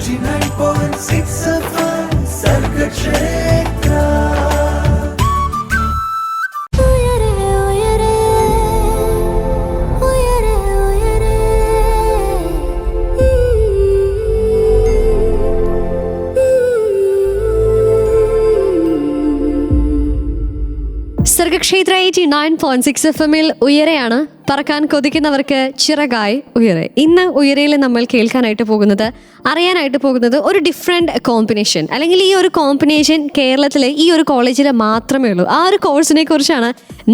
89.6 FM Sargakshetra. Sargakshetra 89.6 FM-ൽ ഉയരെയാണ്. പറക്കാൻ കൊതിക്കുന്നവർക്ക് ചിറകായി ഉയരെ. ഇന്ന് ഉയരയിൽ നമ്മൾ കേൾക്കാനായിട്ട് പോകുന്നത്, അറിയാനായിട്ട് പോകുന്നത് ഒരു ഡിഫറെൻറ്റ് കോമ്പിനേഷൻ, അല്ലെങ്കിൽ ഈ ഒരു കോമ്പിനേഷൻ കേരളത്തിലെ ഈ ഒരു കോളേജിൽ മാത്രമേ ഉള്ളൂ. ആ ഒരു കോഴ്സിനെ കുറിച്ചാണ്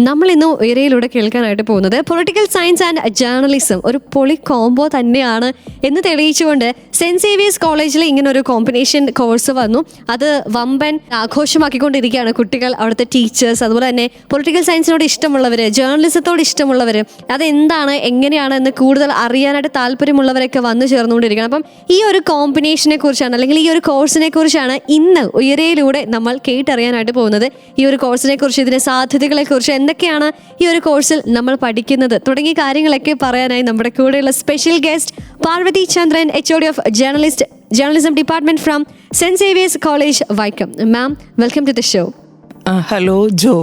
നമ്മൾ ഇന്ന് ഉയരയിലൂടെ കേൾക്കാനായിട്ട് പോകുന്നത്. പൊളിറ്റിക്കൽ സയൻസ് ആൻഡ് ജേർണലിസം ഒരു പൊളി കോംബോ തന്നെയാണ് എന്ന് തെളിയിച്ചുകൊണ്ട് സെൻറ്റ് സേവിയേഴ്സ് കോളേജിൽ ഇങ്ങനെ ഒരു കോമ്പിനേഷൻ കോഴ്സ് വന്നു. അത് വമ്പൻ ആഘോഷമാക്കിക്കൊണ്ടിരിക്കുകയാണ് കുട്ടികൾ, അവിടുത്തെ ടീച്ചേഴ്സ്, അതുപോലെ തന്നെ പൊളിറ്റിക്കൽ സയൻസിനോട് ഇഷ്ടമുള്ളവർ, ജേർണലിസത്തോട് ഇഷ്ടമുള്ളവർ, അതെന്താണ് എങ്ങനെയാണ് എന്ന് കൂടുതൽ അറിയാനായിട്ട് താല്പര്യമുള്ളവരൊക്കെ വന്നു ചേർന്നുകൊണ്ടിരിക്കണം. അപ്പം ഈ ഒരു കോമ്പിനേഷനെ കുറിച്ചാണ്, അല്ലെങ്കിൽ ഈ ഒരു കോഴ്സിനെ കുറിച്ചാണ് ഇന്ന് ഉയരയിലൂടെ നമ്മൾ കേട്ടറിയാനായിട്ട് പോകുന്നത്. ഈ ഒരു കോഴ്സിനെ കുറിച്ച്, ഇതിന്റെ സാധ്യതകളെ കുറിച്ച്, എന്തൊക്കെയാണ് ഈ ഒരു കോഴ്സിൽ നമ്മൾ പഠിക്കുന്നത് തുടങ്ങിയ കാര്യങ്ങളൊക്കെ പറയാനായി നമ്മുടെ കൂടെയുള്ള special guest Parvathy Chandran, HOD of journalism department from saint Xavier's college, Vaikom. Ma'am, welcome to the show. Hello Jo.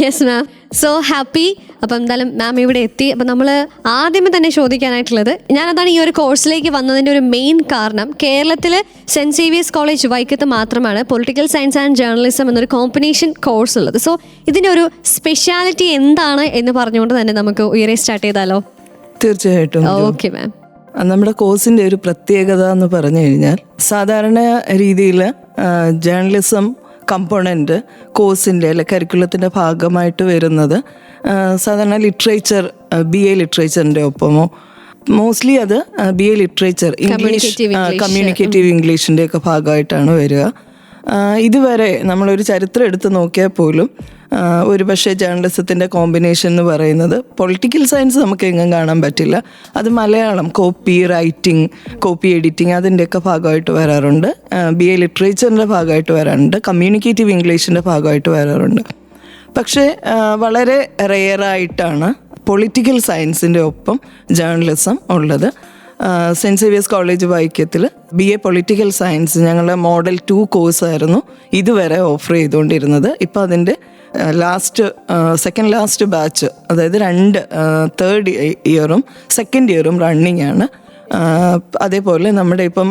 Yes ma'am, so happy. അപ്പം എന്തായാലും മാം ഇവിടെ എത്തി. അപ്പം നമ്മൾ ആദ്യമേ തന്നെ ചോദിക്കാനായിട്ടുള്ളത്, ഞാനതാണ് ഈ ഒരു കോഴ്സിലേക്ക് വന്നതിൻ്റെ ഒരു മെയിൻ കാരണം, കേരളത്തിൽ സെൻറ്റ് സേവിയേഴ്സ് കോളേജ് വൈക്കത്ത് മാത്രമാണ് പൊളിറ്റിക്കൽ സയൻസ് ആൻഡ് ജേർണലിസം എന്നൊരു കോമ്പിനേഷൻ കോഴ്സ് ഉള്ളത്. സോ ഇതിൻ്റെ ഒരു സ്പെഷ്യാലിറ്റി എന്താണ് എന്ന് പറഞ്ഞുകൊണ്ട് തന്നെ നമുക്ക് ഉയരെ സ്റ്റാർട്ട് ചെയ്താലോ? തീർച്ചയായിട്ടും. Okay ma'am. നമ്മുടെ കോഴ്സിൻ്റെ ഒരു പ്രത്യേകത എന്ന് പറഞ്ഞു കഴിഞ്ഞാൽ, സാധാരണ രീതിയിൽ ജേർണലിസം കമ്പോണൻറ്റ് കോഴ്സിൻ്റെ അല്ലെ കരിക്കുലത്തിൻ്റെ ഭാഗമായിട്ട് വരുന്നത് സാധാരണ ലിറ്ററേച്ചർ, BA ലിറ്ററേച്ചറിൻ്റെ ഒപ്പമോ, മോസ്റ്റ്ലി അത് BA ലിറ്ററേച്ചർ, ഇംഗ്ലീഷ്, കമ്മ്യൂണിക്കേറ്റീവ് ഇംഗ്ലീഷിൻ്റെ ഒക്കെ ഭാഗമായിട്ടാണ് വരിക. ഇതുവരെ നമ്മളൊരു ചരിത്രം എടുത്ത് നോക്കിയാൽ പോലും ഒരു പക്ഷേ ജേർണലിസത്തിൻ്റെ കോമ്പിനേഷൻ എന്ന് പറയുന്നത് പൊളിറ്റിക്കൽ സയൻസ് നമുക്ക് എങ്ങും കാണാൻ പറ്റില്ല. അത് Malayalam, copy writing, copy editing, അതിൻ്റെയൊക്കെ ഭാഗമായിട്ട് വരാറുണ്ട്. BA ലിറ്ററേച്ചറിൻ്റെ ഭാഗമായിട്ട് വരാറുണ്ട്. കമ്മ്യൂണിക്കേറ്റീവ് ഇംഗ്ലീഷിൻ്റെ ഭാഗമായിട്ട് വരാറുണ്ട്. പക്ഷേ വളരെ റെയറായിട്ടാണ് പൊളിറ്റിക്കൽ സയൻസിൻ്റെ ഒപ്പം ജേർണലിസം ഉള്ളത്. സെൻറ്റ് സേവിയേഴ്സ് കോളേജ് വൈക്കത്തിൽ BA പൊളിറ്റിക്കൽ സയൻസ് ഞങ്ങളുടെ മോഡൽ 2 കോഴ്സായിരുന്നു ഇതുവരെ ഓഫർ ചെയ്തുകൊണ്ടിരുന്നത്. ഇപ്പോൾ അതിൻ്റെ സെക്കൻഡ് ലാസ്റ്റ് ബാച്ച്, അതായത് 2 തേർഡ് ഇയറും സെക്കൻഡ് ഇയറും റണ്ണിങ് ആണ്. അതേപോലെ നമ്മുടെ ഇപ്പം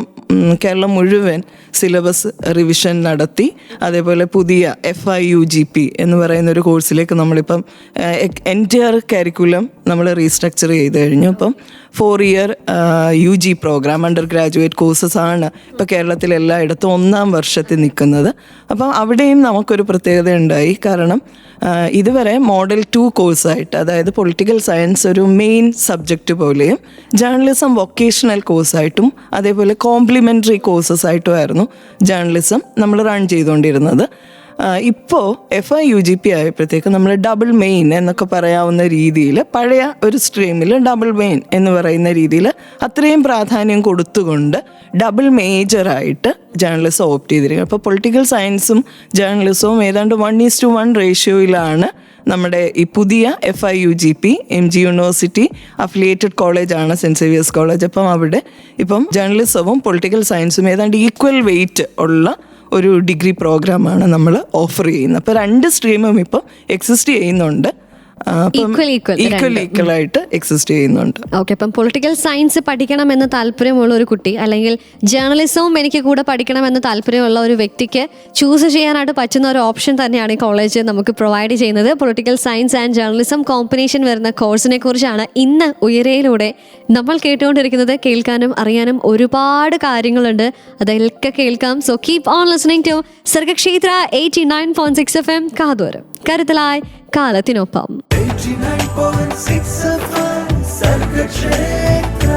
കേരളം മുഴുവൻ സിലബസ് റിവിഷൻ നടത്തി, അതേപോലെ പുതിയ FIUGP എന്ന് പറയുന്ന ഒരു കോഴ്സിലേക്ക് നമ്മളിപ്പം എൻറ്റയർ കരിക്കുലം നമ്മൾ റീസ്ട്രക്ചർ ചെയ്ത് കഴിഞ്ഞു. ഇപ്പം 4 year UG programme, undergraduate courses ആണ് ഇപ്പോൾ കേരളത്തിൽ എല്ലായിടത്തും 1ാം വർഷത്തിൽ നിൽക്കുന്നത്. അപ്പം അവിടെയും നമുക്കൊരു പ്രത്യേകത ഉണ്ടായി. കാരണം ഇതുവരെ മോഡൽ 2 കോഴ്സായിട്ട്, അതായത് പൊളിറ്റിക്കൽ സയൻസ് ഒരു മെയിൻ സബ്ജക്റ്റ് പോലെയും ജേർണലിസം വൊക്കേഷണൽ കോഴ്സായിട്ടും അതേപോലെ കോംപ്ലിമെൻ്ററി കോഴ്സസ് ആയിട്ടുമായിരുന്നു ജേർണലിസം നമ്മൾ റൺ ചെയ്തുകൊണ്ടിരുന്നത്. ഇപ്പോൾ FIUGP ആയപ്പോഴത്തേക്ക് നമ്മൾ ഡബിൾ മെയിൻ എന്നൊക്കെ പറയാവുന്ന രീതിയിൽ, പഴയ ഒരു സ്ട്രീമിൽ ഡബിൾ മെയിൻ എന്ന് പറയുന്ന രീതിയിൽ അത്രയും പ്രാധാന്യം കൊടുത്തുകൊണ്ട് ഡബിൾ മേജറായിട്ട് ജേർണലിസം ഓപ്റ്റ് ചെയ്തിരിക്കുന്നത്. അപ്പോൾ പൊളിറ്റിക്കൽ സയൻസും ജേർണലിസവും ഏതാണ്ട് 1:1 റേഷ്യോയിലാണ് നമ്മുടെ ഈ പുതിയ FIUGP MG യൂണിവേഴ്സിറ്റി അഫിലിയേറ്റഡ് കോളേജാണ് സെൻറ്റ് സേവിയേഴ്സ് കോളേജ്. അപ്പം അവിടെ ഇപ്പം ജേർണലിസവും പൊളിറ്റിക്കൽ സയൻസും ഏതാണ്ട് ഈക്വൽ വെയിറ്റ് ഉള്ള ഒരു ഡിഗ്രി പ്രോഗ്രാമാണ് നമ്മൾ ഓഫർ ചെയ്യുന്നത്. അപ്പോൾ 2 സ്ട്രീമും ഇപ്പം എക്സിസ്റ്റ് ചെയ്യുന്നുണ്ട്. ഈക്വൽ ആയിട്ട് എക്സിസ്റ്റ് ചെയ്യുന്നുണ്ട്. ഓക്കെ, അപ്പം പൊളിറ്റിക്കൽ സയൻസ് പഠിക്കണമെന്ന് താല്പര്യമുള്ള ഒരു കുട്ടി, അല്ലെങ്കിൽ ജേർണലിസവും എനിക്ക് കൂടെ പഠിക്കണമെന്ന് താല്പര്യമുള്ള ഒരു വ്യക്തിക്ക് ചൂസ് ചെയ്യാനായിട്ട് പറ്റുന്ന ഒരു ഓപ്ഷൻ തന്നെയാണ് ഈ കോളേജ് നമുക്ക് പ്രൊവൈഡ് ചെയ്യുന്നത്. Political science and journalism combination വരുന്ന കോഴ്സിനെ കുറിച്ചാണ് ഇന്ന് ഉയരയിലൂടെ നമ്മൾ കേട്ടുകൊണ്ടിരിക്കുന്നത്. കേൾക്കാനും അറിയാനും ഒരുപാട് കാര്യങ്ങളുണ്ട്, അതൊക്കെ കേൾക്കാം. So keep on listening to Sargakshetra 89.6 FM. കാതോരം കരുതലായി കാലത്തിനൊപ്പം. 89.6 FM Sargakshetra.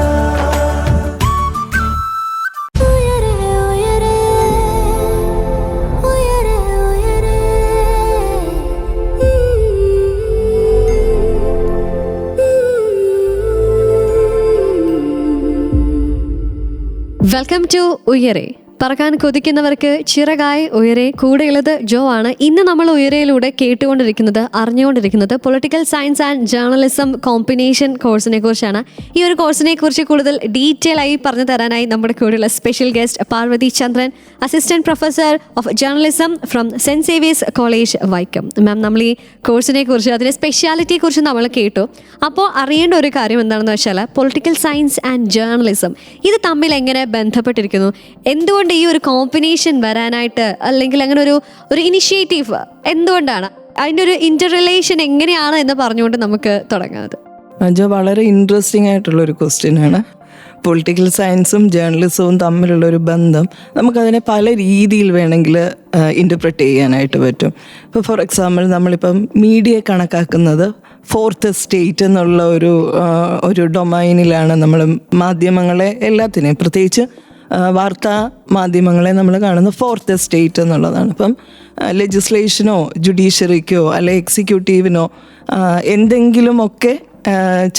Welcome to Uyare. പറക്കാൻ കൊതിക്കുന്നവർക്ക് ചിറകായി ഉയരെ, കൂടെയുള്ളത് ജോ ആണ്. ഇന്ന് നമ്മൾ ഉയരയിലൂടെ കേട്ടുകൊണ്ടിരിക്കുന്നത്, അറിഞ്ഞുകൊണ്ടിരിക്കുന്നത് political science and journalism combination കോഴ്സിനെ കുറിച്ചാണ്. ഈ ഒരു കോഴ്സിനെ കുറിച്ച് കൂടുതൽ ഡീറ്റെയിൽ ആയി പറഞ്ഞു തരാനായി നമ്മുടെ കൂടെയുള്ള special guest Parvathy Chandran, assistant professor of journalism from saint Xavier's college Vaikom. Ma'am, നമ്മൾ ഈ കോഴ്സിനെ കുറിച്ച്, അതിന്റെ സ്പെഷ്യാലിറ്റിയെ കുറിച്ച് നമ്മൾ കേട്ടു. അപ്പോൾ അറിയേണ്ട ഒരു കാര്യം എന്താണെന്ന് വെച്ചാൽ പൊളിറ്റിക്കൽ സയൻസ് ആൻഡ് ജേർണലിസം ഇത് തമ്മിൽ എങ്ങനെ ബന്ധപ്പെട്ടിരിക്കുന്നു, എന്തുകൊണ്ട് ഈ ഒരു കോമ്പിനേഷൻ വരാനായിട്ട്, അല്ലെങ്കിൽ അങ്ങനെ ഒരു ഇനിഷ്യേറ്റീവ് എന്തുകൊണ്ടാണ്, അതിൻ്റെ ഒരു ഇന്റർ റിലേഷൻ എങ്ങനെയാണ് എന്ന് പറഞ്ഞുകൊണ്ട് നമുക്ക് തുടങ്ങാം. അത് വളരെ ഇൻട്രസ്റ്റിംഗ് ആയിട്ടുള്ളൊരു ക്വസ്റ്റ്യനാണ്. പൊളിറ്റിക്കൽ സയൻസും ജേർണലിസവും തമ്മിലുള്ളൊരു ബന്ധം നമുക്കതിനെ പല രീതിയിൽ വേണമെങ്കിൽ ഇൻ്റർപ്രറ്റ് ചെയ്യാനായിട്ട് പറ്റും. ഇപ്പോൾ ഫോർ എക്സാമ്പിൾ, നമ്മളിപ്പം മീഡിയ കണക്കാക്കുന്നത് ഫോർത്ത് സ്റ്റേറ്റ് എന്നുള്ള ഒരു ഡൊമൈനിലാണ് നമ്മൾ മാധ്യമങ്ങളെ എല്ലാത്തിനെയും, പ്രത്യേകിച്ച് വാർത്താ മാധ്യമങ്ങളെ നമ്മൾ കാണുന്ന ഫോർത്ത് സ്റ്റേറ്റ് എന്നുള്ളതാണ്. ഇപ്പം ലെജിസ്ലേഷനോ ജുഡീഷ്യറിക്കോ അല്ലെ എക്സിക്യൂട്ടീവിനോ എന്തെങ്കിലുമൊക്കെ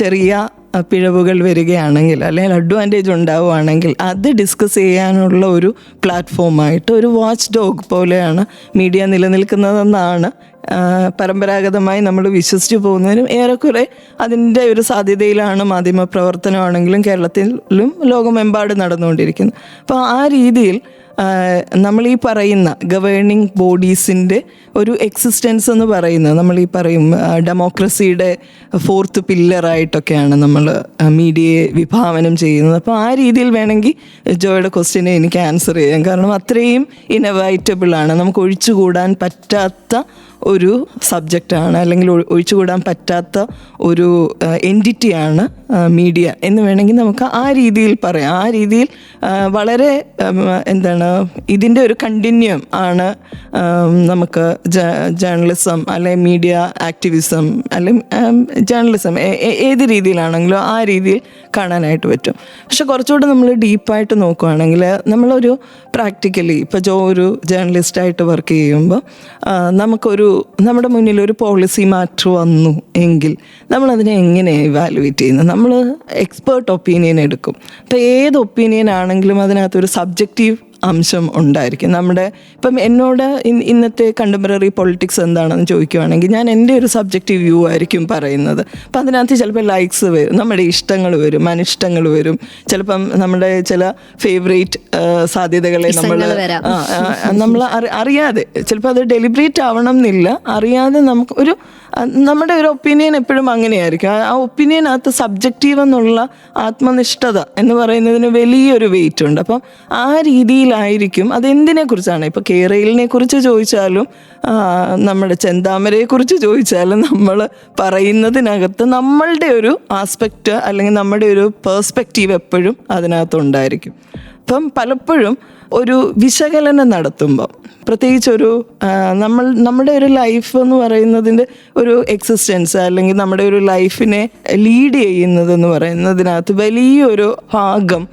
ചെറിയ പിഴവുകൾ വരികയാണെങ്കിൽ അല്ലെങ്കിൽ അഡ്വാൻറ്റേജ് ഉണ്ടാവുകയാണെങ്കിൽ അത് ഡിസ്കസ് ചെയ്യാനുള്ള ഒരു പ്ലാറ്റ്ഫോമായിട്ട്, ഒരു വാച്ച് ഡോഗ് പോലെയാണ് മീഡിയ നിലനിൽക്കുന്നതെന്നാണ് പരമ്പരാഗതമായി നമ്മൾ വിശ്വസിച്ച് പോകുന്നതിനും ഏറെക്കുറെ അതിൻ്റെ ഒരു സാധ്യതയിലാണ് മാധ്യമ പ്രവർത്തനമാണെങ്കിലും കേരളത്തിലും ലോകമെമ്പാടും നടന്നുകൊണ്ടിരിക്കുന്നത്. അപ്പോൾ ആ രീതിയിൽ നമ്മൾ ഈ പറയുന്ന ഗവേണിംഗ് ബോഡീസിൻ്റെ ഒരു എക്സിസ്റ്റൻസ് എന്ന് പറയുന്നത്, നമ്മൾ ഈ പറയും ഡെമോക്രസിയുടെ ഫോർത്ത് പില്ലറായിട്ടൊക്കെയാണ് നമ്മൾ മീഡിയയെ വിഭാവനം ചെയ്യുന്നത്. അപ്പോൾ ആ രീതിയിൽ വേണമെങ്കിൽ ജോയുടെ ക്വസ്റ്റ്യനെ എനിക്ക് ആൻസർ ചെയ്യാം. കാരണം അത്രയും ഇനവൈറ്റബിളാണ്, നമുക്ക് ഒഴിച്ചുകൂടാൻ പറ്റാത്ത ഒരു സബ്ജക്റ്റാണ്, അല്ലെങ്കിൽ ഒഴിച്ചുകൂടാൻ പറ്റാത്ത ഒരു എൻറ്റിറ്റിയാണ് മീഡിയ എന്ന് വേണമെങ്കിൽ നമുക്ക് ആ രീതിയിൽ പറയാം. ആ രീതിയിൽ വളരെ ഇതിൻ്റെ ഒരു കണ്ടിന്യൂം ആണ് നമുക്ക് ജേർണലിസം അല്ലെ മീഡിയ ആക്ടിവിസം അല്ലെ ജേർണലിസം ഏത് രീതിയിലാണെങ്കിലും ആ രീതിയിൽ കാണാനായിട്ട് പറ്റും. പക്ഷെ കുറച്ചുകൂടെ നമ്മൾ ഡീപ്പായിട്ട് നോക്കുകയാണെങ്കിൽ, നമ്മളൊരു പ്രാക്ടിക്കലി ഇപ്പോൾ ജോ ഒരു ജേർണലിസ്റ്റായിട്ട് വർക്ക് ചെയ്യുമ്പോൾ നമ്മുടെ മുന്നിൽ ഒരു പോളിസി മാറ്റർ വന്നു എങ്കിൽ നമ്മളതിനെ എങ്ങനെ ഇവാലുവേറ്റ് ചെയ്യുന്നത്? നമ്മൾ എക്സ്പേർട്ട് ഒപ്പീനിയൻ എടുക്കും. അപ്പോൾ ഏത് ഒപ്പീനിയൻ ആണെങ്കിലും അതിനകത്തൊരു സബ്ജക്റ്റീവ് അംശം ഉണ്ടായിരിക്കും. ഇപ്പം എന്നോട് ഇന്നത്തെ കണ്ടംപററി പൊളിറ്റിക്സ് എന്താണെന്ന് ചോദിക്കുകയാണെങ്കിൽ ഞാൻ എൻ്റെ ഒരു സബ്ജക്റ്റീവ് വ്യൂ ആയിരിക്കും പറയുന്നത്. അപ്പം അതിനകത്ത് ചിലപ്പോൾ ലൈക്സ് വരും, നമ്മുടെ ഇഷ്ടങ്ങൾ വരും, അനിഷ്ടങ്ങൾ വരും, ചിലപ്പം നമ്മുടെ ചില ഫേവറേറ്റ് സാധ്യതകളെ നമ്മൾ അറിയാതെ, ചിലപ്പോൾ അത് ഡെലിബറേറ്റ് ആവണം എന്നില്ല, അറിയാതെ നമുക്ക് നമ്മുടെ ഒരു ഒപ്പീനിയൻ എപ്പോഴും അങ്ങനെയായിരിക്കും. ആ ഒപ്പീനിയനകത്ത് സബ്ജക്റ്റീവ് എന്നുള്ള ആത്മനിഷ്ഠത എന്ന് പറയുന്നതിന് വലിയൊരു വെയിറ്റ് ഉണ്ട്. അപ്പം ആ രീതിയിലായിരിക്കും അതെന്തിനെ കുറിച്ചാണ്. ഇപ്പോൾ കേരളിനെ കുറിച്ച് ചോദിച്ചാലും നമ്മുടെ ചെന്താമരയെക്കുറിച്ച് ചോദിച്ചാലും നമ്മൾ പറയുന്നതിനകത്ത് നമ്മളുടെ ഒരു ആസ്പെക്റ്റ് അല്ലെങ്കിൽ നമ്മുടെ ഒരു പേഴ്സ്പെക്റ്റീവ് എപ്പോഴും അതിനകത്തുണ്ടായിരിക്കും. അപ്പം പലപ്പോഴും ഒരു വിശകലനം നടത്തുമ്പോൾ, പ്രത്യേകിച്ചൊരു നമ്മുടെ ഒരു ലൈഫ് എന്ന് പറയുന്നതിൻ്റെ ഒരു എക്സിസ്റ്റൻസ് അല്ലെങ്കിൽ നമ്മുടെ ഒരു ലൈഫിനെ ലീഡ് ചെയ്യുന്നതെന്ന് പറയുന്നതിനകത്ത് വലിയൊരു ഭാഗം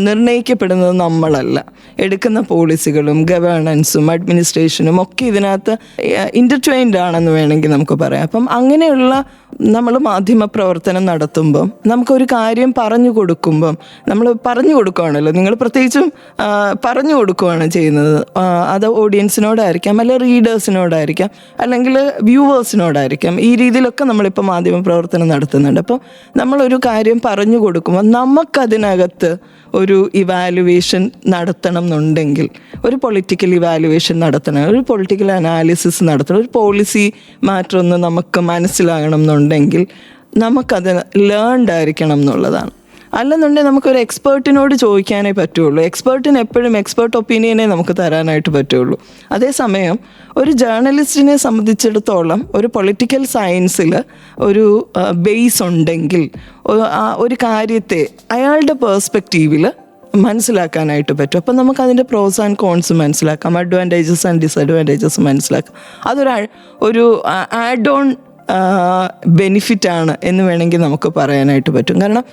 നിർണ്ണയിക്കപ്പെടുന്നത് നമ്മളല്ല. എടുക്കുന്ന പോളിസികളും ഗവേണൻസും അഡ്മിനിസ്ട്രേഷനും ഒക്കെ ഇതിനകത്ത് ഇൻ്റർട്വൈൻഡ് ആണെന്ന് വേണമെങ്കിൽ നമുക്ക് പറയാം. അപ്പം അങ്ങനെയുള്ള നമ്മൾ മാധ്യമ പ്രവർത്തനം നടത്തുമ്പം നമുക്കൊരു കാര്യം പറഞ്ഞു കൊടുക്കുമ്പം നമ്മൾ പറഞ്ഞു കൊടുക്കുകയാണല്ലോ, നിങ്ങൾ പ്രത്യേകിച്ചും പറഞ്ഞു കൊടുക്കുകയാണ് ചെയ്യുന്നത്. അത് ഓഡിയൻസിനോടായിരിക്കാം, അല്ലെങ്കിൽ റീഡേഴ്സിനോടായിരിക്കാം, അല്ലെങ്കിൽ വ്യൂവേഴ്സിനോടായിരിക്കാം. ഈ രീതിയിലൊക്കെ നമ്മളിപ്പോൾ മാധ്യമ പ്രവർത്തനം നടത്തുന്നുണ്ട്. അപ്പം നമ്മളൊരു കാര്യം പറഞ്ഞു കൊടുക്കുമ്പോൾ നമുക്കതിനകത്ത് ഒരു ഇവാലുവേഷൻ നടത്തണം എന്നുണ്ടെങ്കിൽ, ഒരു പൊളിറ്റിക്കൽ ഇവാലുവേഷൻ നടത്തണം, ഒരു പൊളിറ്റിക്കൽ അനാലിസിസ് നടത്തണം, ഒരു പോളിസി മാറ്റർ ഒന്ന് നമുക്ക് മനസ്സിലാകണം എന്നുണ്ടെങ്കിൽ നമുക്കത് ലേൺഡ് ആയിരിക്കണം എന്നുള്ളതാണ്. അല്ലെന്നുണ്ടെങ്കിൽ നമുക്കൊരു എക്സ്പേർട്ടിനോട് ചോദിക്കാനേ പറ്റുള്ളൂ. എക്സ്പേർട്ടിന് എപ്പോഴും എക്സ്പേർട്ട് ഒപ്പീനിയനെ നമുക്ക് തരാനായിട്ട് പറ്റുള്ളൂ. അതേസമയം ഒരു ജേർണലിസ്റ്റിനെ സംബന്ധിച്ചിടത്തോളം ഒരു പൊളിറ്റിക്കൽ സയൻസിൽ ഒരു ബേസ് ഉണ്ടെങ്കിൽ ഒരു കാര്യത്തെ അയാളുടെ പേഴ്സ്പെക്റ്റീവിൽ മനസ്സിലാക്കാനായിട്ട് പറ്റും. അപ്പം നമുക്കതിൻ്റെ പ്രോസ് ആൻഡ് കോൺസ് മനസ്സിലാക്കാം, അഡ്വാൻറ്റേജസ് ആൻഡ് ഡിസഡ്വാൻറ്റേജസ് മനസ്സിലാക്കാം. അതൊരു ആഡ് ഓൺ ബെനിഫിറ്റാണ് എന്ന് വേണമെങ്കിൽ നമുക്ക് പറയാനായിട്ട് പറ്റും. കാരണം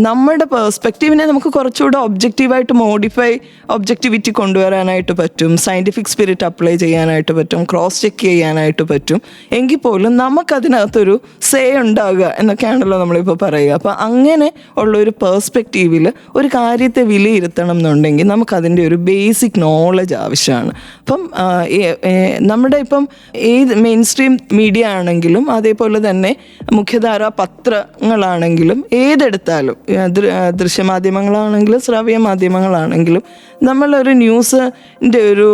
നമ്മുടെ പേഴ്സ്പെക്റ്റീവിനെ നമുക്ക് കുറച്ചുകൂടെ ഒബ്ജക്റ്റീവായിട്ട് ഒബ്ജക്റ്റിവിറ്റി കൊണ്ടുവരാനായിട്ട് പറ്റും, സയൻറ്റിഫിക് സ്പിരിറ്റ് അപ്ലൈ ചെയ്യാനായിട്ട് പറ്റും, ക്രോസ് ചെക്ക് ചെയ്യാനായിട്ട് പറ്റും. എങ്കിൽ പോലും നമുക്കതിനകത്തൊരു സേ ഉണ്ടാകുക എന്നൊക്കെയാണല്ലോ നമ്മളിപ്പോൾ പറയുക. അപ്പോൾ അങ്ങനെ ഉള്ളൊരു പേഴ്സ്പെക്റ്റീവിൽ ഒരു കാര്യത്തെ വിലയിരുത്തണം എന്നുണ്ടെങ്കിൽ നമുക്കതിൻ്റെ ഒരു ബേസിക് നോളജ് ആവശ്യമാണ്. അപ്പം നമ്മുടെ ഇപ്പം ഏത് മെയിൻ സ്ട്രീം മീഡിയ ആണെങ്കിലും അതേപോലെ തന്നെ മുഖ്യധാരാ പത്രങ്ങളാണെങ്കിലും ഏതെടുത്താലും ദൃശ്യമാധ്യമങ്ങളാണെങ്കിലും ശ്രവ്യ മാധ്യമങ്ങളാണെങ്കിലും നമ്മളൊരു ന്യൂസിൻ്റെ ഒരു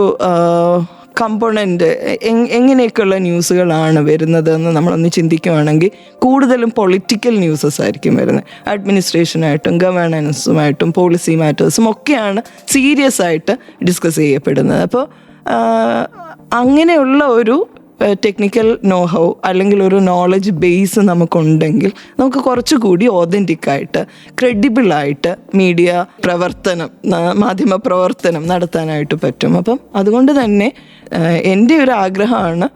കമ്പോണൻറ്റ് എങ്ങനെയൊക്കെയുള്ള ന്യൂസുകളാണ് വരുന്നതെന്ന് നമ്മളൊന്ന് ചിന്തിക്കുകയാണെങ്കിൽ കൂടുതലും പൊളിറ്റിക്കൽ ന്യൂസസ് ആയിരിക്കും വരുന്നത്. അഡ്മിനിസ്ട്രേഷനായിട്ടും ഗവേണൻസുമായിട്ടും പോളിസി മാറ്റേഴ്സും ഒക്കെയാണ് സീരിയസ് ആയിട്ട് ഡിസ്കസ് ചെയ്യപ്പെടുന്നത്. അപ്പോൾ അങ്ങനെയുള്ള ഒരു ടെക്നിക്കൽ നോഹൗ അല്ലെങ്കിൽ ഒരു നോളജ് ബേസ് നമുക്കുണ്ടെങ്കിൽ നമുക്ക് കുറച്ചുകൂടി ഓതൻറ്റിക്കായിട്ട് ക്രെഡിബിളായിട്ട് മാധ്യമ പ്രവർത്തനം നടത്താനായിട്ട് പറ്റും. അപ്പം അതുകൊണ്ട് തന്നെ എൻ്റെ ഒരു ആഗ്രഹമാണ്,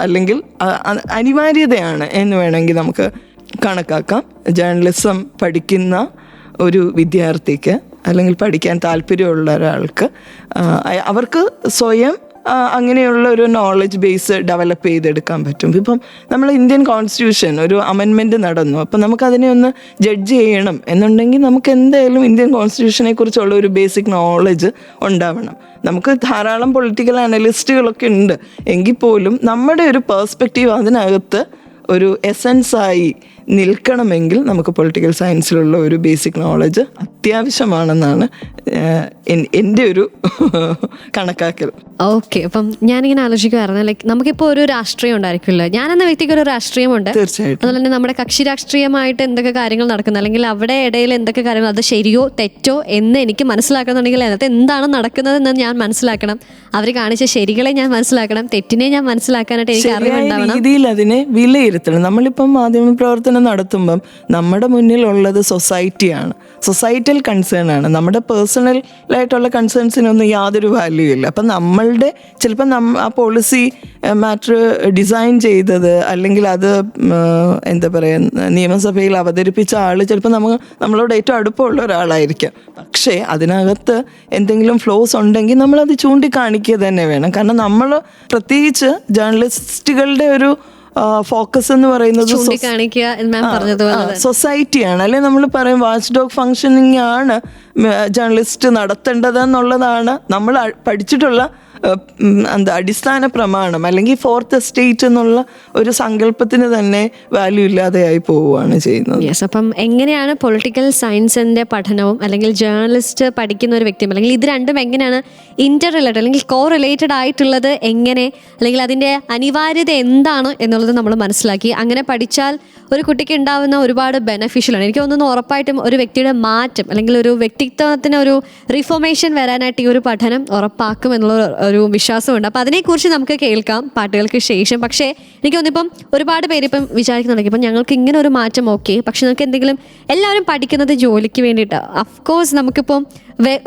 അല്ലെങ്കിൽ അനിവാര്യതയാണ് എന്ന് വേണമെങ്കിൽ നമുക്ക് കണക്കാക്കാം. ജേർണലിസം പഠിക്കുന്ന ഒരു വിദ്യാർത്ഥിക്ക് അല്ലെങ്കിൽ പഠിക്കാൻ താല്പര്യമുള്ള ഒരാൾക്ക് അവർക്ക് സ്വയം അങ്ങനെയുള്ള ഒരു നോളജ് ബേസ് ഡെവലപ്പ് ചെയ്തെടുക്കാൻ പറ്റും. ഇപ്പം നമ്മൾ ഇന്ത്യൻ കോൺസ്റ്റിറ്റ്യൂഷൻ ഒരു അമെൻമെൻറ്റ് നടന്നു, അപ്പം നമുക്കതിനെ ഒന്ന് ജഡ്ജ് ചെയ്യണം എന്നുണ്ടെങ്കിൽ നമുക്ക് എന്തായാലും ഇന്ത്യൻ കോൺസ്റ്റിറ്റ്യൂഷനെ കുറിച്ചുള്ള ഒരു ബേസിക് നോളജ് ഉണ്ടാവണം. നമുക്ക് ധാരാളം പൊളിറ്റിക്കൽ അനലിസ്റ്റുകളൊക്കെ ഉണ്ട്, എങ്കിൽ പോലും നമ്മുടെ ഒരു പേഴ്സ്പെക്റ്റീവ് അതിനകത്ത് ഒരു എസൻസായി നിൽക്കണമെങ്കിൽ നമുക്ക് പൊളിറ്റിക്കൽ സയൻസിലുള്ള ഒരു ബേസിക് നോളജ് അത്യാവശ്യമാണെന്നാണ് എൻ്റെ ഒരു കണക്കാക്കൽ. ഓക്കെ, അപ്പം ഞാനിങ്ങനെ ആലോചിക്കുമായിരുന്നു, ലൈക്ക് നമുക്കിപ്പോൾ ഒരു രാഷ്ട്രീയം ഉണ്ടായിരിക്കുമല്ലോ. ഞാനെന്ന വ്യക്തിക്ക് ഒരു രാഷ്ട്രീയമുണ്ട്, തീർച്ചയായിട്ടും. അതുപോലെ തന്നെ നമ്മുടെ കക്ഷി രാഷ്ട്രീയമായിട്ട് എന്തൊക്കെ കാര്യങ്ങൾ നടക്കുന്നത്, അല്ലെങ്കിൽ അവിടെ ഇടയിൽ എന്തൊക്കെ കാര്യങ്ങൾ, അത് ശരിയോ തെറ്റോ എന്ന് എനിക്ക് മനസ്സിലാക്കണമെന്നുണ്ടെങ്കിൽ അതിനകത്ത് എന്താണ് നടക്കുന്നതെന്ന് ഞാൻ മനസ്സിലാക്കണം. അവർ കാണിച്ച ശരികളെ ഞാൻ മനസ്സിലാക്കണം, തെറ്റിനെ ഞാൻ മനസ്സിലാക്കാനായിട്ട് എനിക്ക് അറിവുണ്ടാവണം. രീതിയിൽ അതിനെ വിലയിരുത്തണം. നമ്മളിപ്പം മാധ്യമ പ്രവർത്തനം നടത്തുമ്പം നമ്മുടെ മുന്നിലുള്ളത് സൊസൈറ്റിയാണ്, സൊസൈറ്റൽ കൺസേൺ ആണ്. നമ്മുടെ പേഴ്സണലായിട്ടുള്ള കൺസേൺസിനൊന്നും യാതൊരു വാല്യൂ ഇല്ല. അപ്പം നമ്മളുടെ ചിലപ്പോൾ ആ പോളിസി മാറ്റർ ഡിസൈൻ ചെയ്തത് അല്ലെങ്കിൽ അത് എന്താ പറയുക നിയമസഭയിൽ അവതരിപ്പിച്ച ആൾ ചിലപ്പോൾ നമ്മളോട് ഏറ്റവും അടുപ്പമുള്ള ഒരാളായിരിക്കാം. പക്ഷേ അതിനകത്ത് എന്തെങ്കിലും ഫ്ലോസ് ഉണ്ടെങ്കിൽ നമ്മളത് ചൂണ്ടിക്കാണിക്കുക തന്നെ വേണം. കാരണം നമ്മൾ പ്രത്യേകിച്ച് ജേർണലിസ്റ്റുകളുടെ ഒരു ഫോക്കസ് എന്ന് പറയുന്നത് സൊസൈറ്റിയാണ്. അല്ലെ നമ്മൾ പറയും വാച്ച് ഡോഗ് ഫങ്ഷനിങ് ആണ് ജേർണലിസ്റ്റ് നടത്തേണ്ടതെന്നുള്ളതാണ് നമ്മൾ പഠിച്ചിട്ടുള്ള അടിസ്ഥാന പ്രമാണം. അല്ലെങ്കിൽ ഫോർത്ത് എസ്റ്റേറ്റ് എന്നുള്ള ഒരു സങ്കല്പത്തിന് തന്നെ വാല്യൂ ഇല്ലാതെയായി പോവുകയാണ് ചെയ്യുന്നത്. യെസ്, അപ്പം എങ്ങനെയാണ് പൊളിറ്റിക്കൽ സയൻസിന്റെ പഠനവും അല്ലെങ്കിൽ ജേർണലിസ്റ്റ് പഠിക്കുന്ന ഒരു വ്യക്തിയും, അല്ലെങ്കിൽ ഇത് രണ്ടും എങ്ങനെയാണ് ഇന്റർ റിലേറ്റഡ് അല്ലെങ്കിൽ കോ റിലേറ്റഡ് ആയിട്ടുള്ളത്, എങ്ങനെ അല്ലെങ്കിൽ അതിൻ്റെ അനിവാര്യത എന്താണ് എന്നുള്ളത് നമ്മൾ മനസ്സിലാക്കി. അങ്ങനെ പഠിച്ചാൽ ഒരു കുട്ടിക്ക് ഉണ്ടാവുന്ന ഒരുപാട് ബെനഫിഷ്യലാണ്. എനിക്ക് തോന്നുന്നു ഉറപ്പായിട്ടും ഒരു വ്യക്തിയുടെ മാറ്റം അല്ലെങ്കിൽ ഒരു വ്യക്തിത്വത്തിന് ഒരു റിഫോർമേഷൻ വരാനായിട്ട് ഈ ഒരു പഠനം ഉറപ്പാക്കും എന്നുള്ള ഒരു വിശ്വാസമുണ്ട്. അപ്പോൾ അതിനെക്കുറിച്ച് നമുക്ക് കേൾക്കാം പാട്ടുകൾക്ക് ശേഷം. പക്ഷേ എനിക്ക് തോന്നിപ്പം ഒരുപാട് പേര് ഇപ്പം വിചാരിക്കുന്നുണ്ടെങ്കിൽ ഇപ്പം ഞങ്ങൾക്ക് ഇങ്ങനെ ഒരു മാറ്റം ഓക്കെ, പക്ഷെ നമുക്ക് എന്തെങ്കിലും എല്ലാവരും പഠിക്കുന്നത് ജോലിക്ക് വേണ്ടിയിട്ട്. അഫ്കോഴ്സ് നമുക്കിപ്പം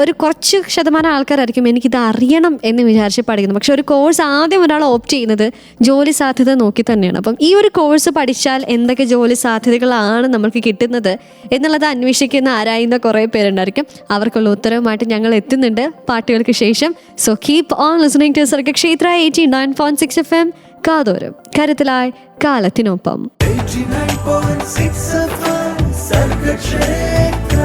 ഒരു കുറച്ച് ശതമാനം ആൾക്കാരായിരിക്കും എനിക്കിത് അറിയണം എന്ന് വിചാരിച്ച് പഠിക്കുന്നത്. പക്ഷെ ഒരു കോഴ്സ് ആദ്യം ഒരാൾ ഓപ്റ്റ് ചെയ്യുന്നത് ജോലി സാധ്യത നോക്കി തന്നെയാണ്. അപ്പം ഈ ഒരു കോഴ്സ് പഠിച്ചാൽ എന്തൊക്കെ ജോലി സാധ്യതകളാണ് നമുക്ക് കിട്ടുന്നത് എന്നുള്ളത് അന്വേഷിക്കുന്ന ആരായുന്ന കുറേ പേരുണ്ടായിരിക്കും. അവർക്കുള്ള ഉത്തരവുമായിട്ട് ഞങ്ങൾ എത്തുന്നുണ്ട് പാട്ടുകൾക്ക് ശേഷം. So keep on listening to Sargakshetra 89.6 FM. കാതോരം കരുതലായി കാലത്തിനൊപ്പം. 89.6 FM Sargakshetra.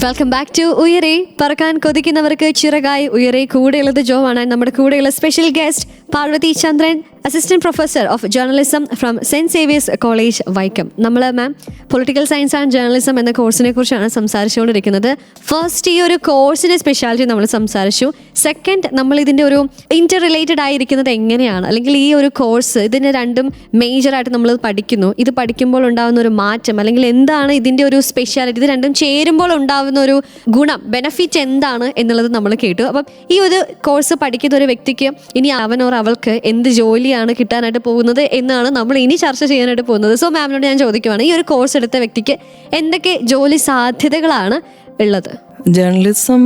Welcome back to Uyare. പറക്കാൻ കൊതിക്കുന്നവർക്ക് ചിറകായി ഉയരെ. കൂടെയുള്ളത് ജോ ആണ്. നമ്മുടെ കൂടെയുള്ള special guest Parvathy Chandran, assistant professor of journalism from saint Xavier's college Vaikom. നമ്മൾ ma'am political science and journalism എന്ന കോഴ്സിനെ കുറിച്ചാണ് സംസാരിച്ചുകൊണ്ടിരിക്കുന്നത്. ഫസ്റ്റ് ഈ ഒരു കോഴ്സിന്റെ സ്പെഷ്യാലിറ്റി നമ്മൾ സംസാരിച്ചു. സെക്കൻഡ് നമ്മൾ ഇതിൻ്റെ ഒരു ഇന്റർ റിലേറ്റഡ് ആയിരിക്കുന്നത് എങ്ങനെയാണ്, അല്ലെങ്കിൽ ഈ ഒരു കോഴ്സ് ഇതിന് രണ്ടും മേജറായിട്ട് നമ്മൾ പഠിക്കുന്നു. ഇത് പഠിക്കുമ്പോൾ ഉണ്ടാകുന്ന ഒരു മാറ്റം അല്ലെങ്കിൽ എന്താണ് ഇതിൻ്റെ ഒരു സ്പെഷ്യാലിറ്റി, ഇത് രണ്ടും ചേരുമ്പോൾ ഉണ്ടാകുന്ന ഒരു ഗുണം, ബെനഫിറ്റ് എന്താണ് എന്നുള്ളത് നമ്മൾ കേട്ടു. അപ്പം ഈ ഒരു കോഴ്സ് പഠിക്കുന്ന ഒരു വ്യക്തിക്ക് ഇനി അവനോർ അവൾക്ക് എന്ത് ജോലി ജോലിയാണ് കിട്ടാനായിട്ട് പോകുന്നത് എന്നാണ് നമ്മൾ ഇനി ചർച്ച ചെയ്യാനായിട്ട് പോകുന്നത്. സോ മാമിനോട് ഞാൻ ചോദിക്കുവാണ്, ഈ ഒരു കോഴ്സ് എടുത്ത വ്യക്തിക്ക് എന്തൊക്കെ ജോലി സാധ്യതകളാണ് ഉള്ളത്? ജേർണലിസം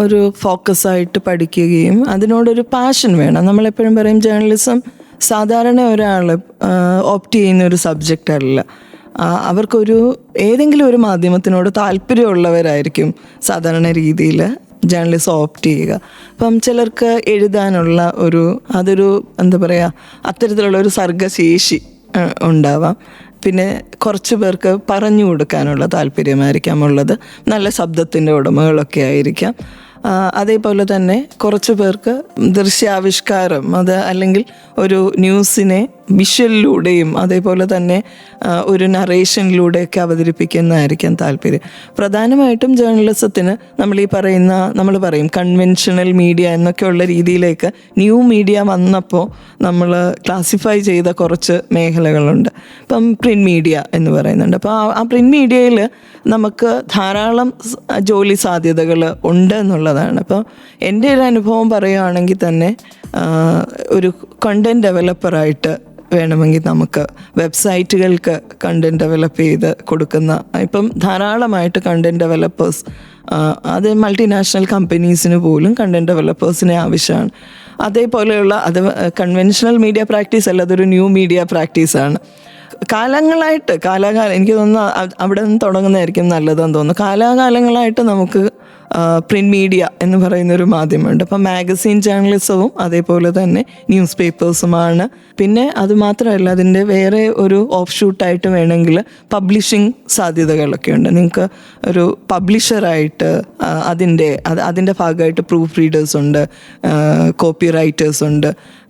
ഒരു ഫോക്കസായിട്ട് പഠിക്കുകയും അതിനോടൊരു പാഷൻ വേണം. നമ്മളെപ്പോഴും പറയും ജേർണലിസം സാധാരണ ഒരാൾ ഓപ്റ്റ് ചെയ്യുന്ന ഒരു സബ്ജക്റ്റ് അല്ല. അവർക്കൊരു ഏതെങ്കിലും ഒരു മാധ്യമത്തിനോട് താല്പര്യമുള്ളവരായിരിക്കും സാധാരണ രീതിയിൽ ജേർണലിസം ഓപ്റ്റ് ചെയ്യുക. അപ്പം ചിലർക്ക് എഴുതാനുള്ള അതൊരു എന്താ പറയുക, അത്തരത്തിലുള്ള ഒരു സർഗശേഷി ഉണ്ടാവാം. പിന്നെ കുറച്ച് പേർക്ക് പറഞ്ഞു കൊടുക്കാനുള്ള താല്പര്യമായിരിക്കാം ഉള്ളത്. നല്ല ശബ്ദത്തിൻ്റെ ഉടമകളൊക്കെ ആയിരിക്കാം. അതേപോലെ തന്നെ കുറച്ച് പേർക്ക് ദൃശ്യാവിഷ്കാരം, അത് അല്ലെങ്കിൽ ഒരു ന്യൂസിനെ വിഷ്വലിലൂടെയും അതേപോലെ തന്നെ ഒരു നറേഷനിലൂടെയൊക്കെ അവതരിപ്പിക്കുന്നതായിരിക്കാം താല്പര്യം. പ്രധാനമായിട്ടും ജേർണലിസത്തിന് നമ്മൾ പറയും കൺവെൻഷണൽ മീഡിയ എന്നൊക്കെയുള്ള രീതിയിലേക്ക് ന്യൂ മീഡിയ വന്നപ്പോൾ നമ്മൾ ക്ലാസിഫൈ ചെയ്ത കുറച്ച് മേഖലകളുണ്ട്. ഇപ്പം പ്രിൻറ്റ് മീഡിയ എന്ന് പറയുന്നുണ്ട്. അപ്പോൾ ആ പ്രിൻറ്റ് മീഡിയയിൽ നമുക്ക് ധാരാളം ജോലി സാധ്യതകൾ ഉണ്ട് എന്നുള്ളതാണ്. അപ്പോൾ എൻ്റെ ഒരു അനുഭവം പറയുകയാണെങ്കിൽ തന്നെ ഒരു കണ്ടൻറ് ഡെവലപ്പറായിട്ട് വേണമെങ്കിൽ നമുക്ക് വെബ്സൈറ്റുകൾക്ക് കണ്ടൻറ് ഡെവലപ്പ് ചെയ്ത് കൊടുക്കുന്ന ഇപ്പം ധാരാളമായിട്ട് കണ്ടൻറ് ഡെവലപ്പേഴ്സ്, അത് മൾട്ടിനാഷണൽ കമ്പനീസിന് പോലും കണ്ടൻറ് ഡെവലപ്പേഴ്സിനെ ആവശ്യമാണ്. അതേപോലെയുള്ള അത് കൺവെൻഷണൽ മീഡിയ പ്രാക്ടീസ് അല്ല, അതൊരു ന്യൂ മീഡിയ പ്രാക്ടീസാണ്. കാലാകാലം എനിക്ക് തോന്നുന്നു അവിടെ നിന്ന് തുടങ്ങുന്നതായിരിക്കും നല്ലതെന്ന് തോന്നുന്നു. കാലാകാലങ്ങളായിട്ട് നമുക്ക് പ്രിൻറ്റ് മീഡിയ എന്ന് പറയുന്നൊരു മാധ്യമമുണ്ട്. അപ്പം മാഗസീൻ ജേർണലിസവും അതേപോലെ തന്നെ ന്യൂസ് പേപ്പേഴ്സുമാണ്. പിന്നെ അതുമാത്രമല്ല, അതിൻ്റെ വേറെ ഒരു ഓഫ് ഷൂട്ടായിട്ട് വേണമെങ്കിൽ പബ്ലിഷിംഗ് സാധ്യതകളൊക്കെ ഉണ്ട്. നിങ്ങൾക്ക് ഒരു പബ്ലിഷറായിട്ട് അതിൻ്റെ ഭാഗമായിട്ട് പ്രൂഫ് റീഡേഴ്സ് ഉണ്ട്, കോപ്പി റൈറ്റേഴ്സ് ഉണ്ട്.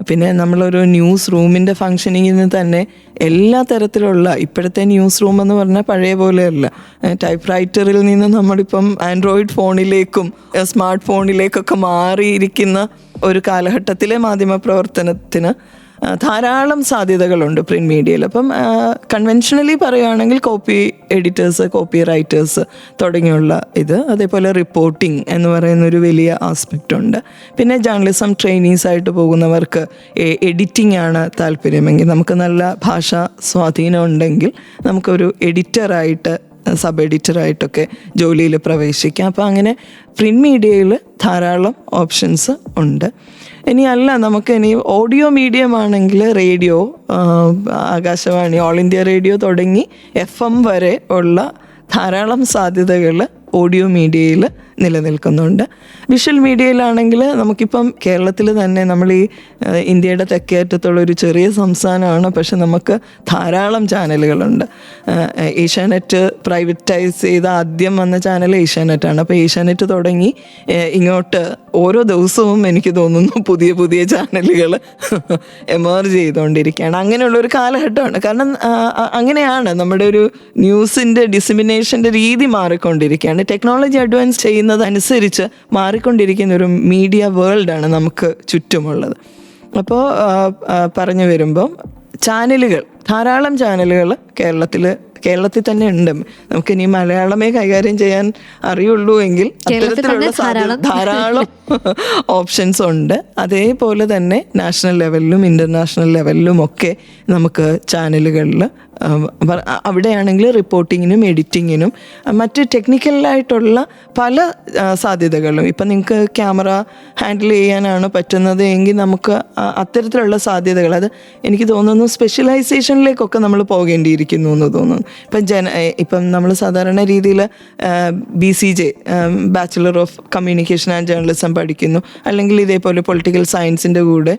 പിന്നെ നമ്മളൊരു ന്യൂസ് റൂമിൻ്റെ ഫങ്ഷനിങ്ങിന് തന്നെ എല്ലാ തരത്തിലുള്ള, ഇപ്പോഴത്തെ ന്യൂസ് റൂം എന്ന് പറഞ്ഞാൽ പഴയ പോലെയല്ല. ടൈപ്പ് റൈറ്ററിൽ നിന്ന് നമ്മളിപ്പം ആൻഡ്രോയിഡ് ഫോണിലേക്കും സ്മാർട്ട് ഫോണിലേക്കൊക്കെ മാറിയിരിക്കുന്ന ഒരു കാലഘട്ടത്തിലെ മാധ്യമ പ്രവർത്തനത്തിന് ധാരാളം സാധ്യതകളുണ്ട് പ്രിൻറ്റ് മീഡിയയിൽ. അപ്പം കൺവെൻഷനലി പറയുകയാണെങ്കിൽ കോപ്പി എഡിറ്റേഴ്സ്, കോപ്പി റൈറ്റേഴ്സ് തുടങ്ങിയുള്ള അതേപോലെ റിപ്പോർട്ടിംഗ് എന്ന് പറയുന്നൊരു വലിയ ആസ്പെക്റ്റ് ഉണ്ട്. പിന്നെ ജേർണലിസം ട്രെയിനീസായിട്ട് പോകുന്നവർക്ക് എഡിറ്റിംഗ് ആണ് താല്പര്യമെങ്കിൽ, നമുക്ക് നല്ല ഭാഷാ സ്വാധീനം ഉണ്ടെങ്കിൽ നമുക്കൊരു എഡിറ്ററായിട്ട്, സബ് എഡിറ്ററായിട്ടൊക്കെ ജോലിയിൽ പ്രവേശിക്കാം. അപ്പോൾ അങ്ങനെ പ്രിൻറ്റ് മീഡിയയിൽ ധാരാളം ഓപ്ഷൻസ് ഉണ്ട്. ഇനി ഓഡിയോ മീഡിയം ആണെങ്കിൽ radio, Akashvani, all India radio തുടങ്ങി FM വരെ ഉള്ള ധാരാളം സാധ്യതകൾ ഓഡിയോ മീഡിയയിൽ നിലനിൽക്കുന്നുണ്ട്. വിഷ്വൽ മീഡിയയിലാണെങ്കിൽ നമുക്കിപ്പം കേരളത്തിൽ തന്നെ, നമ്മൾ ഈ ഇന്ത്യയുടെ തെക്കേയറ്റത്തുള്ള ഒരു ചെറിയ സംസ്ഥാനമാണ്, പക്ഷെ നമുക്ക് ധാരാളം ചാനലുകളുണ്ട്. ഏഷ്യാനെറ്റ് പ്രൈവറ്റൈസ് ചെയ്ത ആദ്യം വന്ന ചാനൽ ഏഷ്യാനെറ്റാണ്. അപ്പോൾ ഏഷ്യാനെറ്റ് തുടങ്ങി ഇങ്ങോട്ട് ഓരോ ദിവസവും എനിക്ക് തോന്നുന്നു പുതിയ പുതിയ ചാനലുകൾ എമേർജ് ചെയ്തുകൊണ്ടിരിക്കുകയാണ്. അങ്ങനെയുള്ളൊരു കാലഘട്ടമാണ്. കാരണം അങ്ങനെയാണ് നമ്മുടെ ഒരു ന്യൂസിൻ്റെ ഡിസിമിനേഷൻ്റെ രീതി മാറിക്കൊണ്ടിരിക്കുകയാണ്. ടെക്നോളജി അഡ്വാൻസ് ചെയ്യുന്നതനുസരിച്ച് മാറിക്കൊണ്ടിരിക്കുന്ന ഒരു മീഡിയ വേൾഡാണ് നമുക്ക് ചുറ്റുമുള്ളത്. അപ്പോൾ പറഞ്ഞു വരുമ്പം ധാരാളം ചാനലുകൾ കേരളത്തിൽ തന്നെ ഉണ്ട്. നമുക്കിനി മലയാളമേ കൈകാര്യം ചെയ്യാൻ അറിയുള്ളൂ എങ്കിൽ അത്തരത്തിലുള്ള ധാരാളം ഓപ്ഷൻസ് ഉണ്ട്. അതേപോലെ തന്നെ നാഷണൽ ലെവലിലും ഇൻ്റർനാഷണൽ ലെവലിലും ഒക്കെ നമുക്ക് ചാനലുകളിൽ അവിടെയാണെങ്കിൽ റിപ്പോർട്ടിങ്ങിനും എഡിറ്റിങ്ങിനും മറ്റ് ടെക്നിക്കലായിട്ടുള്ള പല സാധ്യതകളും, ഇപ്പം നിങ്ങൾക്ക് ക്യാമറ ഹാൻഡിൽ ചെയ്യാനാണ് പറ്റുന്നത് എങ്കിൽ നമുക്ക് അത്തരത്തിലുള്ള സാധ്യതകൾ, അത് എനിക്ക് തോന്നുന്നു സ്പെഷ്യലൈസേഷനിലേക്കൊക്കെ നമ്മൾ പോകേണ്ടിയിരിക്കുന്നു എന്ന് തോന്നുന്നു. ഇപ്പം നമ്മൾ സാധാരണ രീതിയിൽ BCJ bachelor of communication and journalism പഠിക്കുന്നു, അല്ലെങ്കിൽ ഇതേപോലെ പൊളിറ്റിക്കൽ സയൻസിൻ്റെ കൂടെ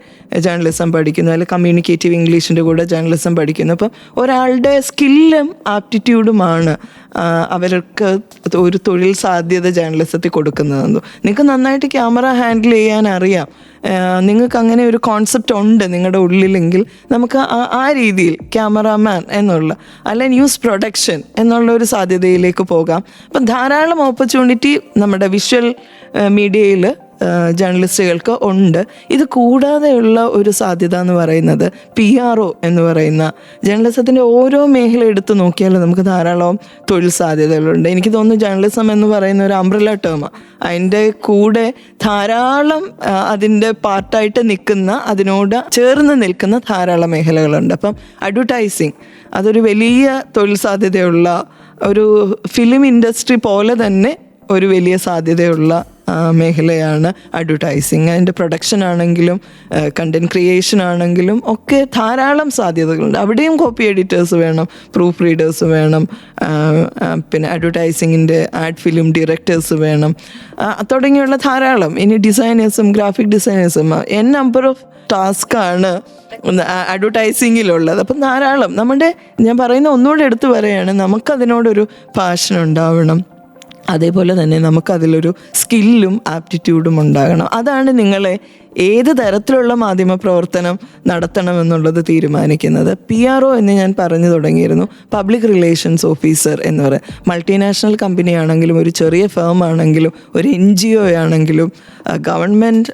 ജേർണലിസം പഠിക്കുന്നു, അല്ലെങ്കിൽ കമ്മ്യൂണിക്കേറ്റീവ് ഇംഗ്ലീഷിൻ്റെ കൂടെ ജേർണലിസം പഠിക്കുന്നു. അപ്പം ഒരാളുടെ സ്കില്ലും ആപ്റ്റിറ്റ്യൂഡുമാണ് അവർക്ക് ഒരു തൊഴിൽ സാധ്യത ജേർണലിസത്തിൽ കൊടുക്കുന്നതെന്നു. നിങ്ങൾക്ക് നന്നായിട്ട് ക്യാമറ ഹാൻഡിൽ ചെയ്യാൻ അറിയാം, നിങ്ങൾക്ക് അങ്ങനെ ഒരു കോൺസെപ്റ്റ് ഉണ്ട് നിങ്ങളുടെ ഉള്ളിലെങ്കിൽ നമുക്ക് ആ രീതിയിൽ ക്യാമറാമാൻ എന്നുള്ള, അല്ലെ ന്യൂസ് പ്രൊഡക്ഷൻ എന്നുള്ള ഒരു സാധ്യതയിലേക്ക് പോകാം. അപ്പം ധാരാളം ഓപ്പർച്യൂണിറ്റി നമ്മുടെ വിഷ്വൽ മീഡിയയിൽ ജേർണലിസ്റ്റുകൾക്ക് ഉണ്ട്. ഇത് കൂടാതെയുള്ള ഒരു സാധ്യത എന്ന് പറയുന്നത് PRO എന്ന് പറയുന്ന ജേർണലിസത്തിൻ്റെ ഓരോ മേഖല എടുത്ത് നോക്കിയാലും നമുക്ക് ധാരാളം തൊഴിൽ സാധ്യതകളുണ്ട്. എനിക്ക് തോന്നുന്നു ജേർണലിസം എന്ന് പറയുന്ന ഒരു അംബ്രല്ല ടേമാണ്. അതിൻ്റെ കൂടെ ധാരാളം അതിൻ്റെ പാർട്ടായിട്ട് നിൽക്കുന്ന, അതിനോട് ചേർന്ന് നിൽക്കുന്ന ധാരാളം മേഖലകളുണ്ട്. അപ്പം അഡ്വർടൈസിങ് അതൊരു വലിയ തൊഴിൽ സാധ്യതയുള്ള ഒരു ഫിലിം ഇൻഡസ്ട്രി പോലെ തന്നെ ഒരു വലിയ സാധ്യതയുള്ള മേഖലയാണ് അഡ്വർടൈസിങ്. അതിൻ്റെ പ്രൊഡക്ഷൻ ആണെങ്കിലും കണ്ടൻറ് ക്രിയേഷൻ ആണെങ്കിലും ഒക്കെ ധാരാളം സാധ്യതകളുണ്ട്. അവിടെയും കോപ്പി എഡിറ്റേഴ്സ് വേണം, പ്രൂഫ് റീഡേഴ്സ് വേണം, പിന്നെ അഡ്വർടൈസിങ്ങിൻ്റെ ആഡ് ഫിലിം ഡയറക്ടേഴ്സ് വേണം, തുടങ്ങിയുള്ള ധാരാളം. ഇനി ഡിസൈനേഴ്സും ഗ്രാഫിക് ഡിസൈനേഴ്സും നമ്പർ ഓഫ് ടാസ്ക്കാണ് അഡ്വർടൈസിങ്ങിലുള്ളത്. അപ്പം ധാരാളം ഞാൻ പറയുന്ന ഒന്നുകൂടെ എടുത്തു പറയുകയാണ്, നമുക്കതിനോടൊരു പാഷൻ ഉണ്ടാവണം. അതേപോലെ തന്നെ നമുക്കതിലൊരു സ്കില്ലും ആപ്റ്റിറ്റ്യൂഡും ഉണ്ടാകണം. അതാണ് നിങ്ങളെ ഏത് തരത്തിലുള്ള മാധ്യമ പ്രവർത്തനം നടത്തണമെന്നുള്ളത് തീരുമാനിക്കുന്നത്. PRO എന്ന് ഞാൻ പറഞ്ഞു തുടങ്ങിയിരുന്നു, പബ്ലിക് റിലേഷൻസ് ഓഫീസർ എന്ന് പറയും. മൾട്ടിനാഷണൽ കമ്പനി ആണെങ്കിലും, ഒരു ചെറിയ ഫേം ആണെങ്കിലും, ഒരു NGO ആണെങ്കിലും, ഗവൺമെൻറ്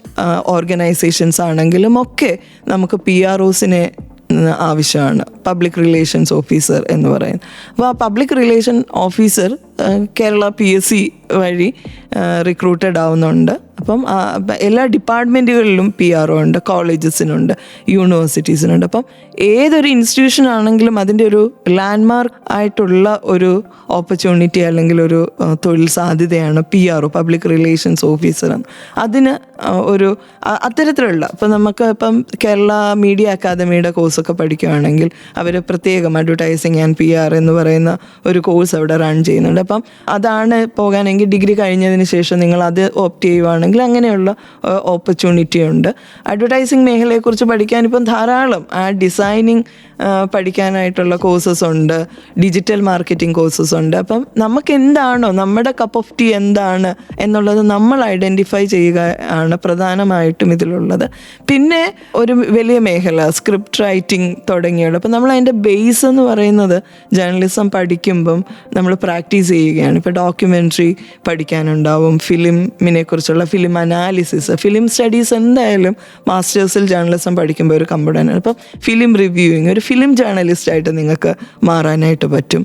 ഓർഗനൈസേഷൻസ് ആണെങ്കിലും ഒക്കെ നമുക്ക് PROസിനെ ആവശ്യമാണ്, പബ്ലിക് റിലേഷൻസ് ഓഫീസർ എന്ന് പറയുന്നത്. അപ്പോൾ ആ public relation officer Kerala PSC വഴി റിക്രൂട്ടഡ് ആവുന്നുണ്ട്. അപ്പം എല്ലാ ഡിപ്പാർട്ട്മെൻറ്റുകളിലും PRO ഉണ്ട്, കോളേജസിനുണ്ട്, യൂണിവേഴ്സിറ്റീസിനുണ്ട്. അപ്പം ഏതൊരു ഇൻസ്റ്റിറ്റ്യൂഷൻ ആണെങ്കിലും അതിൻ്റെ ഒരു ലാൻഡ്മാർക്ക് ആയിട്ടുള്ള ഒരു ഓപ്പർച്യൂണിറ്റി അല്ലെങ്കിൽ ഒരു തൊഴിൽ സാധ്യതയാണ് PRO, പബ്ലിക് റിലേഷൻസ് ഓഫീസർ. അതിന് ഒരു അത്തരത്തിലുള്ള ഇപ്പം കേരള മീഡിയ അക്കാദമിയുടെ കോഴ്സൊക്കെ പഠിക്കുകയാണെങ്കിൽ അവർ പ്രത്യേകം അഡ്വർടൈസിങ് ആൻഡ് PR എന്ന് പറയുന്ന ഒരു കോഴ്സ് അവിടെ റൺ ചെയ്യുന്നുണ്ട്. അപ്പം അതാണ് പോകാനെങ്കിൽ ഡിഗ്രി കഴിഞ്ഞതിന് ശേഷം നിങ്ങൾ അത് ഓപ്റ്റ് ചെയ്യുവാണെങ്കിൽ അങ്ങനെയുള്ള ഓപ്പർച്യൂണിറ്റി ഉണ്ട്. അഡ്വർടൈസിങ് മേഖലയെക്കുറിച്ച് പഠിക്കാൻ ഇപ്പം ധാരാളം ഡിസൈനിങ് പഠിക്കാനായിട്ടുള്ള കോഴ്സസ് ഉണ്ട്, ഡിജിറ്റൽ മാർക്കറ്റിംഗ് കോഴ്സസ് ഉണ്ട്. അപ്പം നമുക്ക് എന്താണോ നമ്മുടെ കപ്പ് ഓഫ് ടീ എന്താണ് എന്നുള്ളത് നമ്മൾ ഐഡൻറ്റിഫൈ ചെയ്യുക ആണ് പ്രധാനമായിട്ടും ഇതിലുള്ളത്. പിന്നെ ഒരു വലിയ മേഖല സ്ക്രിപ്റ്റ് റൈറ്റിംഗ് തുടങ്ങിയുള്ളത്. അപ്പം നമ്മൾ അതിൻ്റെ ബേസ് എന്ന് പറയുന്നത് ജേർണലിസം പഠിക്കുമ്പം നമ്മൾ പ്രാക്ടീസ് ചെയ്യുകയാണ്. ഇപ്പോൾ ഡോക്യുമെൻ്ററി പഠിക്കാനുണ്ടാവും, ഫിലിമിനെ കുറിച്ചുള്ള ഫിലിം അനാലിസിസ്, ഫിലിം സ്റ്റഡീസ് എന്തായാലും മാസ്റ്റേഴ്സിൽ ജേർണലിസം പഠിക്കുമ്പോൾ ഒരു കമ്പണൻ്റ് ആണ്. അപ്പം ഫിലിം റിവ്യൂയിങ്, ഒരു ഫിലിം ജേർണലിസ്റ്റായിട്ട് നിങ്ങൾക്ക് മാറാനായിട്ട് പറ്റും.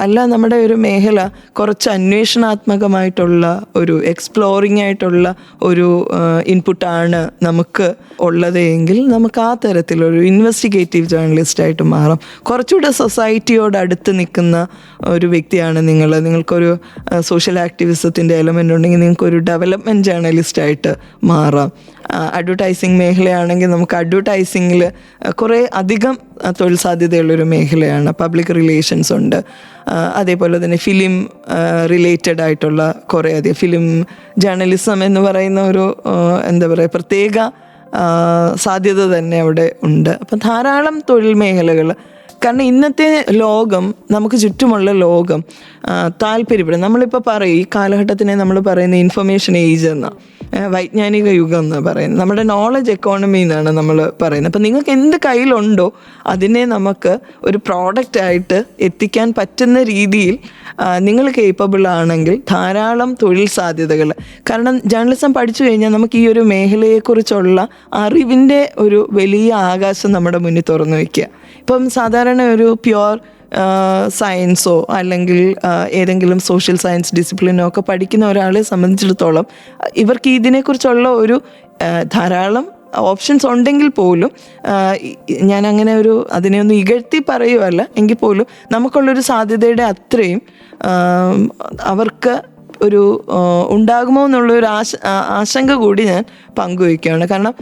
അല്ല നമ്മുടെ ഒരു മേഖല കുറച്ച് അന്വേഷണാത്മകമായിട്ടുള്ള ഒരു എക്സ്പ്ലോറിംഗ് ആയിട്ടുള്ള ഒരു ഇൻപുട്ടാണ് നമുക്ക് ഉള്ളത് എങ്കിൽ നമുക്ക് ആ തരത്തിലൊരു ഇൻവെസ്റ്റിഗേറ്റീവ് ജേർണലിസ്റ്റായിട്ട് മാറാം. കുറച്ചുകൂടെ സൊസൈറ്റിയോട് അടുത്ത് നിൽക്കുന്ന ഒരു വ്യക്തിയാണ് നിങ്ങൾക്കൊരു സോഷ്യൽ ആക്ടിവിസത്തിൻ്റെ എലമെൻ്റ് ഉണ്ടെങ്കിൽ നിങ്ങൾക്കൊരു ഡെവലപ്മെൻറ്റ് ജേർണലിസ്റ്റായിട്ട് മാറാം. അഡ്വർടൈസിങ് മേഖലയാണെങ്കിൽ നമുക്ക് അഡ്വർടൈസിങ്ങിൽ കുറേ അധികം തൊഴിൽ സാധ്യതയുള്ളൊരു മേഖലയാണ്. പബ്ലിക് റിലേഷൻസ് ഉണ്ട്, അതേപോലെ തന്നെ ഫിലിം റിലേറ്റഡ് ആയിട്ടുള്ള കുറേ അധികം ഫിലിം ജേർണലിസം എന്ന് പറയുന്ന ഒരു പ്രത്യേക സാധ്യത തന്നെ അവിടെ ഉണ്ട്. അപ്പം ധാരാളം തൊഴിൽ മേഖലകൾ. കാരണം ഇന്നത്തെ ലോകം, നമുക്ക് ചുറ്റുമുള്ള ലോകം താല്പര്യപ്പെടും. നമ്മളിപ്പോൾ പറയും ഈ കാലഘട്ടത്തിനെ നമ്മൾ പറയുന്ന ഇൻഫർമേഷൻ ഏജ് എന്ന വൈജ്ഞാനിക യുഗം എന്ന് പറയുന്നത്, നമ്മുടെ നോളജ് എക്കോണമി എന്നാണ് നമ്മൾ പറയുന്നത്. അപ്പം നിങ്ങൾക്ക് എന്ത് കയ്യിലുണ്ടോ അതിനെ നമുക്ക് ഒരു പ്രോഡക്റ്റായിട്ട് എത്തിക്കാൻ പറ്റുന്ന രീതിയിൽ നിങ്ങൾ കേപ്പബിൾ ആണെങ്കിൽ ധാരാളം തൊഴിൽ സാധ്യതകൾ. കാരണം ജേർണലിസം പഠിച്ചു കഴിഞ്ഞാൽ നമുക്ക് ഈ ഒരു മേഖലയെക്കുറിച്ചുള്ള അറിവിൻ്റെ ഒരു വലിയ ആകാശം നമ്മുടെ മുന്നിൽ തുറന്നു വയ്ക്കുക. ഇപ്പം സാധാരണ ഒരു പ്യുവർ സയൻസോ അല്ലെങ്കിൽ ഏതെങ്കിലും സോഷ്യൽ സയൻസ് ഡിസിപ്ലിനോ ഒക്കെ പഠിക്കുന്ന ഒരാളെ സംബന്ധിച്ചിടത്തോളം ഇവർക്ക് ഇതിനെക്കുറിച്ചുള്ള ഒരു ധാരാളം ഓപ്ഷൻസ് ഉണ്ടെങ്കിൽ പോലും ഞാൻ അങ്ങനെ അതിനെ ഒന്ന് ഇകഴ്ത്തി പറയുകയല്ല എങ്കിൽ പോലും നമുക്കുള്ളൊരു സാധ്യതയുടെ അത്രയും അവർക്ക് ഒരു ഉണ്ടാകുമോ എന്നുള്ളൊരു ആശങ്ക കൂടി ഞാൻ പങ്കുവയ്ക്കുകയാണ്. കാരണം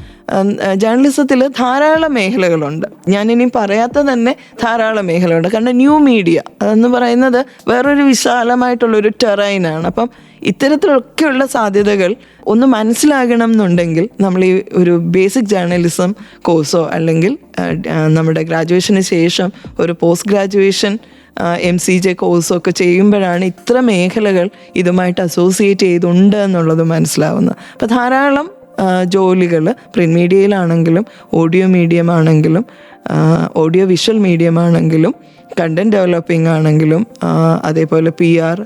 ജേർണലിസത്തിൽ ധാരാളം മേഖലകളുണ്ട്, ഞാനിനി പറയാത്ത തന്നെ ധാരാളം മേഖലകളുണ്ട്. കാരണം ന്യൂ മീഡിയ അതെന്ന് പറയുന്നത് വേറൊരു വിശാലമായിട്ടുള്ളൊരു ടെറൈനാണ്. അപ്പം ഇത്തരത്തിലൊക്കെയുള്ള സാധ്യതകൾ ഒന്ന് മനസ്സിലാകണം എന്നുണ്ടെങ്കിൽ നമ്മൾ ഈ ഒരു ബേസിക് ജേർണലിസം കോഴ്സോ അല്ലെങ്കിൽ നമ്മുടെ ഗ്രാജുവേഷന് ശേഷം ഒരു പോസ്റ്റ് ഗ്രാജുവേഷൻ MCJ കോഴ്സൊക്കെ ചെയ്യുമ്പോഴാണ് ഇത്ര മേഖലകൾ ഇതുമായിട്ട് അസോസിയേറ്റ് ചെയ്തുണ്ട് എന്നുള്ളത് മനസ്സിലാവുന്നത്. അപ്പോൾ ധാരാളം ജോലികൾ പ്രിന്റ് മീഡിയയിലാണെങ്കിലും ഓഡിയോ മീഡിയം ആണെങ്കിലും ഓഡിയോ വിഷ്വൽ മീഡിയം ആണെങ്കിലും കണ്ടൻറ് ഡെവലപ്പിംഗ് ആണെങ്കിലും അതേപോലെ PR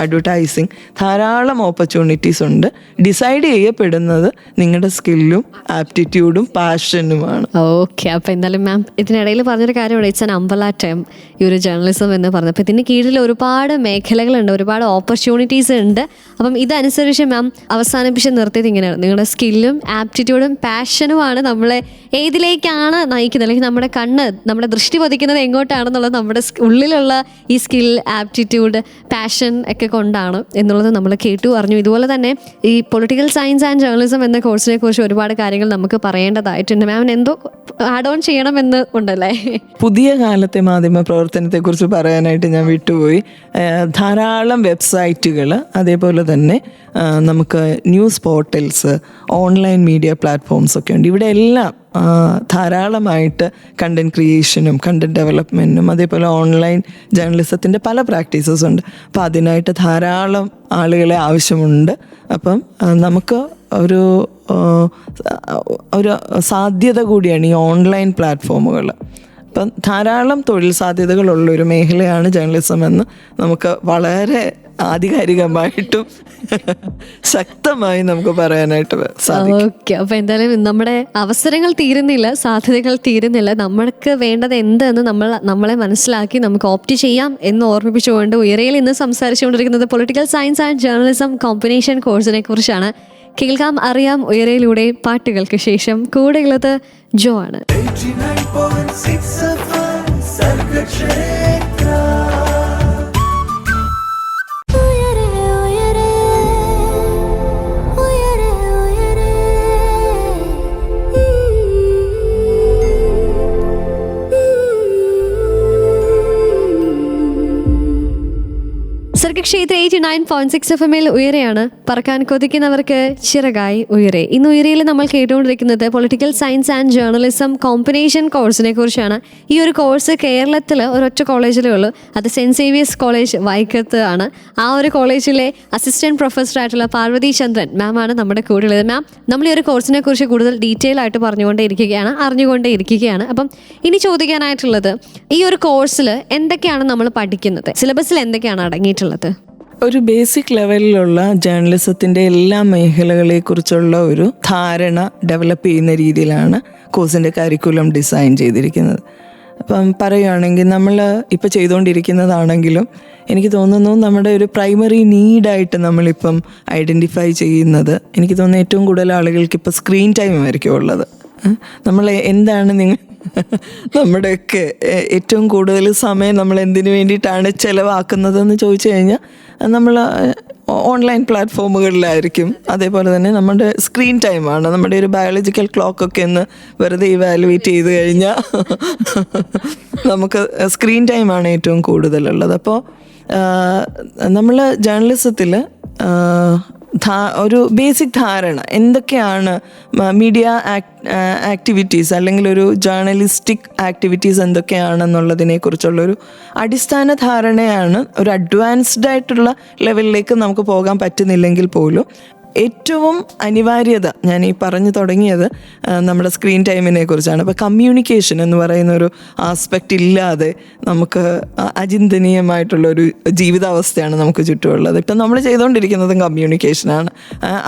അഡ്വർടൈസിങ്, ധാരാളം ഓപ്പർച്യൂണിറ്റീസ് ഉണ്ട്. ഡിസൈഡ് ചെയ്യപ്പെടുന്നത് നിങ്ങളുടെ സ്കില്ലും ആപ്റ്റിറ്റ്യൂഡും പാഷനുമാണ്. ഓക്കെ, അപ്പോൾ എന്തായാലും മാം ഇതിനിടയിൽ പറഞ്ഞൊരു കാര്യമാണ്, ഇറ്റ്സ് ആൻ അംബ്രല്ല ടേം ഈ ഒരു ജേർണലിസം എന്ന് പറഞ്ഞത്. അപ്പോൾ ഇതിന് കീഴിൽ ഒരുപാട് മേഖലകളുണ്ട്, ഒരുപാട് ഓപ്പർച്യൂണിറ്റീസ് ഉണ്ട്. അപ്പം ഇതനുസരിച്ച് മാം അവസാനിപ്പിച്ച് നിർത്തിയത് ഇങ്ങനെയാണ്, നിങ്ങളുടെ സ്കില്ലും ആപ്റ്റിറ്റ്യൂഡും പാഷനുമാണ് നമ്മളെ ഏതിലേക്കാണ് നയിക്കുന്നത്, അല്ലെങ്കിൽ നമ്മുടെ ദൃഷ്ടി പതിക്കുന്നത് എങ്ങോട്ടാണെന്നുള്ളത് നമ്മുടെ ഉള്ളിലുള്ള ഈ സ്കിൽ, ആപ്റ്റിറ്റ്യൂഡ്, പാഷൻ ഒക്കെ കൊണ്ടാണ് എന്നുള്ളത് നമ്മൾ കേട്ടു അറിഞ്ഞു. ഇതുപോലെ തന്നെ ഈ പൊളിറ്റിക്കൽ സയൻസ് ആൻഡ് ജേർണലിസം എന്ന കോഴ്സിനെ കുറിച്ച് ഒരുപാട് കാര്യങ്ങൾ നമുക്ക് പറയേണ്ടതായിട്ടുണ്ട്. മാമിന് എന്തോ ആഡ് ഓൺ ചെയ്യണമെന്ന് ഉണ്ടല്ലേ? പുതിയ കാലത്തെ മാധ്യമ പ്രവർത്തനത്തെക്കുറിച്ച് പറയാനായിട്ട് ഞാൻ വിട്ടുപോയി. ധാരാളം വെബ്സൈറ്റുകൾ, അതേപോലെ തന്നെ നമുക്ക് news portals, online media platforms ഒക്കെ ഉണ്ട്. ഇവിടെ എല്ലാം ധാരാളമായിട്ട് കണ്ടൻറ് ക്രിയേഷനും കണ്ടൻറ് ഡെവലപ്മെൻറ്റിനും അതേപോലെ ഓൺലൈൻ ജേർണലിസത്തിൻ്റെ പല പ്രാക്ടീസസ് ഉണ്ട്. അപ്പോൾ അതിനായിട്ട് ധാരാളം ആളുകളെ ആവശ്യമുണ്ട്. അപ്പം നമുക്ക് ഒരു സാധ്യത കൂടിയാണ് ഈ ഓൺലൈൻ പ്ലാറ്റ്ഫോമുകൾ. അപ്പം ധാരാളം തൊഴിൽ സാധ്യതകളുള്ളൊരു മേഖലയാണ് ജേർണലിസം എന്ന് നമുക്ക് വളരെ ആധികാരികമായിട്ടും ശക്തമായി നമുക്ക് പറയാനായിട്ട് സാധിക്കും. ഓക്കെ, അപ്പോൾ എന്തായാലും നമ്മുടെ അവസരങ്ങൾ തീരുന്നില്ല, സാധ്യതകൾ തീരുന്നില്ല. നമ്മൾക്ക് വേണ്ടത് എന്തെന്ന് നമ്മളെ മനസ്സിലാക്കി നമുക്ക് ഓപ്റ്റ് ചെയ്യാം എന്ന് ഓർമ്മിപ്പിച്ചുകൊണ്ട് ഉയരയിൽ ഇന്ന് സംസാരിച്ചുകൊണ്ടിരിക്കുന്നത് political science and journalism combination കോഴ്സിനെ കുറിച്ചാണ്. കേൾക്കാം അറിയാം ഉയരയിലൂടെ പാട്ടുകൾക്ക് ശേഷം. കൂടെയുള്ളത് ജോ ആണ്. 89.6 FM സർഗക്ഷേത്ര. സർഗക്ഷേത്ര 89.6 FM ഉയരെയാണ്. പറക്കാൻ കൊതിക്കുന്നവർക്ക് ചിറകായി ഉയരെ. ഇന്ന് ഉയരയിൽ നമ്മൾ കേട്ടുകൊണ്ടിരിക്കുന്നത് political science and journalism combination കോഴ്സിനെ കുറിച്ചാണ്. ഈ ഒരു കോഴ്സ് കേരളത്തിൽ ഒരൊറ്റ കോളേജിലേ ഉള്ളൂ, അത് സെൻറ്റ് സേവിയേഴ്സ് കോളേജ് വൈക്കത്ത് ആണ്. ആ ഒരു കോളേജിലെ അസിസ്റ്റന്റ് പ്രൊഫസറായിട്ടുള്ള പാർവതി ചന്ദ്രൻ മാം ആണ് നമ്മുടെ കൂടെ ഉള്ളത്. മാം, നമ്മൾ ഈ ഒരു കോഴ്സിനെ കുറിച്ച് കൂടുതൽ ഡീറ്റെയിൽ ആയിട്ട് അറിഞ്ഞുകൊണ്ടേ ഇരിക്കുകയാണ്. അപ്പം ഇനി ചോദിക്കാനായിട്ടുള്ളത്, ഈ ഒരു കോഴ്സിൽ എന്തൊക്കെയാണ് നമ്മൾ പഠിക്കുന്നത്, സിലബസിൽ എന്തൊക്കെയാണ് അടങ്ങിയിട്ടുള്ളത്? ഒരു ബേസിക് ലെവലിലുള്ള ജേർണലിസത്തിൻ്റെ എല്ലാ മേഖലകളെക്കുറിച്ചുള്ള ഒരു ധാരണ ഡെവലപ്പ് ചെയ്യുന്ന രീതിയിലാണ് കോഴ്സിൻ്റെ കരിക്കുലം ഡിസൈൻ ചെയ്തിരിക്കുന്നത്. അപ്പം പറയുകയാണെങ്കിൽ നമ്മൾ ഇപ്പോൾ ചെയ്തുകൊണ്ടിരിക്കുന്നതാണെങ്കിലും എനിക്ക് തോന്നുന്നു നമ്മുടെ ഒരു പ്രൈമറി നീഡായിട്ട് നമ്മളിപ്പം ഐഡൻറ്റിഫൈ ചെയ്യുന്നത്, എനിക്ക് തോന്നുന്നു ഏറ്റവും കൂടുതൽ ആളുകൾക്ക് ഇപ്പോൾ സ്ക്രീൻ ടൈം ആയിരിക്കും ഉള്ളത്. നമ്മൾ എന്താണ് നമ്മുടെയൊക്കെ ഏറ്റവും കൂടുതൽ സമയം നമ്മൾ എന്തിനു വേണ്ടിയിട്ടാണ് ചിലവാക്കുന്നതെന്ന് ചോദിച്ചു കഴിഞ്ഞാൽ നമ്മൾ ഓൺലൈൻ പ്ലാറ്റ്ഫോമുകളിലായിരിക്കും. അതേപോലെ തന്നെ നമ്മുടെ സ്ക്രീൻ ടൈമാണ്, നമ്മുടെ ഒരു ബയോളജിക്കൽ ക്ലോക്കൊക്കെ ഒന്ന് വെറുതെ ഇവാലുവേറ്റ് ചെയ്ത് കഴിഞ്ഞാൽ നമുക്ക് സ്ക്രീൻ ടൈമാണ് ഏറ്റവും കൂടുതലുള്ളത്. അപ്പോൾ നമ്മൾ ജേർണലിസത്തിൽ ഒരു ബേസിക് ധാരണ എന്തൊക്കെയാണ് മീഡിയ ആക്ടിവിറ്റീസ് അല്ലെങ്കിൽ ഒരു ജേർണലിസ്റ്റിക് ആക്ടിവിറ്റീസ് എന്തൊക്കെയാണെന്നുള്ളതിനെ കുറിച്ചുള്ളൊരു അടിസ്ഥാന ധാരണയാണ്. ഒരു അഡ്വാൻസ്ഡ് ആയിട്ടുള്ള ലെവലിലേക്ക് നമുക്ക് പോകാൻ പറ്റുന്നില്ലെങ്കിൽ പോലും ഏറ്റവും അനിവാര്യത ഞാൻ ഈ പറഞ്ഞു തുടങ്ങിയത് നമ്മുടെ സ്ക്രീൻ ടൈമിനെ കുറിച്ചാണ്. അപ്പോൾ കമ്മ്യൂണിക്കേഷൻ എന്ന് പറയുന്ന ഒരു ആസ്പെക്റ്റ് ഇല്ലാതെ നമുക്ക് അചിന്തനീയമായിട്ടുള്ളൊരു ജീവിതാവസ്ഥയാണ് നമുക്ക് ചുറ്റുമുള്ളത്. ഇപ്പം നമ്മൾ ചെയ്തുകൊണ്ടിരിക്കുന്നതും കമ്മ്യൂണിക്കേഷനാണ്.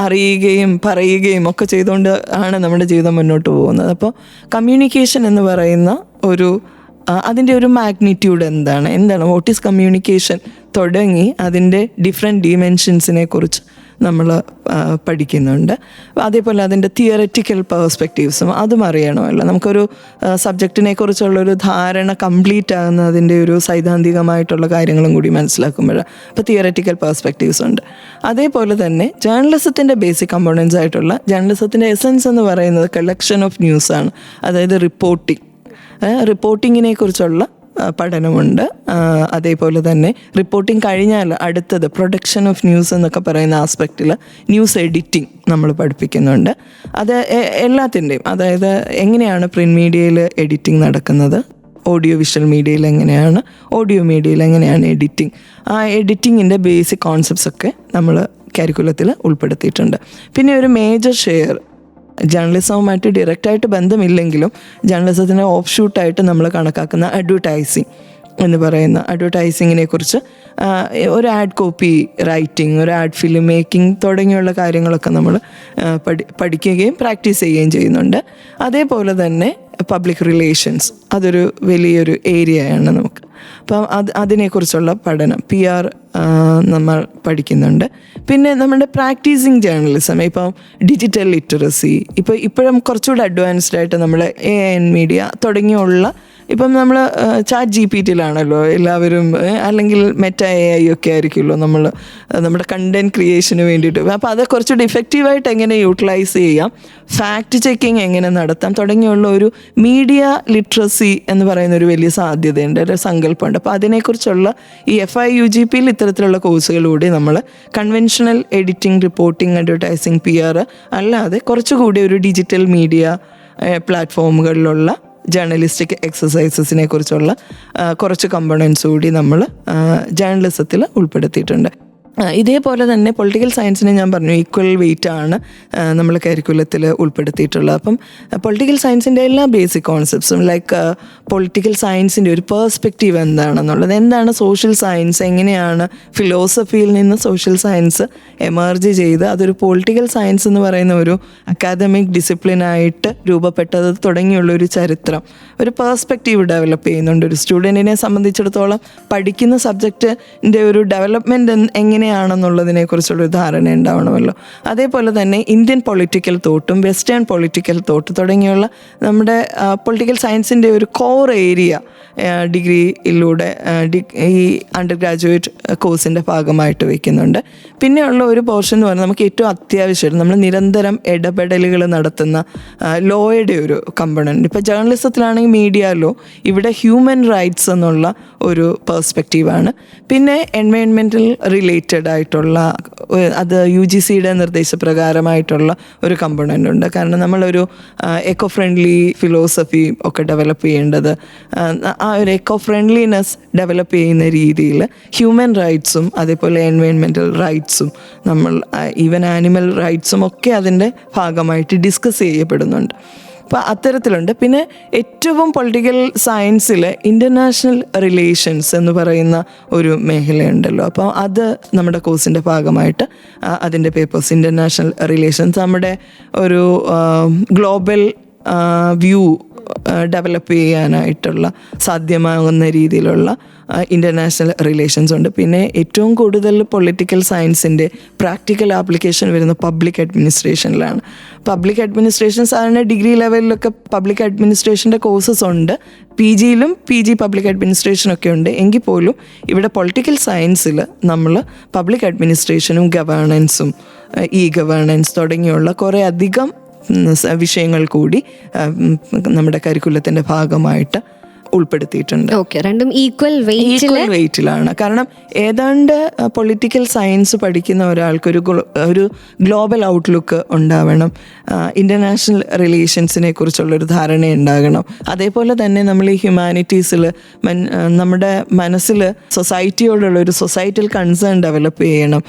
അറിയുകയും പറയുകയും ഒക്കെ ചെയ്തുകൊണ്ട് ആണ് നമ്മുടെ ജീവിതം മുന്നോട്ട് പോകുന്നത്. അപ്പോൾ കമ്മ്യൂണിക്കേഷൻ എന്ന് പറയുന്ന അതിൻ്റെ ഒരു മാഗ്നിറ്റ്യൂഡ് എന്താണ് വാട്ട് ഈസ് കമ്മ്യൂണിക്കേഷൻ തുടങ്ങി അതിൻ്റെ ഡിഫറെൻറ്റ് ഡിമെൻഷൻസിനെ കുറിച്ച് നമ്മൾ പഠിക്കുന്നുണ്ട്. അതേപോലെ അതിൻ്റെ തിയററ്റിക്കൽ പേഴ്സ്പെക്റ്റീവ്സും അതും അറിയണമല്ലോ. നമുക്കൊരു സബ്ജക്റ്റിനെ കുറിച്ചുള്ളൊരു ധാരണ കംപ്ലീറ്റ് ആകുന്ന അതിൻ്റെ ഒരു സൈദ്ധാന്തികമായിട്ടുള്ള കാര്യങ്ങളും കൂടി മനസ്സിലാക്കുമ്പോഴാണ്. അപ്പോൾ തിയററ്റിക്കൽ പേഴ്സ്പെക്റ്റീവ്സ് ഉണ്ട്. അതേപോലെ തന്നെ ജേർണലിസത്തിൻ്റെ ബേസിക് കമ്പോണൻസ് ആയിട്ടുള്ള ജേർണലിസത്തിൻ്റെ എസൻസ് എന്ന് പറയുന്നത് കളക്ഷൻ ഓഫ് ന്യൂസാണ്. അതായത് റിപ്പോർട്ടിങ്ങിനെ കുറിച്ചുള്ള പഠനമുണ്ട്. അതേപോലെ തന്നെ റിപ്പോർട്ടിംഗ് കഴിഞ്ഞാൽ അടുത്തത് പ്രൊഡക്ഷൻ ഓഫ് ന്യൂസ് എന്നൊക്കെ പറയുന്ന ആസ്പെക്റ്റിൽ ന്യൂസ് എഡിറ്റിംഗ് നമ്മൾ പഠിപ്പിക്കുന്നുണ്ട്. അത് എല്ലാത്തിൻ്റെയും, അതായത് എങ്ങനെയാണ് പ്രിൻറ്റ് മീഡിയയിൽ എഡിറ്റിംഗ് നടക്കുന്നത്, ഓഡിയോ വിഷ്വൽ മീഡിയയിൽ എങ്ങനെയാണ്, ഓഡിയോ മീഡിയയിൽ എങ്ങനെയാണ് എഡിറ്റിംഗ്, ആ എഡിറ്റിങ്ങിൻ്റെ ബേസിക് കോൺസെപ്റ്റ്സ് ഒക്കെ നമ്മൾ കരിക്കുലത്തിൽ ഉൾപ്പെടുത്തിയിട്ടുണ്ട്. പിന്നെ ഒരു മേജർ ഷെയർ ജേർണലിസവുമായിട്ട് ഡയറക്റ്റായിട്ട് ബന്ധമില്ലെങ്കിലും ജേർണലിസത്തിൻ്റെ ഓഫ് ഷൂട്ടായിട്ട് നമ്മൾ കണക്കാക്കുന്ന അഡ്വർടൈസിങ് എന്ന് പറയുന്ന അഡ്വർടൈസിങ്ങിനെ കുറിച്ച് ഒരു ആഡ് കോപ്പി റൈറ്റിംഗ്, ഒരു ആഡ് ഫിലിം മേക്കിംഗ് തുടങ്ങിയുള്ള കാര്യങ്ങളൊക്കെ നമ്മൾ പഠിക്കുകയും പ്രാക്ടീസ് ചെയ്യുകയും ചെയ്യുന്നുണ്ട്. അതേപോലെ തന്നെ പബ്ലിക് റിലേഷൻസ്, അതൊരു വലിയൊരു ഏരിയയാണ് നമുക്ക്. അപ്പം അതിനെക്കുറിച്ചുള്ള പഠനം PR നമ്മൾ പഠിക്കുന്നുണ്ട്. പിന്നെ നമ്മുടെ പ്രാക്ടീസിങ് ജേർണലിസം, ഇപ്പം ഡിജിറ്റൽ ലിറ്ററസി, ഇപ്പോഴും കുറച്ചുകൂടെ അഡ്വാൻസ്ഡ് ആയിട്ട് നമ്മൾ AIN മീഡിയ തുടങ്ങിയുള്ള, ഇപ്പം നമ്മൾ ചാറ്റ് GPT-യിലാണല്ലോ എല്ലാവരും, അല്ലെങ്കിൽ മെറ്റ AI ഒക്കെ ആയിരിക്കുമല്ലോ നമ്മുടെ കണ്ടൻറ് ക്രിയേഷന് വേണ്ടിയിട്ട്. അപ്പോൾ അത് കുറച്ചുകൂടി ഇഫക്റ്റീവായിട്ട് എങ്ങനെ യൂട്ടിലൈസ് ചെയ്യാം, ഫാക്ട് ചെക്കിങ് എങ്ങനെ നടത്താം തുടങ്ങിയുള്ള ഒരു മീഡിയ ലിറ്ററസി എന്ന് പറയുന്ന ഒരു വലിയ സാധ്യതയുണ്ട്, ഒരു സങ്കല്പമുണ്ട്. അപ്പോൾ അതിനെക്കുറിച്ചുള്ള ഈ FIUGPയിൽ ഇത്തരത്തിലുള്ള കോഴ്സുകളിലൂടെ നമ്മൾ conventional editing, reporting, advertising, PR അല്ലാതെ കുറച്ചുകൂടി ഒരു ഡിജിറ്റൽ മീഡിയ പ്ലാറ്റ്ഫോമുകളിലുള്ള ജേർണലിസ്റ്റിക് എക്സസൈസസിനെ കുറിച്ചുള്ള കുറച്ച് കമ്പോണൻസ് കൂടി നമ്മൾ ജേർണലിസത്തിൽ ഉൾപ്പെടുത്തിയിട്ടുണ്ട്. ഇതേപോലെ തന്നെ പൊളിറ്റിക്കൽ സയൻസിനെ ഞാൻ പറഞ്ഞു ഈക്വൽ വെയിറ്റ് ആണ് നമ്മൾ കരിക്കുലത്തിൽ ഉൾപ്പെടുത്തിയിട്ടുള്ളത്. അപ്പം പൊളിറ്റിക്കൽ സയൻസിൻ്റെ എല്ലാ ബേസിക് കോൺസെപ്റ്റ്സും, ലൈക്ക് പൊളിറ്റിക്കൽ സയൻസിൻ്റെ ഒരു പേഴ്സ്പെക്റ്റീവ് എന്താണെന്നുള്ളത്, എന്താണ് സോഷ്യൽ സയൻസ്, എങ്ങനെയാണ് ഫിലോസഫിയിൽ നിന്ന് സോഷ്യൽ സയൻസ് എമർജ് ചെയ്ത് അതൊരു പൊളിറ്റിക്കൽ സയൻസ് എന്ന് പറയുന്ന ഒരു അക്കാദമിക് ഡിസിപ്ലിനായിട്ട് രൂപപ്പെട്ടത് തുടങ്ങിയുള്ള ഒരു ചരിത്രം, ഒരു പേഴ്സ്പെക്റ്റീവ് ഡെവലപ്പ് ചെയ്യുന്നുണ്ട്. ഒരു സ്റ്റുഡൻറ്റിനെ സംബന്ധിച്ചിടത്തോളം പഠിക്കുന്ന സബ്ജക്റ്റിൻ്റെ ഒരു ഡെവലപ്മെൻറ്റ് എങ്ങനെയാണെന്നുള്ളതിനെക്കുറിച്ചുള്ളൊരു ധാരണ ഉണ്ടാവണമല്ലോ. അതേപോലെ തന്നെ ഇന്ത്യൻ പൊളിറ്റിക്കൽ തോട്ടും വെസ്റ്റേൺ പൊളിറ്റിക്കൽ തോട്ട് തുടങ്ങിയുള്ള നമ്മുടെ പൊളിറ്റിക്കൽ സയൻസിൻ്റെ ഒരു കോർ ഏരിയ ഡിഗ്രിയിലൂടെ ഈ അണ്ടർ ഗ്രാജുവേറ്റ് കോഴ്സിൻ്റെ ഭാഗമായിട്ട് വയ്ക്കുന്നുണ്ട്. പിന്നെയുള്ള ഒരു പോർഷൻ എന്ന് പറഞ്ഞാൽ നമുക്ക് ഏറ്റവും അത്യാവശ്യമായിട്ട് നമ്മൾ നിരന്തരം ഇടപെടലുകൾ നടത്തുന്ന ലോയുടെ ഒരു കമ്പണൻറ്റ്. ഇപ്പോൾ ജേർണലിസത്തിലാണെങ്കിൽ മീഡിയ ലോ, ഇവിടെ ഹ്യൂമൻ റൈറ്റ്സ് എന്നുള്ള ഒരു പേഴ്സ്പെക്റ്റീവാണ്. പിന്നെ എൻവയോൺമെൻറ്റൽ റിലേറ്റഡ് ആയിട്ടുള്ള, അത് UGCയുടെ നിർദ്ദേശപ്രകാരമായിട്ടുള്ള ഒരു കമ്പോണൻ്റ് ഉണ്ട്. കാരണം നമ്മളൊരു എക്കോ ഫ്രണ്ട്ലി ഫിലോസഫി ഒക്കെ ഡെവലപ്പ് ചെയ്യേണ്ടത്, ആ ഒരു എക്കോ ഫ്രണ്ട്ലിനെസ് ഡെവലപ്പ് ചെയ്യുന്ന രീതിയിൽ ഹ്യൂമൻ റൈറ്റ്സും അതേപോലെ എൻവയോൺമെൻറ്റൽ റൈറ്റ്സും നമ്മൾ ഈവൻ ആനിമൽ റൈറ്റ്സും ഒക്കെ അതിൻ്റെ ഭാഗമായിട്ട് ഡിസ്കസ് ചെയ്യപ്പെടുന്നുണ്ട്. അപ്പോൾ അത്തരത്തിലുണ്ട്. പിന്നെ ഏറ്റവും പൊളിറ്റിക്കൽ സയൻസിൽ ഇൻ്റർനാഷണൽ റിലേഷൻസ് എന്ന് പറയുന്ന ഒരു മേഖലയുണ്ടല്ലോ. അപ്പോൾ അത് നമ്മുടെ കോഴ്സിൻ്റെ ഭാഗമായിട്ട് അതിൻ്റെ പേപ്പേഴ്സ്, ഇൻ്റർനാഷണൽ റിലേഷൻസ്, നമ്മുടെ ഒരു ഗ്ലോബൽ വ്യൂ ഡെവലപ്പ് ചെയ്യാനായിട്ടുള്ള സാധ്യമാകുന്ന രീതിയിലുള്ള ഇൻ്റർനാഷണൽ റിലേഷൻസ് ഉണ്ട്. പിന്നെ ഏറ്റവും കൂടുതൽ പൊളിറ്റിക്കൽ സയൻസിൻ്റെ പ്രാക്ടിക്കൽ ആപ്ലിക്കേഷൻ വരുന്ന പബ്ലിക് അഡ്മിനിസ്ട്രേഷനിലാണ്. പബ്ലിക് അഡ്മിനിസ്ട്രേഷൻ സാധാരണ ഡിഗ്രി ലെവലിലൊക്കെ പബ്ലിക് അഡ്മിനിസ്ട്രേഷൻ്റെ കോഴ്സസ് ഉണ്ട്, PGയിലും PG പബ്ലിക് അഡ്മിനിസ്ട്രേഷനൊക്കെ ഉണ്ട്. എങ്കിൽ പോലും ഇവിടെ പൊളിറ്റിക്കൽ സയൻസിൽ നമ്മൾ പബ്ലിക് അഡ്മിനിസ്ട്രേഷനും ഗവേണൻസും ഗവേണൻസ് തുടങ്ങിയുള്ള കുറേ അധികം വിഷയങ്ങൾ കൂടി നമ്മുടെ കരിക്കുലത്തിൻ്റെ ഭാഗമായിട്ട് ഉൾപ്പെടുത്തിയിട്ടുണ്ട്. ഓക്കെ, രണ്ടും ഈക്വൽ വെയിറ്റിലാണ്. കാരണം ഏതാണ്ട് പൊളിറ്റിക്കൽ സയൻസ് പഠിക്കുന്ന ഒരാൾക്ക് ഒരു ഗ്ലോബൽ ഔട്ട്ലുക്ക് ഉണ്ടാവണം, ഇൻ്റർനാഷണൽ റിലേഷൻസിനെ കുറിച്ചുള്ളൊരു ധാരണ ഉണ്ടാകണം. അതേപോലെ തന്നെ നമ്മൾ ഈ ഹ്യൂമാനിറ്റീസിൽ നമ്മുടെ മനസ്സിൽ സൊസൈറ്റിയോടുള്ളൊരു സൊസൈറ്റൽ കൺസേൺ ഡെവലപ്പ് ചെയ്യണം.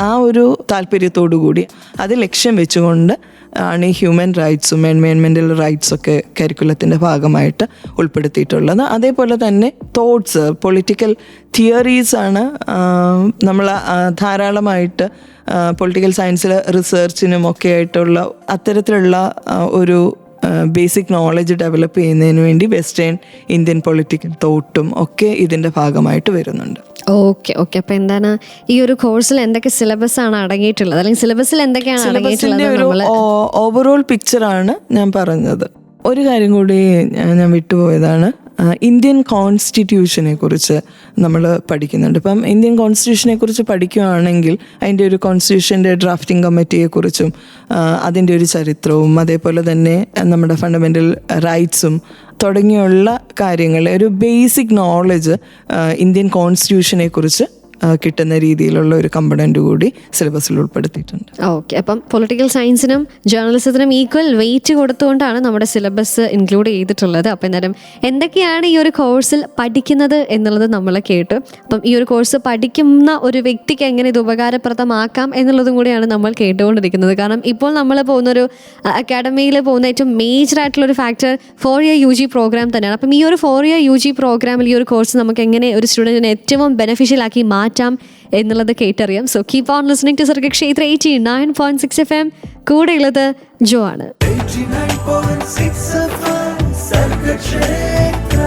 ആ ഒരു താല്പര്യത്തോടു കൂടി അത് ലക്ഷ്യം വെച്ചുകൊണ്ട് ആണ് ഈ ഹ്യൂമൻ റൈറ്റ്സും എൻവയോൺമെൻറ്റൽ റൈറ്റ്സൊക്കെ കരിക്കുലത്തിൻ്റെ ഭാഗമായിട്ട് ഉൾപ്പെടുത്തിയിട്ടുള്ളത്. അതേപോലെ തന്നെ തോട്ട്സ്, പൊളിറ്റിക്കൽ തിയറീസാണ് നമ്മൾ ധാരാളമായിട്ട് പൊളിറ്റിക്കൽ സയൻസിൽ റിസർച്ചിനും ഒക്കെ ആയിട്ടുള്ള അത്തരത്തിലുള്ള ഒരു ബേസിക് നോളജ് ഡെവലപ്പ് ചെയ്യുന്നതിന് വേണ്ടി വെസ്റ്റേൺ ഇന്ത്യൻ പൊളിറ്റിക്കൽ തോട്ടും ഒക്കെ ഇതിൻ്റെ ഭാഗമായിട്ട് വരുന്നുണ്ട്. ഓക്കെ. അപ്പോൾ എന്താണ് ഈ ഒരു കോഴ്സിൽ എന്തൊക്കെ സിലബസ് ആണ് അടങ്ങിയിട്ടുള്ളത്, അല്ലെങ്കിൽ സിലബസിൽ എന്തൊക്കെയാണ് അടങ്ങിയിട്ടുള്ളത്? ഒരു ഓവറോൾ പിക്ചറാണ് ഞാൻ പറഞ്ഞത്. ഒരു കാര്യം കൂടി ഞാൻ വിട്ടുപോയതാണ്, ഇന്ത്യൻ കോൺസ്റ്റിറ്റ്യൂഷനെ കുറിച്ച് നമ്മൾ പഠിക്കുന്നുണ്ട്. ഇപ്പം ഇന്ത്യൻ കോൺസ്റ്റിറ്റ്യൂഷനെ കുറിച്ച് പഠിക്കുകയാണെങ്കിൽ അതിൻ്റെ ഒരു കോൺസ്റ്റിറ്റ്യൂഷൻ്റെ ഡ്രാഫ്റ്റിംഗ് കമ്മിറ്റിയെക്കുറിച്ചും അതിൻ്റെ ഒരു ചരിത്രവും അതേപോലെ തന്നെ നമ്മുടെ ഫണ്ടമെൻ്റൽ റൈറ്റ്സും തുടങ്ങിയുള്ള കാര്യങ്ങൾ, ഒരു ബേസിക് നോളജ് ഇന്ത്യൻ കോൺസ്റ്റിറ്റ്യൂഷനെ കുറിച്ച് കിട്ടുന്ന രീതിയിലുള്ള ഒരു കമ്പണൻ്റ് കൂടി സിലബസിൽ ഉൾപ്പെടുത്തിയിട്ടുണ്ട്. ഓക്കെ, അപ്പം പൊളിറ്റിക്കൽ സയൻസിനും ജേർണലിസത്തിനും ഈക്വൽ വെയിറ്റ് കൊടുത്തുകൊണ്ടാണ് നമ്മുടെ സിലബസ് ഇൻക്ലൂഡ് ചെയ്തിട്ടുള്ളത്. അപ്പം എന്നാലും എന്തൊക്കെയാണ് ഈ ഒരു കോഴ്സിൽ പഠിക്കുന്നത് എന്നുള്ളത് നമ്മൾ കേട്ടു. അപ്പം ഈ ഒരു കോഴ്സ് പഠിക്കുന്ന ഒരു വ്യക്തിക്ക് എങ്ങനെ ഇത് ഉപകാരപ്രദമാക്കാം എന്നുള്ളതും കൂടിയാണ് നമ്മൾ കേട്ടുകൊണ്ടിരിക്കുന്നത്. കാരണം ഇപ്പോൾ നമ്മൾ പോകുന്നൊരു അക്കാഡമിയിൽ പോകുന്ന ഏറ്റവും മേജർ ആയിട്ടുള്ളൊരു ഫാക്ടർ 4 year UG പ്രോഗ്രാം തന്നെയാണ്. അപ്പം ഈ ഒരു 4 year UG പ്രോഗ്രാമിൽ ഈ ഒരു കോഴ്സ് നമുക്ക് എങ്ങനെ ഒരു സ്റ്റുഡൻറ്റിനെ ഏറ്റവും ബെനിഫിഷ്യൽ ആക്കി മാറ്റാം എന്നുള്ളത് കേട്ടറിയാം. So keep on listening to Sargakshetra 89.6 FM. കൂടെയുള്ളത് ജോ ആണ്. 89.6 FM Sargakshetra.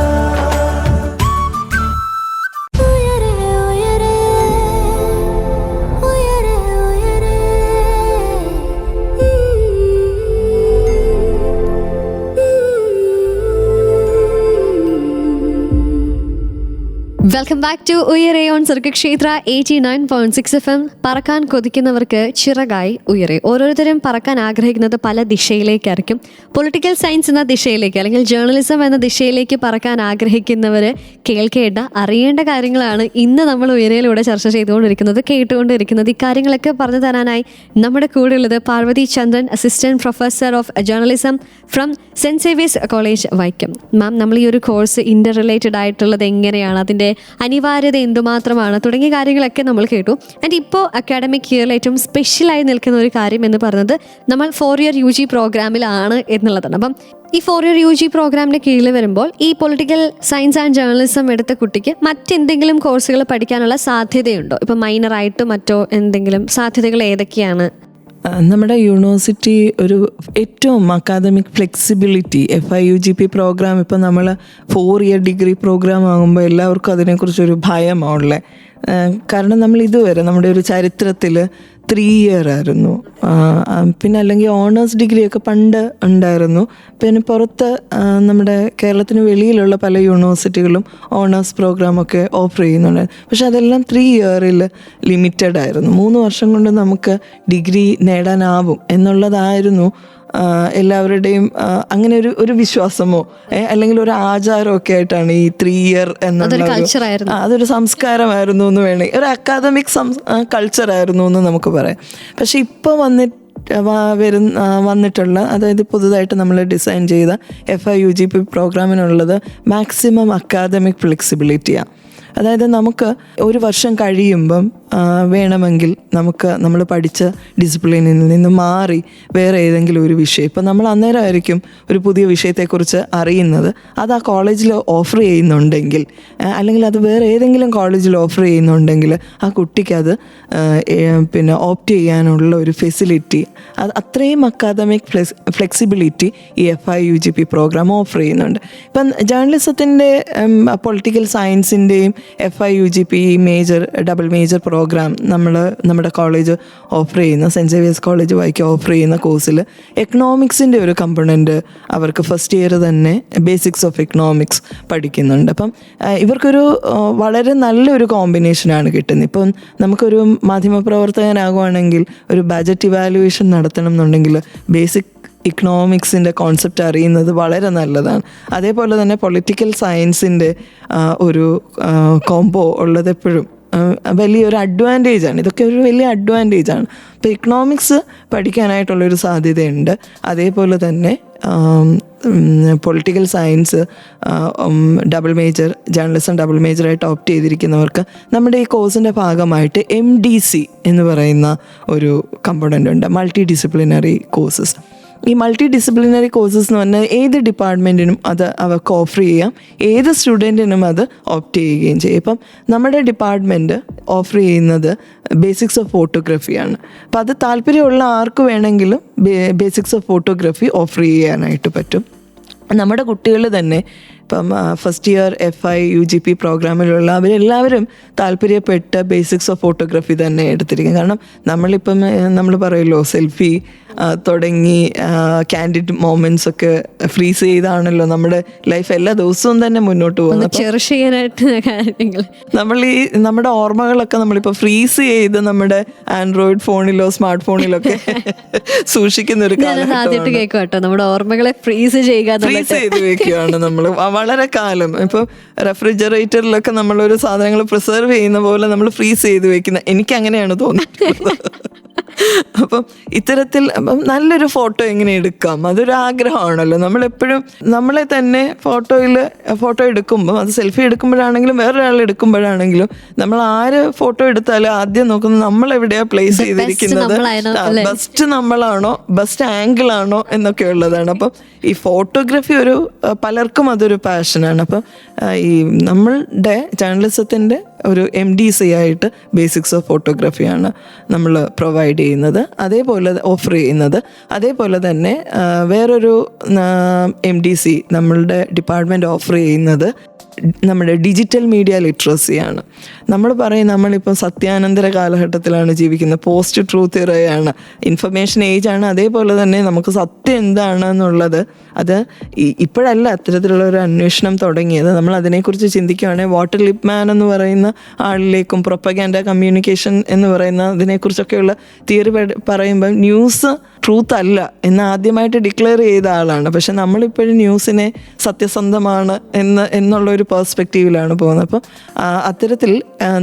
Welcome back to Uyare on Sargakshetra 89.6 FM. പറക്കാൻ കൊതിക്കുന്നവർക്ക് ചിറകായി ഉയരെ. ഓരോരുത്തരും പറക്കാൻ ആഗ്രഹിക്കുന്നത് പല ദിശയിലേക്കായിരിക്കും. പൊളിറ്റിക്കൽ സയൻസ് എന്ന ദിശയിലേക്ക് അല്ലെങ്കിൽ ജേർണലിസം എന്ന ദിശയിലേക്ക് പറക്കാൻ ആഗ്രഹിക്കുന്നവർ കേൾക്കേണ്ട അറിയേണ്ട കാര്യങ്ങളാണ് ഇന്ന് നമ്മൾ ഉയരയിലൂടെ ചർച്ച ചെയ്തുകൊണ്ടിരിക്കുന്നത്, കേട്ടുകൊണ്ടിരിക്കുന്നത്. ഈ കാര്യങ്ങളൊക്കെ പറഞ്ഞു തരാനായി നമ്മുടെ കൂടെയുള്ളത് Parvathy Chandran, assistant professor of journalism from saint Xavier's college Vaikom. Ma'am, നമ്മൾ ഈ ഒരു കോഴ്സ് ഇന്റർ റിലേറ്റഡ് ആയിട്ടുള്ളത് എങ്ങനെയാണ്, അതിൻ്റെ അനിവാര്യത എന്തുമാത്രമാണ് തുടങ്ങിയ കാര്യങ്ങളൊക്കെ നമ്മൾ കേട്ടു. ആൻഡ് ഇപ്പോൾ അക്കാഡമിക് ഇയറിൽ ഏറ്റവും സ്പെഷ്യലായി നിൽക്കുന്ന ഒരു കാര്യം എന്ന് പറയുന്നത് നമ്മൾ 4 year UG പ്രോഗ്രാമിലാണ് എന്നുള്ളതാണ്. അപ്പം ഈ 4 year UG പ്രോഗ്രാമിൻ്റെ കീഴിൽ വരുമ്പോൾ ഈ പൊളിറ്റിക്കൽ സയൻസ് ആൻഡ് ജേർണലിസം എടുത്ത കുട്ടിക്ക് മറ്റെന്തെങ്കിലും കോഴ്സുകൾ പഠിക്കാനുള്ള സാധ്യതയുണ്ടോ? ഇപ്പം മൈനറായിട്ട് മറ്റോ എന്തെങ്കിലും സാധ്യതകൾ ഏതൊക്കെയാണ്? നമ്മുടെ യൂണിവേഴ്സിറ്റി ഒരു ഏറ്റവും അക്കാദമിക് ഫ്ലെക്സിബിലിറ്റി FIUGP പ്രോഗ്രാം ഇപ്പോൾ നമ്മൾ 4 year ഡിഗ്രി പ്രോഗ്രാം ആകുമ്പോൾ എല്ലാവർക്കും അതിനെക്കുറിച്ചൊരു ഭയമാണുള്ളത്. കാരണം നമ്മൾ ഇതുവരെ നമ്മുടെ ഒരു ചരിത്രത്തിൽ 3 year ആയിരുന്നു. പിന്നെ അല്ലെങ്കിൽ ഓണേഴ്സ് ഡിഗ്രിയൊക്കെ പണ്ട് ഉണ്ടായിരുന്നു. പിന്നെ പുറത്ത് നമ്മുടെ കേരളത്തിന് വെളിയിലുള്ള പല യൂണിവേഴ്സിറ്റികളും ഓണേഴ്സ് പ്രോഗ്രാമൊക്കെ ഓഫർ ചെയ്യുന്നുണ്ടായിരുന്നു. പക്ഷെ അതെല്ലാം 3 year ലിമിറ്റഡ് ആയിരുന്നു. 3 വർഷം കൊണ്ട് നമുക്ക് ഡിഗ്രി നേടാനാവും എന്നുള്ളതായിരുന്നു എല്ലാവരുടെയും അങ്ങനെ ഒരു വിശ്വാസമോ അല്ലെങ്കിൽ ഒരു ആചാരമൊക്കെ ആയിട്ടാണ് ഈ 3 year എന്നുള്ള അതൊരു സംസ്കാരമായിരുന്നു എന്ന് വേണേ, ഒരു അക്കാദമിക് കൾച്ചറായിരുന്നു എന്ന് നമുക്ക് പറയാം. പക്ഷെ ഇപ്പോൾ വന്നിട്ടുള്ള അതായത് പുതുതായിട്ട് നമ്മൾ ഡിസൈൻ ചെയ്ത FIUGP പ്രോഗ്രാമിനുള്ളത് മാക്സിമം അക്കാദമിക് ഫ്ലെക്സിബിലിറ്റിയാണ്. അതായത് നമുക്ക് ഒരു വർഷം കഴിയുമ്പം വേണമെങ്കിൽ നമുക്ക് നമ്മൾ പഠിച്ച ഡിസിപ്ലിനിൽ നിന്ന് മാറി വേറെ ഏതെങ്കിലും ഒരു വിഷയം, ഇപ്പം നമ്മൾ അന്നേരമായിരിക്കും ഒരു പുതിയ വിഷയത്തെക്കുറിച്ച് അറിയുന്നത്, അത് ആ കോളേജിൽ ഓഫർ ചെയ്യുന്നുണ്ടെങ്കിൽ അല്ലെങ്കിൽ അത് വേറെ ഏതെങ്കിലും കോളേജിൽ ഓഫർ ചെയ്യുന്നുണ്ടെങ്കിൽ ആ കുട്ടിക്കത് പിന്നെ ഓപ്റ്റ് ചെയ്യാനുള്ള ഒരു ഫെസിലിറ്റി, അത് അത്രയും അക്കാദമിക് ഫ്ലെക്സിബിലിറ്റി ഈ FIUGP പ്രോഗ്രാം ഓഫർ ചെയ്യുന്നുണ്ട്. ഇപ്പം ജേർണലിസത്തിൻ്റെ പൊളിറ്റിക്കൽ സയൻസിൻ്റെയും FIUGP major double major program നമ്മുടെ കോളേജ് ഓഫർ ചെയ്യുന്ന saint Xavier's college Vaikom offer ചെയ്യുന്ന കോഴ്സിൽ എക്കണോമിക്സിൻ്റെ ഒരു കമ്പണൻറ്റ് അവർക്ക് ഫസ്റ്റ് ഇയർ തന്നെ ബേസിക്സ് ഓഫ് എക്കണോമിക്സ് പഠിക്കുന്നുണ്ട്. അപ്പം ഇവർക്കൊരു വളരെ നല്ലൊരു കോമ്പിനേഷനാണ് കിട്ടുന്നത്. ഇപ്പം നമുക്കൊരു മാധ്യമപ്രവർത്തകനാകുവാണെങ്കിൽ ഒരു ബജറ്റ് ഇവാലുവേഷൻ നടത്തണം എന്നുണ്ടെങ്കിൽ ബേസിക് ഇക്കണോമിക്സിൻ്റെ കോൺസെപ്റ്റ് അറിയുന്നത് വളരെ നല്ലതാണ്. അതേപോലെ തന്നെ പൊളിറ്റിക്കൽ സയൻസിൻ്റെ ഒരു കോംബോ ഉള്ളത് എപ്പോഴും വലിയൊരു അഡ്വാൻറ്റേജാണ്. ഇതൊക്കെ ഒരു വലിയ അഡ്വാൻറ്റേജാണ്. അപ്പോൾ ഇക്കണോമിക്സ് പഠിക്കാനായിട്ടുള്ളൊരു സാധ്യതയുണ്ട്. അതേപോലെ തന്നെ political science double major journalism double മേജറായിട്ട് ഓപ്റ്റ് ചെയ്തിരിക്കുന്നവർക്ക് നമ്മുടെ ഈ കോഴ്സിൻ്റെ ഭാഗമായിട്ട് MDC എന്ന് പറയുന്ന ഒരു കമ്പോണൻ്റ് ഉണ്ട്, മൾട്ടി ഡിസിപ്ലിനറി കോഴ്സസ്. ഈ മൾട്ടി ഡിസിപ്ലിനറി കോഴ്സസ് എന്ന് പറഞ്ഞാൽ ഏത് ഡിപ്പാർട്ട്മെൻറ്റിനും അത് അവർക്ക് ഓഫർ ചെയ്യാം, ഏത് സ്റ്റുഡൻറ്റിനും അത് ഓപ്റ്റ് ചെയ്യുകയും ചെയ്യും. ഇപ്പം നമ്മുടെ ഡിപ്പാർട്ട്മെൻറ്റ് ഓഫർ ചെയ്യുന്നത് ബേസിക്സ് ഓഫ് ഫോട്ടോഗ്രാഫിയാണ്. അപ്പം അത് താല്പര്യമുള്ള ആർക്ക് വേണമെങ്കിലും ബേസിക്സ് ഓഫ് ഫോട്ടോഗ്രാഫി ഓഫർ ചെയ്യാനായിട്ട് പറ്റും. നമ്മുടെ കുട്ടികൾ തന്നെ ഇപ്പം ഫസ്റ്റ് ഇയർ FIUGP പ്രോഗ്രാമിലുള്ള അവരെല്ലാവരും താല്പര്യപ്പെട്ട് ബേസിക്സ് ഓഫ് ഫോട്ടോഗ്രാഫി തന്നെ എടുത്തിരിക്കും. കാരണം നമ്മൾ പറയുമല്ലോ സെൽഫി തുടങ്ങി കാൻഡിഡ് മൊമെന്റ്സ് ഒക്കെ ഫ്രീസ് ചെയ്താണല്ലോ നമ്മുടെ ലൈഫ് എല്ലാ ദിവസവും തന്നെ മുന്നോട്ട് പോകുന്നത്. ചെറിഷ് ചെയ്യാനായിട്ട് കാര്യങ്ങൾ നമ്മുടെ ഓർമ്മകളൊക്കെ നമ്മളിപ്പോൾ ഫ്രീസ് ചെയ്ത് നമ്മുടെ ആൻഡ്രോയിഡ് ഫോണിലോ സ്മാർട്ട് ഫോണിലോ ഒക്കെ സൂക്ഷിക്കുന്ന ഒരു ആദ്യമായിട്ട് കേൾക്കും കേട്ടോ, നമ്മുടെ ഓർമ്മകളെ ഫ്രീസ് ചെയ്ത് വെക്കുകയാണ് നമ്മൾ വളരെ കാലം. ഇപ്പൊ റെഫ്രിജറേറ്ററിലൊക്കെ നമ്മളൊരു സാധനങ്ങൾ പ്രിസർവ് ചെയ്യുന്ന പോലെ നമ്മൾ ഫ്രീസ് ചെയ്ത് വെക്കുന്ന, എനിക്ക് അങ്ങനെയാണ് തോന്നിയിട്ടുള്ളത്. അപ്പം ഇത്തരത്തിൽ നല്ലൊരു ഫോട്ടോ എങ്ങനെ എടുക്കാം, അതൊരു ആഗ്രഹമാണല്ലോ. നമ്മളെപ്പോഴും നമ്മളെ തന്നെ ഫോട്ടോ എടുക്കുമ്പോൾ, അത് സെൽഫി എടുക്കുമ്പോഴാണെങ്കിലും വേറൊരാൾ എടുക്കുമ്പോഴാണെങ്കിലും, നമ്മൾ ആര് ഫോട്ടോ എടുത്താലും ആദ്യം നോക്കുന്നത് നമ്മൾ എവിടെയാ പ്ലേസ് ചെയ്തിരിക്കുന്നത്, ബെസ്റ്റ് നമ്മളാണോ, ബെസ്റ്റ് ആംഗിൾ ആണോ എന്നൊക്കെ ഉള്ളതാണ്. അപ്പം ഈ ഫോട്ടോഗ്രാഫി പലർക്കും അതൊരു പാഷനാണ്. അപ്പം ഈ നമ്മളുടെ ജേർണലിസത്തിൻ്റെ ഒരു MDC ആയിട്ട് ബേസിക്സ് ഓഫ് ഫോട്ടോഗ്രാഫിയാണ് നമ്മൾ പ്രൊവൈഡ് ചെയ്യുന്നത്, അതേപോലെ ഓഫർ ചെയ്യുന്നത്. അതേപോലെ തന്നെ വേറൊരു MDC നമ്മളുടെ ഡിപ്പാർട്ട്മെൻറ്റ് ഓഫർ ചെയ്യുന്നത് നമ്മുടെ ഡിജിറ്റൽ മീഡിയ ലിറ്ററസിയാണ്. നമ്മൾ പറയും നമ്മളിപ്പോൾ സത്യാനന്തര കാലഘട്ടത്തിലാണ് ജീവിക്കുന്നത്, പോസ്റ്റ് ട്രൂത്ത് ഇറയാണ്, ഇൻഫർമേഷൻ ഏജ് ആണ്. അതേപോലെ തന്നെ നമുക്ക് സത്യം എന്താണെന്നുള്ളത് അത് ഇപ്പോഴല്ല അത്തരത്തിലുള്ള ഒരു അന്വേഷണം തുടങ്ങിയത്. നമ്മൾ അതിനെക്കുറിച്ച് ചിന്തിക്കുകയാണെങ്കിൽ വാട്ടർ ലിപ്മാൻ എന്ന് പറയുന്ന ആളിലേക്കും പ്രൊപ്പഗാൻഡ കമ്മ്യൂണിക്കേഷൻ എന്ന് പറയുന്ന ഇതിനെക്കുറിച്ചൊക്കെയുള്ള തിയറി പറയുമ്പോൾ ന്യൂസ് ട്രൂത്ത് അല്ല എന്ന് ആദ്യമായിട്ട് ഡിക്ലെയർ ചെയ്ത ആളാണ്. പക്ഷെ നമ്മളിപ്പോഴും ന്യൂസിനെ സത്യസന്ധമാണ് എന്നുള്ളൊരു പെർസ്പെക്റ്റീവിലാണ് പോകുന്നത്. അപ്പം അത്തരത്തിൽ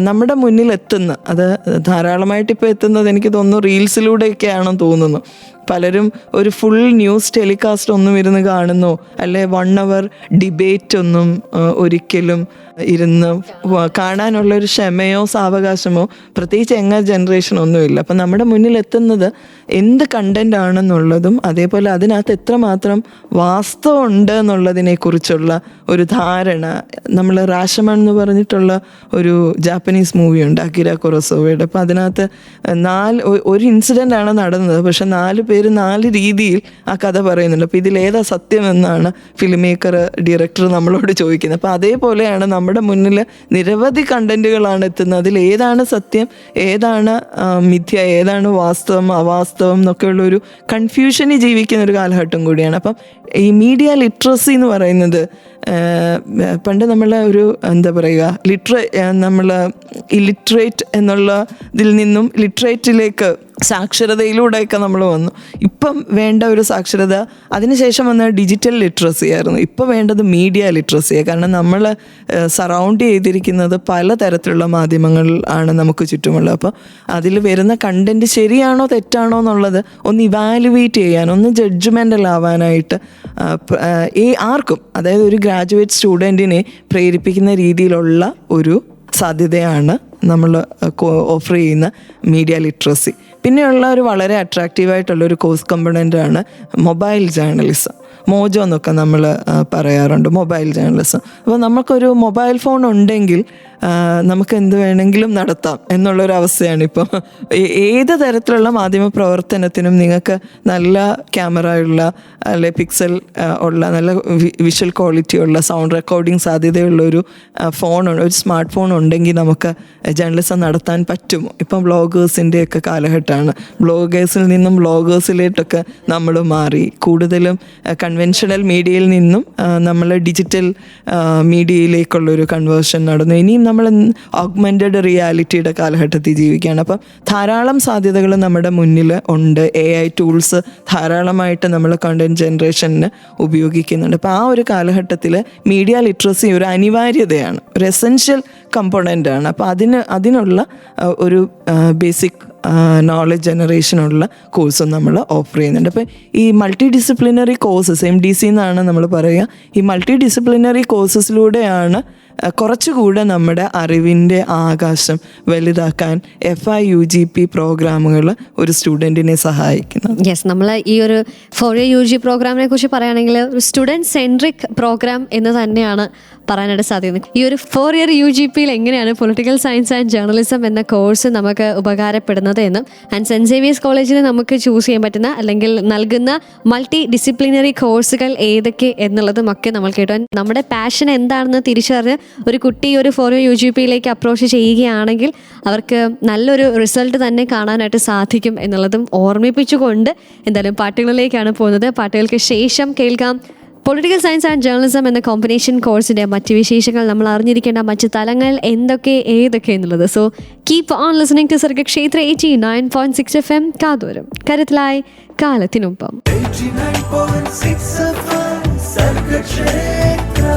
നമ്മുടെ മുന്നിൽ എത്തുന്ന, അത് ധാരാളമായിട്ട് ഇപ്പോൾ എത്തുന്നത് എനിക്ക് തോന്നുന്നു റീൽസിലൂടെയൊക്കെയാണെന്ന് തോന്നുന്നു. പലരും ഒരു ഫുൾ ന്യൂസ് ടെലികാസ്റ്റ് ഒന്നും ഇരുന്ന് കാണുന്നോ, അല്ലെ 1 hour ഡിബേറ്റ് ഒന്നും ഒരിക്കലും ഇരുന്ന് കാണാനുള്ളൊരു ക്ഷമയോ സാവകാശമോ പ്രത്യേകിച്ച് യങ്ങർ ജനറേഷൻ ഒന്നുമില്ല. അപ്പം നമ്മുടെ മുന്നിൽ എത്തുന്നത് എന്ത് കണ്ടന്റ് ആണെന്നുള്ളതും അതേപോലെ അതിനകത്ത് എത്രമാത്രം വാസ്തവം ഉണ്ട് എന്നുള്ളതിനെക്കുറിച്ചുള്ള ഒരു ധാരണ. നമ്മൾ റാഷമൺ എന്ന് പറഞ്ഞിട്ടുള്ള ഒരു ജാപ്പനീസ് മൂവിയുണ്ട് അകിര കുറോസാവയുടെ. അപ്പം അതിനകത്ത് ഒരു ഇൻസിഡൻ്റ് ആണ് നടന്നത്, പക്ഷെ 4 പേര് 4 രീതിയിൽ ആ കഥ പറയുന്നുണ്ട്. അപ്പോൾ ഇതിലേതാ സത്യമെന്നാണ് ഫിലിം മേക്കർ ഡയറക്ടർ നമ്മളോട് ചോദിക്കുന്നത്. അപ്പോൾ അതേപോലെയാണ് നമ്മുടെ മുന്നിൽ നിരവധി കണ്ടന്റുകളാണ് എത്തുന്നത്. അതിൽ ഏതാണ് സത്യം, ഏതാണ് മിഥ്യ, ഏതാണ് വാസ്തവം അവാസ്തവം എന്നൊക്കെയുള്ളൊരു കൺഫ്യൂഷനിൽ ജീവിക്കുന്ന ഒരു കാലഘട്ടം കൂടിയാണ്. അപ്പം ഈ മീഡിയ ലിറ്ററസി എന്ന് പറയുന്നത് പണ്ട് നമ്മളെ ഒരു എന്താ പറയുക, നമ്മൾ ഇലിറ്ററേറ്റ് എന്നുള്ള ഇതിൽ നിന്നും ലിറ്ററേറ്റിലേക്ക് സാക്ഷരതയിലൂടെയൊക്കെ നമ്മൾ വന്നു. ഇപ്പം വേണ്ട ഒരു സാക്ഷരത അതിനുശേഷം വന്ന ഡിജിറ്റൽ ലിറ്ററസി ആയിരുന്നു. ഇപ്പോൾ വേണ്ടത് മീഡിയ ലിറ്ററസിയാണ്. കാരണം നമ്മൾ സറൗണ്ട് ചെയ്തിരിക്കുന്നത് പലതരത്തിലുള്ള മാധ്യമങ്ങൾ ആണ് നമുക്ക് ചുറ്റുമുള്ളത്. അപ്പോൾ അതിൽ വരുന്ന കണ്ടൻറ്റ് ശരിയാണോ തെറ്റാണോ എന്നുള്ളത് ഒന്ന് ഇവാലുവേറ്റ് ചെയ്യാൻ, ഒന്ന് ജഡ്ജ്മെൻ്റൽ ആവാനായിട്ട് ആർക്കും, അതായത് ഒരു ഗ്രാജുവേറ്റ് സ്റ്റുഡൻറ്റിനെ പ്രേരിപ്പിക്കുന്ന രീതിയിലുള്ള ഒരു സാധ്യതയാണ് നമ്മൾ ഓഫർ ചെയ്യുന്ന മീഡിയ ലിറ്ററസി. പിന്നെയുള്ള ഒരു വളരെ അട്രാക്റ്റീവായിട്ടുള്ളൊരു കോഴ്സ് കമ്പണൻ്റാണ് മൊബൈൽ ജേർണലിസം. മോജോ എന്നൊക്കെ നമ്മൾ പറയാറുണ്ട്, മൊബൈൽ ജേർണലിസം. അപ്പോൾ നമുക്കൊരു മൊബൈൽ ഫോൺ ഉണ്ടെങ്കിൽ നമുക്ക് എന്ത് വേണമെങ്കിലും നടത്താം എന്നുള്ളൊരവസ്ഥയാണ് ഇപ്പം. ഏത് തരത്തിലുള്ള മാധ്യമ പ്രവർത്തനത്തിനും നിങ്ങൾക്ക് നല്ല ക്യാമറ ഉള്ള, അല്ലെ പിക്സൽ ഉള്ള, നല്ല വിഷ്വൽ ക്വാളിറ്റി ഉള്ള, സൗണ്ട് റെക്കോർഡിങ് സാധ്യതയുള്ളൊരു ഒരു സ്മാർട്ട് ഫോൺ ഉണ്ടെങ്കിൽ നമുക്ക് ജേർണലിസം നടത്താൻ പറ്റും. ഇപ്പം ബ്ലോഗേഴ്സിൻ്റെയൊക്കെ കാലഘട്ടമാണ്. ബ്ലോഗേഴ്സിൽ നിന്നും ബ്ലോഗേഴ്സിലേട്ടൊക്കെ നമ്മൾ മാറി. കൂടുതലും കൺവെൻഷണൽ മീഡിയയിൽ നിന്നും നമ്മൾ ഡിജിറ്റൽ മീഡിയയിലേക്കുള്ളൊരു കൺവേർഷൻ നടന്നു. ഇനിയും നമ്മൾ ഓഗ്മെൻറ്റഡ് റിയാലിറ്റിയുടെ കാലഘട്ടത്തിൽ ജീവിക്കുകയാണ്. അപ്പം ധാരാളം സാധ്യതകൾ നമ്മുടെ മുന്നിൽ ഉണ്ട്. AI ടൂൾസ് ധാരാളമായിട്ട് നമ്മൾ കണ്ടന്റ് ജനറേഷന് ഉപയോഗിക്കുന്നുണ്ട്. അപ്പോൾ ആ ഒരു കാലഘട്ടത്തിൽ മീഡിയ ലിറ്ററസി ഒരു അനിവാര്യതയാണ്, ഒരു എസെൻഷ്യൽ കമ്പോണൻ്റാണ്. അപ്പോൾ അതിനുള്ള ഒരു ബേസിക് നോളജ് ജനറേഷനുള്ള കോഴ്സും നമ്മൾ ഓഫർ ചെയ്യുന്നുണ്ട്. അപ്പോൾ ഈ മൾട്ടി ഡിസിപ്ലിനറി കോഴ്സസ്, MDC എന്നാണ് നമ്മൾ പറയുക. ഈ മൾട്ടി ഡിസിപ്ലിനറി കോഴ്സസിലൂടെയാണ് കുറച്ചുകൂടെ നമ്മുടെ അറിവിൻ്റെ ആകാശം വലുതാക്കാൻ FIUGP പ്രോഗ്രാമുകൾ ഒരു സ്റ്റുഡൻറ്റിനെ സഹായിക്കുന്നത്. യെസ്, നമ്മൾ ഈ ഒരു 4A UG പ്രോഗ്രാമിനെ കുറിച്ച് പറയുകയാണെങ്കിൽ ഒരു സ്റ്റുഡൻറ് സെൻട്രിക് പ്രോഗ്രാം എന്ന് തന്നെയാണ് പറയാനായിട്ട് സാധിക്കുന്നത്. ഈ ഒരു 4 year UGP എങ്ങനെയാണ് പൊളിറ്റിക്കൽ സയൻസ് ആൻഡ് ജേർണലിസം എന്ന കോഴ്സ് നമുക്ക് ഉപകാരപ്പെടുന്നത് എന്നും ആൻഡ് സെൻറ്റ് സേവിയേഴ്സ് കോളേജിൽ നമുക്ക് ചൂസ് ചെയ്യാൻ പറ്റുന്ന അല്ലെങ്കിൽ നൽകുന്ന മൾട്ടി ഡിസിപ്ലിനറി കോഴ്സുകൾ ഏതൊക്കെ എന്നുള്ളതും ഒക്കെ നമ്മൾ കേട്ടു. നമ്മുടെ പാഷൻ എന്താണെന്ന് തിരിച്ചറിഞ്ഞ് ഒരു കുട്ടി ഒരു 4 year UGP അപ്രോച്ച് ചെയ്യുകയാണെങ്കിൽ അവർക്ക് നല്ലൊരു റിസൾട്ട് തന്നെ കാണാനായിട്ട് സാധിക്കും എന്നുള്ളതും ഓർമ്മിപ്പിച്ചുകൊണ്ട് എന്തായാലും പാട്ടുകളിലേക്കാണ് പോകുന്നത്. പാട്ടുകൾക്ക് ശേഷം കേൾക്കാം പൊളിറ്റിക്കൽ സയൻസ് ആൻഡ് ജേർണലിസം എന്ന കോമ്പിനേഷൻ കോഴ്സിൻ്റെ മറ്റ് വിശേഷങ്ങൾ, നമ്മൾ അറിഞ്ഞിരിക്കേണ്ട മറ്റ് തലങ്ങൾ ഏതൊക്കെ എന്നുള്ളത്. So keep on listening to Sargakshetra 89.6 FM. കാതോരം കരുതലായി കാലത്തിനൊപ്പം. 89.6 FM സർഗക്ഷേത്ര.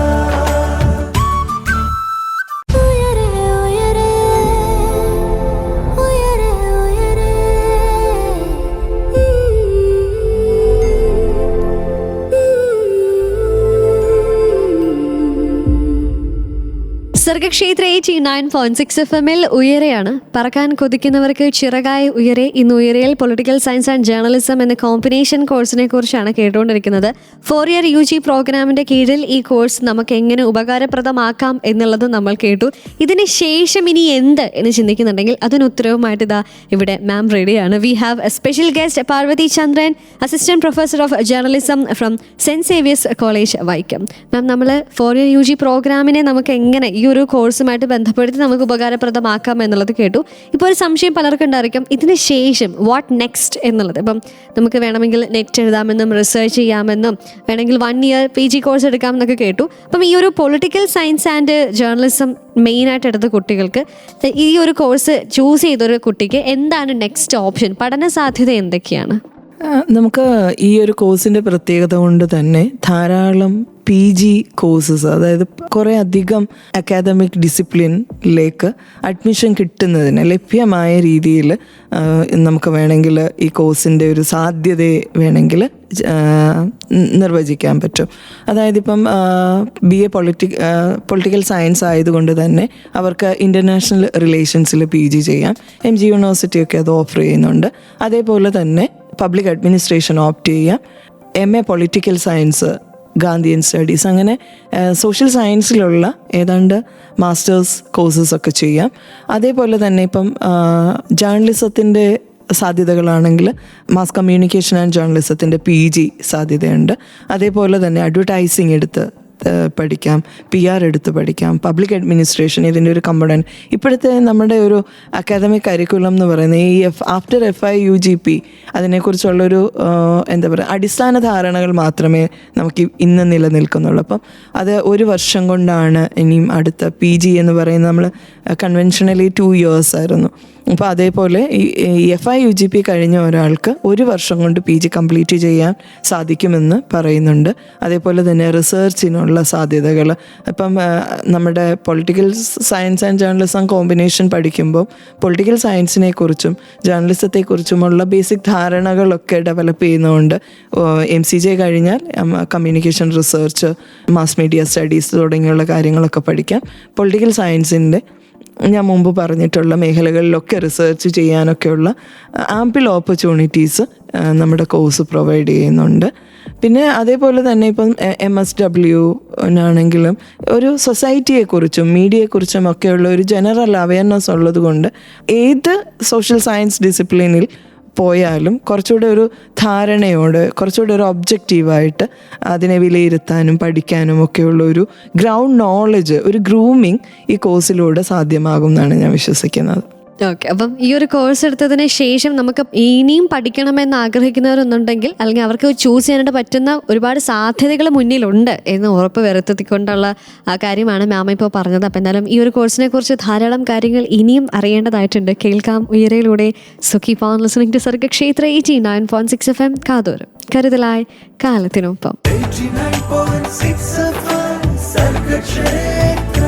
സർഗക്ഷേത്ര 89.6 FM ഉയരെയാണ്. പറക്കാൻ കൊതിക്കുന്നവർക്ക് ചിറകായി ഉയരെ. ഇന്ന് ഉയരയിൽ പൊളിറ്റിക്കൽ സയൻസ് ആൻഡ് ജേർണലിസം എന്ന കോമ്പിനേഷൻ കോഴ്സിനെ കുറിച്ചാണ് കേട്ടുകൊണ്ടിരിക്കുന്നത്. 4 year UG പ്രോഗ്രാമിന്റെ കീഴിൽ ഈ കോഴ്സ് നമുക്ക് എങ്ങനെ ഉപകാരപ്രദമാക്കാം എന്നുള്ളത് നമ്മൾ കേട്ടു. ഇതിന് ശേഷം ഇനി എന്ത് എന്ന് ചിന്തിക്കുന്നുണ്ടെങ്കിൽ അതിന് ഉത്തരവുമായിട്ട് ഇതാ ഇവിടെ മാം റെഡിയാണ്. We have a special guest Parvathy Chandran, assistant professor of journalism from saint Xavier's college Vaikom. Ma'am, നമ്മൾ 4 year UG പ്രോഗ്രാമിനെ നമുക്ക് എങ്ങനെ ഈ ഒരു കോഴ്സുമായിട്ട് ബന്ധപ്പെടുത്തി നമുക്ക് ഉപകാരപ്രദമാക്കാം എന്നുള്ളത് കേട്ടു. ഇപ്പോൾ ഒരു സംശയം പലർക്കും ഉണ്ടായിരിക്കും, ഇതിന് ശേഷം വാട്ട് നെക്സ്റ്റ് എന്നുള്ളത്. ഇപ്പം നമുക്ക് വേണമെങ്കിൽ നെറ്റ് എഴുതാമെന്നും റിസർച്ച് ചെയ്യാമെന്നും വേണമെങ്കിൽ 1 year PG കോഴ്സ് എടുക്കാം എന്നൊക്കെ കേട്ടു. അപ്പം ഈ ഒരു പൊളിറ്റിക്കൽ സയൻസ് ആൻഡ് ജേർണലിസം മെയിനായിട്ട് എടുത്ത കുട്ടികൾക്ക് ഈ ഒരു കോഴ്സ് ചൂസ് ചെയ്തൊരു കുട്ടിക്ക് എന്താണ് നെക്സ്റ്റ് ഓപ്ഷൻ, പഠന സാധ്യത എന്തൊക്കെയാണ്? നമുക്ക് ഈ ഒരു കോഴ്സിൻ്റെ പ്രത്യേകത കൊണ്ട് തന്നെ ധാരാളം PG കോഴ്സസ്, അതായത് കുറേ അധികം അക്കാദമിക് ഡിസിപ്ലിനിലേക്ക് അഡ്മിഷൻ കിട്ടുന്നതിന് ലഭ്യമായ രീതിയിൽ നമുക്ക് വേണമെങ്കിൽ ഈ കോഴ്സിൻ്റെ ഒരു സാധ്യതയെ വേണമെങ്കിൽ നിർവചിക്കാൻ പറ്റും. അതായത് ഇപ്പം BA പൊളിറ്റിക്കൽ സയൻസ് ആയതുകൊണ്ട് തന്നെ അവർക്ക് ഇൻ്റർനാഷണൽ റിലേഷൻസിൽ PG ചെയ്യാം. MG യൂണിവേഴ്സിറ്റിയൊക്കെ അത് ഓഫർ ചെയ്യുന്നുണ്ട്. അതേപോലെ തന്നെ പബ്ലിക് അഡ്മിനിസ്ട്രേഷൻ ഓപ്റ്റ് ചെയ്യാം. MA political science, Gandhian studies, അങ്ങനെ സോഷ്യൽ സയൻസിലുള്ള ഏതാണ്ട് മാസ്റ്റേഴ്സ് കോഴ്സസ് ഒക്കെ ചെയ്യാം. അതേപോലെ തന്നെ ഇപ്പം ജേർണലിസത്തിൻ്റെ സാധ്യതകളാണെങ്കിൽ മാസ് കമ്മ്യൂണിക്കേഷൻ ആൻഡ് ജേർണലിസത്തിൻ്റെ PG സാധ്യതയുണ്ട്. അതേപോലെ തന്നെ അഡ്വർടൈസിങ് എടുത്ത് പഠിക്കാം, PR എടുത്ത് പഠിക്കാം, പബ്ലിക് അഡ്മിനിസ്ട്രേഷൻ ഇതിൻ്റെ ഒരു കമ്പണൻറ്റ്. ഇപ്പോഴത്തെ നമ്മുടെ ഒരു അക്കാദമിക് കരിക്കുലം എന്ന് പറയുന്നത് ഈ ആഫ്റ്റർ FI UGP അതിനെക്കുറിച്ചുള്ളൊരു എന്താ പറയുക അടിസ്ഥാന ധാരണകൾ മാത്രമേ നമുക്ക് ഇന്ന് നിലനിൽക്കുന്നുള്ളൂ. അപ്പം അത് 1 വർഷം കൊണ്ടാണ് ഇനിയും അടുത്ത PG എന്ന് പറയുന്നത്. നമ്മൾ കൺവെൻഷനലി 2 years ആയിരുന്നു. അപ്പോൾ അതേപോലെ ഈ FI UGP കഴിഞ്ഞ ഒരാൾക്ക് 1 വർഷം കൊണ്ട് PG കംപ്ലീറ്റ് ചെയ്യാൻ സാധിക്കുമെന്ന് പറയുന്നുണ്ട്. അതേപോലെ തന്നെ റിസർച്ചിനുള്ള സാധ്യതകൾ, ഇപ്പം നമ്മുടെ political science and journalism combination പഠിക്കുമ്പോൾ പൊളിറ്റിക്കൽ സയൻസിനെ കുറിച്ചും ജേർണലിസത്തെക്കുറിച്ചുമുള്ള ബേസിക് ധാരണകളൊക്കെ ഡെവലപ്പ് ചെയ്യുന്നതുകൊണ്ട് MCJ കഴിഞ്ഞാൽ communication research, mass media studies തുടങ്ങിയുള്ള കാര്യങ്ങളൊക്കെ പഠിക്കാം. പൊളിറ്റിക്കൽ സയൻസിൻ്റെ ഞാൻ മുമ്പ് പറഞ്ഞിട്ടുള്ള മേഖലകളിലൊക്കെ റിസർച്ച് ചെയ്യാനൊക്കെയുള്ള ആംപിൾ ഓപ്പർച്യൂണിറ്റീസ് നമ്മുടെ കോഴ്സ് പ്രൊവൈഡ് ചെയ്യുന്നുണ്ട്. പിന്നെ അതേപോലെ തന്നെ ഇപ്പം MSW-നാണെങ്കിലും ഒരു സൊസൈറ്റിയെക്കുറിച്ചും മീഡിയയെക്കുറിച്ചും ഒക്കെയുള്ള ഒരു ജനറൽ അവയർനെസ് ഉള്ളത് കൊണ്ട് ഏത് സോഷ്യൽ സയൻസ് ഡിസിപ്ലിനിൽ പോയാലും കുറച്ചുകൂടെ ഒരു ധാരണയോട്, കുറച്ചുകൂടെ ഒരു ഒബ്ജക്റ്റീവായിട്ട് അതിനെ വിലയിരുത്താനും പഠിക്കാനും ഒക്കെയുള്ള ഒരു ഗ്രൗണ്ട് നോളജ്, ഒരു ഗ്രൂമിങ് ഈ കോഴ്സിലൂടെ സാധ്യമാകും എന്നാണ് ഞാൻ വിശ്വസിക്കുന്നത്. ഓക്കെ, അപ്പം ഈ ഒരു കോഴ്സ് എടുത്തതിന് ശേഷം നമുക്ക് ഇനിയും പഠിക്കണമെന്ന് ആഗ്രഹിക്കുന്നവരൊന്നുണ്ടെങ്കിൽ അല്ലെങ്കിൽ അവർക്ക് ചൂസ് ചെയ്യാനായിട്ട് പറ്റുന്ന ഒരുപാട് സാധ്യതകൾ മുന്നിലുണ്ട് എന്ന് ഉറപ്പ് വരുത്തിക്കൊണ്ടുള്ള കാര്യമാണ് മാം ഇപ്പോൾ പറഞ്ഞത്. അപ്പം എന്തായാലും ഈ ഒരു കോഴ്സിനെ കുറിച്ച് ധാരാളം കാര്യങ്ങൾ ഇനിയും അറിയേണ്ടതായിട്ടുണ്ട്. കേൾക്കാം ഉയരയിലൂടെ. So keep on listening to Sargakshetra 89.6 FM. കാതോരം കരുതലായി കാലത്തിനൊപ്പം. 89.6 FM സർഗക്ഷേത്ര.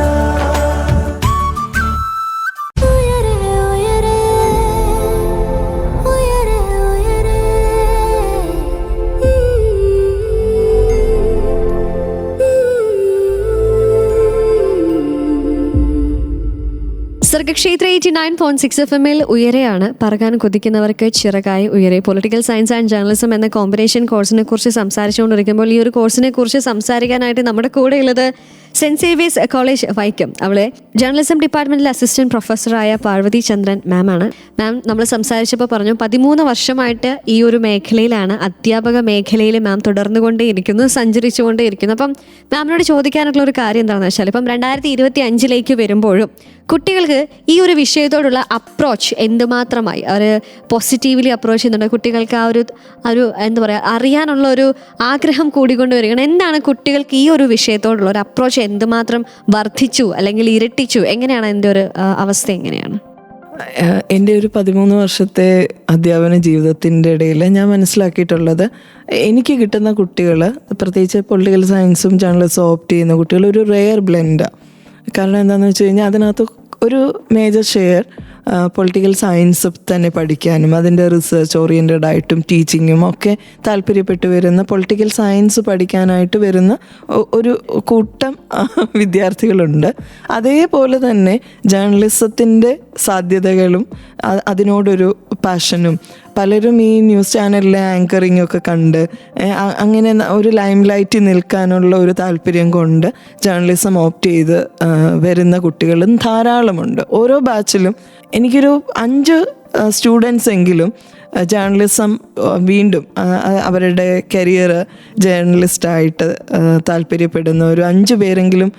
സർഗക്ഷേത്ര 89.6 FM ഉയരെയാണ്. പറക്കാൻ കൊതിക്കുന്നവർക്ക് ചിറകായി ഉയരെ. പൊളിറ്റിക്കൽ സയൻസ് ആൻഡ് ജേർണലിസം എന്ന കോമ്പിനേഷൻ കോഴ്സിനെ കുറിച്ച് സംസാരിച്ചുകൊണ്ടിരിക്കുമ്പോൾ ഈ ഒരു കോഴ്സിനെ കുറിച്ച് സംസാരിക്കാനായിട്ട് നമ്മുടെ കൂടെ ഉള്ളത് സെന്റ് സേവിയേഴ്സ് കോളേജ് വൈക്കം. അവളെ ജേർണലിസം ഡിപ്പാർട്ട്മെന്റിലെ അസിസ്റ്റന്റ് പ്രൊഫസറായ പാർവതി ചന്ദ്രൻ മാമാണ്. മാം നമ്മൾ സംസാരിച്ചപ്പോൾ പറഞ്ഞു 13 വർഷമായിട്ട് ഈ ഒരു മേഖലയിലാണ്, അധ്യാപക മേഖലയിൽ മാം തുടർന്നുകൊണ്ടേയിരിക്കുന്നു, സഞ്ചരിച്ചുകൊണ്ടേയിരിക്കുന്നു. അപ്പം മാമിനോട് ചോദിക്കാനുള്ള ഒരു കാര്യം എന്താണെന്ന് വെച്ചാൽ, ഇപ്പം 2025 വരുമ്പോഴും കുട്ടികൾക്ക് ഈ ഒരു വിഷയത്തോടുള്ള അപ്രോച്ച് എന്തുമാത്രമായി അവർ പോസിറ്റീവ്ലി അപ്രോച്ച് ചെയ്യുന്നുണ്ട്? കുട്ടികൾക്ക് ആ ഒരു എന്താ പറയുക, അറിയാനുള്ള ഒരു ആഗ്രഹം കൂടിക്കൊണ്ടുവരികയാണ്. എന്താണ് കുട്ടികൾക്ക് ഈ ഒരു വിഷയത്തോടുള്ള ഒരു അപ്രോച്ച് എന്തുമാത്രം വർദ്ധിച്ചു അല്ലെങ്കിൽ ഇരട്ടിച്ചു? എങ്ങനെയാണ് അതിൻ്റെ ഒരു അവസ്ഥ എങ്ങനെയാണ്? എൻ്റെ ഒരു 13 വർഷത്തെ അധ്യാപന ജീവിതത്തിൻ്റെ ഇടയിൽ ഞാൻ മനസ്സിലാക്കിയിട്ടുള്ളത്, എനിക്ക് കിട്ടുന്ന കുട്ടികൾ, പ്രത്യേകിച്ച് പൊളിറ്റിക്കൽ സയൻസും ജേർണലിസം ഓപ്റ്റ് ചെയ്യുന്ന കുട്ടികൾ ഒരു റെയർ ബ്ലെൻഡാണ്. കാരണം എന്താണെന്ന് വെച്ച് കഴിഞ്ഞാൽ അതിനകത്ത് ഒരു മേജർ ഷെയർ പൊളിറ്റിക്കൽ സയൻസ് തന്നെ പഠിക്കാനും അതിൻ്റെ റിസർച്ച് ഓറിയൻറ്റഡ് ആയിട്ടും ടീച്ചിങ്ങും ഒക്കെ താല്പര്യപ്പെട്ട് വരുന്ന, പൊളിറ്റിക്കൽ സയൻസ് പഠിക്കാനായിട്ട് വരുന്ന ഒരു കൂട്ടം വിദ്യാർത്ഥികളുണ്ട്. അതേപോലെ തന്നെ ജേർണലിസത്തിൻ്റെ സാധ്യതകളും അതിനോടൊരു പാഷനും, പലരും ഈ ന്യൂസ് ചാനലിലെ ആങ്കറിങ് ഒക്കെ കണ്ട് അങ്ങനെ ഒരു ലൈം ലൈറ്റിൽ നിൽക്കാനുള്ള ഒരു താല്പര്യം കൊണ്ട് ജേർണലിസം ഓപ്റ്റ് ചെയ്ത് വരുന്ന കുട്ടികളും ധാരാളമുണ്ട്. ഓരോ ബാച്ചിലും എനിക്കൊരു 5 സ്റ്റുഡൻസ് എങ്കിലും ജേർണലിസം വീണ്ടും അവരുടെ കരിയർ ജേർണലിസ്റ്റായിട്ട് താല്പര്യപ്പെടുന്ന ഒരു 5 പേരെങ്കിലും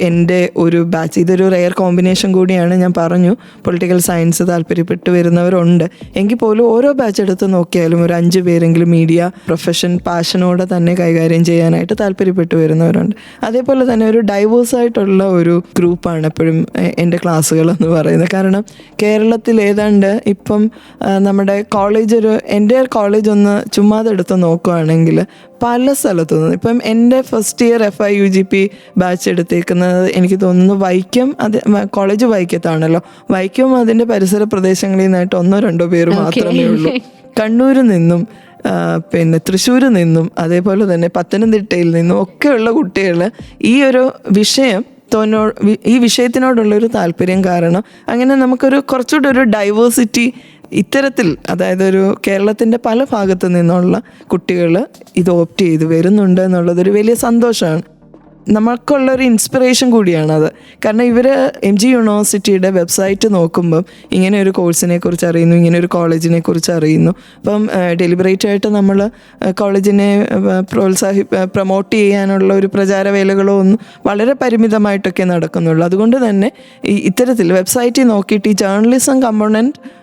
എൻ്റെ ഒരു ബാച്ച്. ഇതൊരു റെയർ കോമ്പിനേഷൻ കൂടിയാണ്. ഞാൻ പറഞ്ഞു പൊളിറ്റിക്കൽ സയൻസ് താല്പര്യപ്പെട്ട് വരുന്നവരുണ്ട് എങ്കിൽ പോലും ഓരോ ബാച്ച് എടുത്ത് നോക്കിയാലും ഒരു 5 പേരെങ്കിലും മീഡിയ പ്രൊഫഷൻ പാഷനോടെ തന്നെ കൈകാര്യം ചെയ്യാനായിട്ട് താല്പര്യപ്പെട്ട് വരുന്നവരുണ്ട്. അതേപോലെ തന്നെ ഒരു ഡൈവേഴ്സായിട്ടുള്ള ഒരു ഗ്രൂപ്പാണ് എപ്പോഴും എൻ്റെ ക്ലാസ്സുകളെന്ന് പറയുന്നത്. കാരണം കേരളത്തിൽ ഏതാണ്ട് ഇപ്പം നമ്മുടെ എൻ്റെ കോളേജ് ഒന്ന് ചുമ്മാതെ എടുത്ത് നോക്കുകയാണെങ്കിൽ പല സ്ഥലത്തു നിന്ന്, ഇപ്പം എൻ്റെ ഫസ്റ്റ് ഇയർ FIUGP ബാച്ച് എടുത്തേക്കുന്നത് എനിക്ക് തോന്നുന്നു വൈക്കം, കോളേജ് വൈക്കത്താണല്ലോ, വൈക്കം അതിൻ്റെ പരിസര പ്രദേശങ്ങളിൽ നിന്നായിട്ട് 1-2 പേര് മാത്രമേ ഉള്ളൂ. കണ്ണൂരിൽ നിന്നും പിന്നെ തൃശ്ശൂരിൽ നിന്നും അതേപോലെ തന്നെ പത്തനംതിട്ടയിൽ നിന്നും ഒക്കെയുള്ള കുട്ടികൾ ഈ ഒരു ഈ വിഷയത്തിനോടുള്ളൊരു താല്പര്യം കാരണം അങ്ങനെ നമുക്കൊരു കുറച്ചുകൂടെ ഒരു ഡൈവേഴ്സിറ്റി ഇത്തരത്തിൽ, അതായത് ഒരു കേരളത്തിൻ്റെ പല ഭാഗത്തു നിന്നുള്ള കുട്ടികൾ ഇത് ഓപ്റ്റ് ചെയ്ത് വരുന്നുണ്ട് എന്നുള്ളതൊരു വലിയ സന്തോഷമാണ്. നമുക്കുള്ളൊരു ഇൻസ്പിറേഷൻ കൂടിയാണത്. കാരണം ഇവർ MG യൂണിവേഴ്സിറ്റിയുടെ വെബ്സൈറ്റ് നോക്കുമ്പം ഇങ്ങനെ ഒരു കോഴ്സിനെ കുറിച്ച് അറിയുന്നു, ഇങ്ങനെ ഒരു കോളേജിനെ കുറിച്ച് അറിയുന്നു. അപ്പം ഡെലിബറേറ്റായിട്ട് നമ്മൾ കോളേജിനെ പ്രൊമോട്ട് ചെയ്യാനുള്ള ഒരു പ്രചാരവേലകളോ ഒന്നും വളരെ പരിമിതമായിട്ടൊക്കെ നടക്കുന്നുള്ളൂ. അതുകൊണ്ട് തന്നെ ഇത്തരത്തിൽ വെബ്സൈറ്റിൽ നോക്കിയിട്ട് ഈ ജേർണലിസം കമ്പോണൻറ്റ്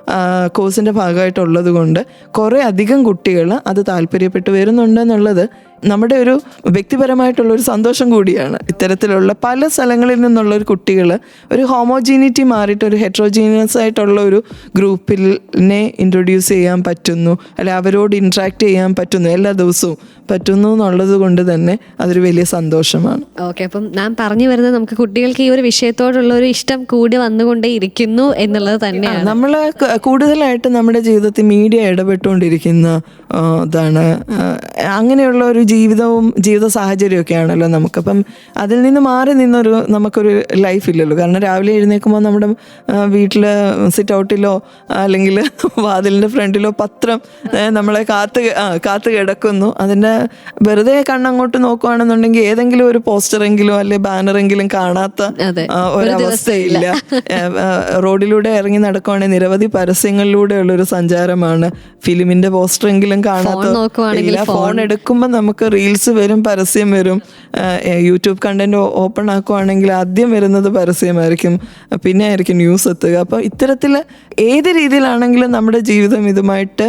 കോഴ്സിൻ്റെ ഭാഗമായിട്ടുള്ളത് കൊണ്ട് കുറേ അധികം കുട്ടികൾ അത് താല്പര്യപ്പെട്ട് വരുന്നുണ്ടെന്നുള്ളത് നമ്മുടെ ഒരു വ്യക്തിപരമായിട്ടുള്ളൊരു സന്തോഷം കൂടിയാണ്. ഇത്തരത്തിലുള്ള പല സ്ഥലങ്ങളിൽ നിന്നുള്ളൊരു കുട്ടികൾ ഒരു ഹോമോജീനിറ്റി മാറിയിട്ട് ഒരു ഹെട്രോജീനിയസ് ആയിട്ടുള്ള ഒരു ഗ്രൂപ്പിനെ ഇൻട്രൊഡ്യൂസ് ചെയ്യാൻ പറ്റുന്നു, അല്ലെ അവരോട് ഇൻട്രാക്ട് ചെയ്യാൻ പറ്റുന്നു, എല്ലാ ദിവസവും പറ്റുന്നു എന്നുള്ളത് കൊണ്ട് തന്നെ അതൊരു വലിയ സന്തോഷമാണ്. ഓക്കെ, അപ്പം ഞാൻ പറഞ്ഞു വരുന്നത് നമുക്ക് കുട്ടികൾക്ക് ഈ ഒരു വിഷയത്തോടുള്ള ഒരു ഇഷ്ടം കൂടി വന്നുകൊണ്ടേ ഇരിക്കുന്നു എന്നുള്ളത് തന്നെയാണ്. നമ്മൾ കൂടുതലായിട്ട് നമ്മുടെ ജീവിതത്തിൽ മീഡിയ ഇടപെട്ടുകൊണ്ടിരിക്കുന്ന ഇതാണ്. അങ്ങനെയുള്ള ഒരു ജീവിത സാഹചര്യമൊക്കെ ആണല്ലോ നമുക്കപ്പം അതിൽ നിന്ന് മാറി നിന്നൊരു നമുക്കൊരു ലൈഫ് ഇല്ലല്ലോ. കാരണം രാവിലെ എഴുന്നേൽക്കുമ്പോൾ നമ്മുടെ വീട്ടിൽ സിറ്റ് ഔട്ടിലോ അല്ലെങ്കിൽ വാതിലിൻ്റെ ഫ്രണ്ടിലോ പത്രം നമ്മളെ കാത്ത് കിടക്കുന്നു. അതിൻ്റെ വെറുതെ കണ്ണങ്ങോട്ട് നോക്കുകയാണെന്നുണ്ടെങ്കിൽ ഏതെങ്കിലും ഒരു പോസ്റ്ററെങ്കിലും അല്ലെ ബാനറെങ്കിലും കാണാത്ത ഒരവസ്ഥയില്ല. റോഡിലൂടെ ഇറങ്ങി നടക്കുവാണെങ്കിൽ നിരവധി പരസ്യങ്ങളിലൂടെയുള്ളൊരു സഞ്ചാരമാണ്. ഫിലിമിൻ്റെ പോസ്റ്ററെങ്കിലും കാണാത്ത, ഫോൺ എടുക്കുമ്പോൾ നമുക്ക് റീൽസ് വരും, പരസ്യം വരും. യൂട്യൂബ് കണ്ടന്റ് ഓപ്പൺ ആക്കുവാണെങ്കിൽ ആദ്യം വരുന്നത് പരസ്യമായിരിക്കും, പിന്നെ ആയിരിക്കും ന്യൂസ് എത്തുക. അപ്പോൾ ഇത്തരത്തിൽ ഏത് രീതിയിലാണെങ്കിലും നമ്മുടെ ജീവിതം ഇതുമായിട്ട്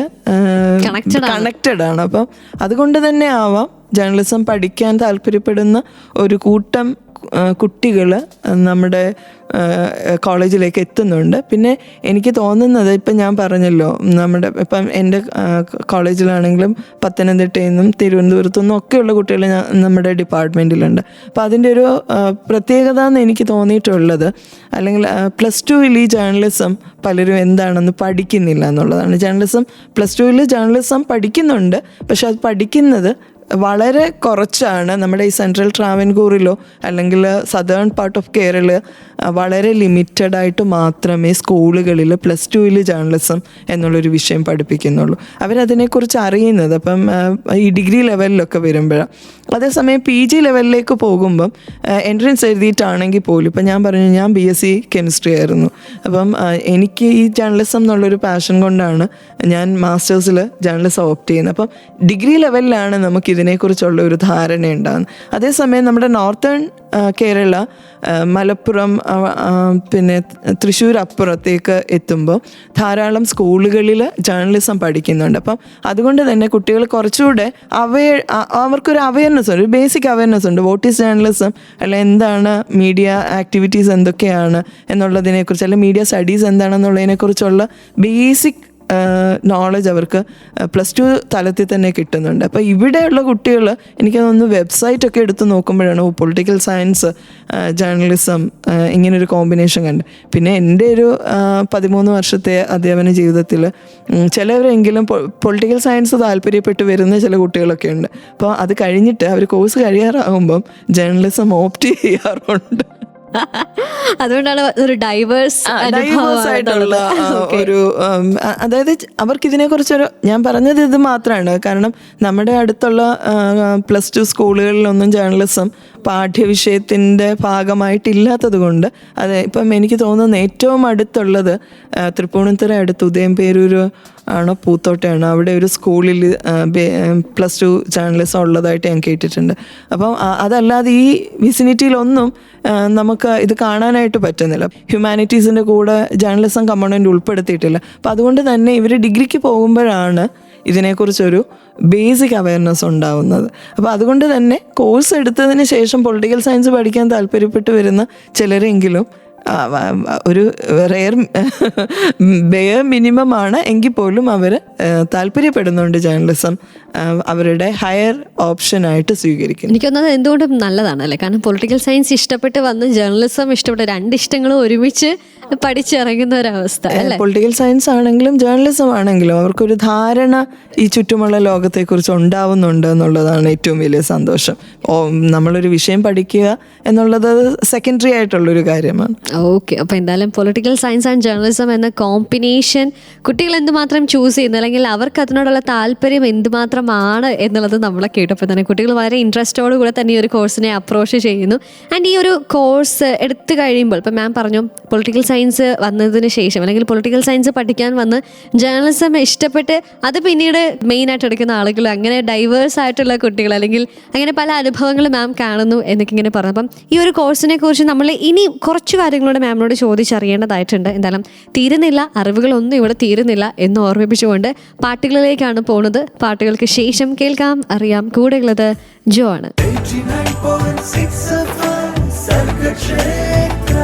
കണക്റ്റഡ് ആണ്. അപ്പം അതുകൊണ്ട് തന്നെ ആവാം ജേർണലിസം പഠിക്കാൻ താല്പര്യപ്പെടുന്ന ഒരു കൂട്ടം കുട്ടികൾ നമ്മുടെ കോളേജിലേക്ക് എത്തുന്നുണ്ട്. പിന്നെ എനിക്ക് തോന്നുന്നത്, ഇപ്പം ഞാൻ പറഞ്ഞല്ലോ, ഇപ്പം എൻ്റെ കോളേജിലാണെങ്കിലും പത്തനംതിട്ടയിൽ നിന്നും തിരുവനന്തപുരത്തു നിന്നും ഒക്കെയുള്ള കുട്ടികൾ നമ്മുടെ ഡിപ്പാർട്ട്മെൻറ്റിലുണ്ട്. അപ്പോൾ അതിൻ്റെ ഒരു പ്രത്യേകത എന്ന് എനിക്ക് തോന്നിയിട്ടുള്ളത്, അല്ലെങ്കിൽ +2 ഈ ജേർണലിസം പലരും എന്താണെന്ന് പഠിക്കുന്നില്ല എന്നുള്ളതാണ്. ജേർണലിസം +2 ജേർണലിസം പഠിക്കുന്നുണ്ട്, പക്ഷെ അത് പഠിക്കുന്നത് വളരെ കുറച്ചാണ് നമ്മുടെ ഈ സെൻട്രൽ ട്രാവൻകൂറിലോ അല്ലെങ്കിൽ സദേൺ പാർട്ട് ഓഫ് കേരള വളരെ ലിമിറ്റഡ് ആയിട്ട് മാത്രമേ സ്കൂളുകളിൽ +2 ജേർണലിസം എന്നുള്ളൊരു വിഷയം പഠിപ്പിക്കുന്നുള്ളൂ. അവരതിനെക്കുറിച്ച് അറിയുന്നത് അപ്പം ഈ ഡിഗ്രി ലെവലിലൊക്കെ വരുമ്പോഴാണ്. അതേസമയം PG ലെവലിലേക്ക് പോകുമ്പം എൻട്രൻസ് എഴുതിയിട്ടാണെങ്കിൽ പോലും ഇപ്പം ഞാൻ പറഞ്ഞു ഞാൻ BSc കെമിസ്ട്രി ആയിരുന്നു. അപ്പം എനിക്ക് ഈ ജേർണലിസം എന്നുള്ളൊരു പാഷൻ കൊണ്ടാണ് ഞാൻ മാസ്റ്റേഴ്സിൽ ജേർണലിസം ഓപ്റ്റ് ചെയ്യുന്നത്. അപ്പം ഡിഗ്രി ലെവലിലാണ് നമുക്ക് ഇതിനെക്കുറിച്ചുള്ള ഒരു ധാരണ ഉണ്ടാകുന്നത്. അതേസമയം നമ്മുടെ നോർത്തേൺ കേരള, മലപ്പുറം, പിന്നെ തൃശ്ശൂർ അപ്പുറത്തേക്ക് എത്തുമ്പോൾ ധാരാളം സ്കൂളുകളിൽ ജേർണലിസം പഠിക്കുന്നുണ്ട്. അപ്പം അതുകൊണ്ട് തന്നെ കുട്ടികൾ കുറച്ചുകൂടെ അവർക്കൊരു അവയർനെസ് ഉണ്ട്, ഒരു ബേസിക് അവയർനെസ് ഉണ്ട്. വാട്ട് ഈസ് ജേർണലിസം, അല്ല എന്താണ് മീഡിയ ആക്ടിവിറ്റീസ് എന്തൊക്കെയാണ് എന്നുള്ളതിനെക്കുറിച്ച്, അല്ലെങ്കിൽ മീഡിയ സ്റ്റഡീസ് എന്താണെന്നുള്ളതിനെക്കുറിച്ചുള്ള ബേസിക് നോളജ് അവർക്ക് +2 തലത്തിൽ തന്നെ കിട്ടുന്നുണ്ട്. അപ്പോൾ ഇവിടെയുള്ള കുട്ടികൾ എനിക്ക് തോന്നുന്നു വെബ്സൈറ്റൊക്കെ എടുത്ത് നോക്കുമ്പോഴാണ് പൊളിറ്റിക്കൽ സയൻസ് ജേർണലിസം ഇങ്ങനൊരു കോമ്പിനേഷൻ കണ്ട്. പിന്നെ എൻ്റെ ഒരു 13 വർഷത്തെ അധ്യാപന ജീവിതത്തിൽ ചിലവരെങ്കിലും പൊളിറ്റിക്കൽ സയൻസ് താല്പര്യപ്പെട്ട് വരുന്ന ചില കുട്ടികളൊക്കെ ഉണ്ട്. അപ്പോൾ അത് കഴിഞ്ഞിട്ട് അവർ കോഴ്സ് കഴിയാറാകുമ്പം ജേർണലിസം ഓപ്റ്റ് ചെയ്യാറുണ്ട്. അതുകൊണ്ടാണ് ഒരു ഡൈവേഴ്സ് ആയിട്ടുള്ള ഒരു അതായത് അവർക്ക് ഇതിനെക്കുറിച്ചൊരു, ഞാൻ പറഞ്ഞത് ഇത് മാത്രമാണ്. കാരണം നമ്മുടെ അടുത്തുള്ള +2 സ്കൂളുകളിലൊന്നും ജേർണലിസം പാഠ്യവിഷയത്തിൻ്റെ ഭാഗമായിട്ടില്ലാത്തത് കൊണ്ട് അതെ ഇപ്പം എനിക്ക് തോന്നുന്നു ഏറ്റവും അടുത്തുള്ളത് തൃപ്പൂണിത്തുറ അടുത്ത് ഉദയംപേരൂർ ആണോ പൂത്തോട്ടയാണോ, അവിടെ ഒരു സ്കൂളിൽ +2 ജേർണലിസം ഉള്ളതായിട്ട് ഞാൻ കേട്ടിട്ടുണ്ട്. അപ്പം അതല്ലാതെ ഈ വിസിനിറ്റിയിലൊന്നും നമുക്ക് ഇത് കാണാനായിട്ട് പറ്റുന്നില്ല. ഹ്യൂമാനിറ്റീസിൻ്റെ കൂടെ ജേർണലിസം കമ്പോണൻ്റ് ഉൾപ്പെടുത്തിയിട്ടില്ല. അപ്പം അതുകൊണ്ട് തന്നെ ഇവർ ഡിഗ്രിക്ക് പോകുമ്പോഴാണ് ഇതിനെക്കുറിച്ചൊരു ബേസിക് അവയർനെസ് ഉണ്ടാവുന്നത്. അപ്പോൾ അതുകൊണ്ട് തന്നെ കോഴ്സ് എടുത്തതിന് ശേഷം പൊളിറ്റിക്കൽ സയൻസ് പഠിക്കാൻ താല്പര്യപ്പെട്ട് വരുന്ന ചിലരെങ്കിലും ഒരു ബെയർ മിനിമം ആണ് എങ്കിൽ പോലും അവർ താല്പര്യപ്പെടുന്നുണ്ട് ജേർണലിസം അവരുടെ ഹയർ ഓപ്ഷനായിട്ട് സ്വീകരിക്കുന്നു. എനിക്ക് തോന്നുന്നത് എന്തുകൊണ്ടും നല്ലതാണ് അല്ലേ. കാരണം പൊളിറ്റിക്കൽ സയൻസ് ഇഷ്ടപ്പെട്ട് വന്ന് ജേർണലിസം ഇഷ്ടപ്പെട്ട 2 ഇഷ്ടങ്ങളും ഒരുമിച്ച് പഠിച്ചിറങ്ങുന്ന ഒരവസ്ഥ അല്ലേ. പൊളിറ്റിക്കൽ സയൻസ് ആണെങ്കിലും ജേർണലിസം ആണെങ്കിലും അവർക്കൊരു ധാരണ ഈ ചുറ്റുമുള്ള ലോകത്തെക്കുറിച്ച് ഉണ്ടാവുന്നുണ്ട് എന്നുള്ളതാണ് ഏറ്റവും വലിയ സന്തോഷം. നമ്മളൊരു വിഷയം പഠിക്കുക എന്നുള്ളത് സെക്കൻഡറി ആയിട്ടുള്ളൊരു കാര്യമാണ്. ഓക്കെ, അപ്പോൾ എന്തായാലും പൊളിറ്റിക്കൽ സയൻസ് ആൻഡ് ജേർണലിസം എന്ന കോമ്പിനേഷൻ കുട്ടികൾ എന്തുമാത്രം ചൂസ് ചെയ്യുന്നു, അല്ലെങ്കിൽ അവർക്ക് അതിനോടുള്ള താല്പര്യം എന്തുമാത്രമാണ് എന്നുള്ളത് നമ്മളെ കേട്ടപ്പോൾ തന്നെ കുട്ടികൾ വളരെ ഇൻട്രസ്റ്റോടു കൂടെ തന്നെ ഈ ഒരു കോഴ്സിനെ അപ്രോച്ച് ചെയ്യുന്നു. ആൻഡ് ഈ ഒരു കോഴ്സ് എടുത്തു കഴിയുമ്പോൾ ഇപ്പം മാം പറഞ്ഞു പൊളിറ്റിക്കൽ സയൻസ് വന്നതിന് ശേഷം അല്ലെങ്കിൽ പൊളിറ്റിക്കൽ സയൻസ് പഠിക്കാൻ വന്ന് ജേർണലിസം ഇഷ്ടപ്പെട്ട് അത് പിന്നീട് മെയിനായിട്ട് എടുക്കുന്ന ആളുകൾ, അങ്ങനെ ഡൈവേഴ്സ് ആയിട്ടുള്ള കുട്ടികൾ, അല്ലെങ്കിൽ അങ്ങനെ പല അനുഭവങ്ങൾ മാം കാണുന്നു എന്നൊക്കെ ഇങ്ങനെ പറഞ്ഞു. അപ്പം ഈ ഒരു കോഴ്സിനെ കുറിച്ച് നമ്മൾ ഇനി കുറച്ച് കാര്യങ്ങളോട് മാമിനോട് ചോദിച്ചറിയേണ്ടതായിട്ടുണ്ട്. എന്തായാലും തീരുന്നില്ല, അറിവുകളൊന്നും ഇവിടെ തീരുന്നില്ല എന്ന് ഓർമ്മിപ്പിച്ചുകൊണ്ട് പാട്ടുകളിലേക്കാണ് പോകുന്നത്. പാട്ടുകൾക്ക് ശേഷം കേൾക്കാം അറിയാം. കൂടെയുള്ളത് ജോ ആണ്. 89.6 സർഗക്ഷേത്ര.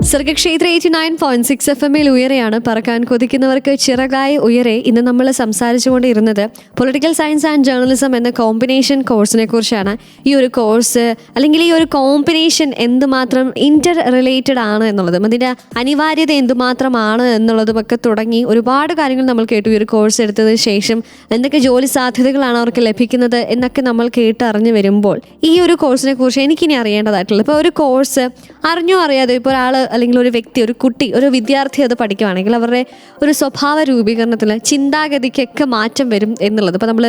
സർഗക്ഷേത്ര 89.6 FM-ൽ ഉയരെയാണ്. പറക്കാൻ കൊതിക്കുന്നവർക്ക് ചിറകായി ഉയരെ. ഇന്ന് നമ്മൾ സംസാരിച്ചുകൊണ്ടിരുന്നത് പൊളിറ്റിക്കൽ സയൻസ് ആൻഡ് ജേർണലിസം എന്ന കോമ്പിനേഷൻ കോഴ്സിനെ കുറിച്ചാണ്. ഈ ഒരു കോഴ്സ് അല്ലെങ്കിൽ ഈ ഒരു കോമ്പിനേഷൻ എന്തുമാത്രം ഇന്റർ റിലേറ്റഡ് ആണ് എന്നുള്ളതും അതിൻ്റെ അനിവാര്യത എന്തുമാത്രമാണ് എന്നുള്ളതുമൊക്കെ തുടങ്ങി ഒരുപാട് കാര്യങ്ങൾ നമ്മൾ കേട്ടു. ഈ ഒരു കോഴ്സ് എടുത്തതിന് ശേഷം എന്തൊക്കെ ജോലി സാധ്യതകളാണ് അവർക്ക് ലഭിക്കുന്നത് എന്നൊക്കെ നമ്മൾ കേട്ടറിഞ്ഞു വരുമ്പോൾ ഈ ഒരു കോഴ്സിനെ കുറിച്ച് എനിക്കിനി അറിയേണ്ടതായിട്ടുള്ളത്, ഇപ്പോൾ ഒരു കോഴ്സ് അറിഞ്ഞോ അറിയാതെ ഇപ്പോൾ ഒരാൾ അല്ലെങ്കിൽ ഒരു വ്യക്തി, ഒരു കുട്ടി, ഒരു വിദ്യാർത്ഥി അത് പഠിക്കുകയാണെങ്കിൽ അവരുടെ ഒരു സ്വഭാവ രൂപീകരണത്തിൽ ചിന്താഗതിക്കൊക്കെ മാറ്റം വരും എന്നുള്ളത്. ഇപ്പോൾ നമ്മൾ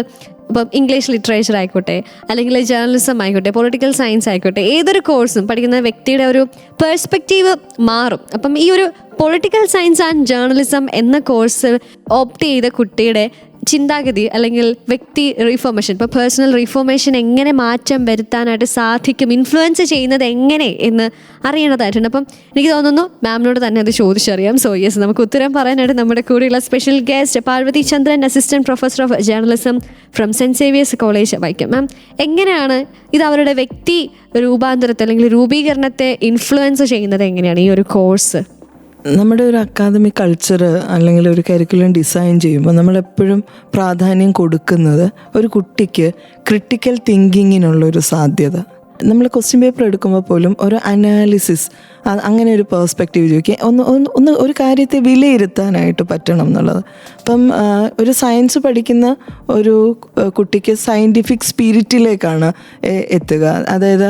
ഇപ്പം ഇംഗ്ലീഷ് ലിറ്ററേച്ചർ ആയിക്കോട്ടെ, അല്ലെങ്കിൽ ജേർണലിസം ആയിക്കോട്ടെ, പൊളിറ്റിക്കൽ സയൻസ് ആയിക്കോട്ടെ, ഏതൊരു കോഴ്സും പഠിക്കുന്ന വ്യക്തിയുടെ ഒരു പെർസ്പെക്റ്റീവ് മാറും. അപ്പം ഈ ഒരു പൊളിറ്റിക്കൽ സയൻസ് ആൻഡ് ജേർണലിസം എന്ന കോഴ്സ് ഓപ്റ്റ് ചെയ്ത കുട്ടിയുടെ ചിന്താഗതി അല്ലെങ്കിൽ വ്യക്തി റീഫോർമേഷൻ, ഇപ്പോൾ പേഴ്സണൽ റീഫോർമേഷൻ എങ്ങനെ മാറ്റം വരുത്താനായിട്ട് സാധിക്കും, ഇൻഫ്ലുവൻസ് ചെയ്യുന്നത് എങ്ങനെ എന്ന് അറിയേണ്ടതായിട്ടുണ്ട്. അപ്പം എനിക്ക് തോന്നുന്നു മാമിനോട് തന്നെ അത് ചോദിച്ചറിയാം. സോ യെസ്, നമുക്ക് ഉത്തരം പറയാനായിട്ട് നമ്മുടെ കൂടെയുള്ള special guest Parvathy Chandran, assistant professor of journalism from saint Xavier's college Vaikom. Ma'am, എങ്ങനെയാണ് ഇത് അവരുടെ വ്യക്തി രൂപാന്തരത്തെ അല്ലെങ്കിൽ രൂപീകരണത്തെ ഇൻഫ്ലുവൻസ് ചെയ്യുന്നത് എങ്ങനെയാണ് ഈ ഒരു കോഴ്സ്? നമ്മുടെ ഒരു അക്കാദമിക് കൾച്ചർ അല്ലെങ്കിൽ ഒരു കരിക്കുലം ഡിസൈൻ ചെയ്യുമ്പോൾ നമ്മളെപ്പോഴും പ്രാധാന്യം കൊടുക്കുന്നത് ഒരു കുട്ടിക്ക് ക്രിട്ടിക്കൽ തിങ്കിങ്ങിനുള്ളൊരു സാധ്യത. നമ്മൾ ക്വസ്റ്റ്യൻ പേപ്പർ എടുക്കുമ്പോൾ പോലും ഒരു അനാലിസിസ്, അങ്ങനെ ഒരു പേഴ്സ്പെക്റ്റീവ് ചോദിക്കുക, ഒന്ന് ഒരു കാര്യത്തെ വിലയിരുത്താനായിട്ട് പറ്റണം എന്നുള്ളത്. അപ്പം ഒരു സയൻസ് പഠിക്കുന്ന ഒരു കുട്ടിക്ക് സയൻറ്റിഫിക് സ്പിരിറ്റിലേക്കാണ് എത്തുക. അതായത്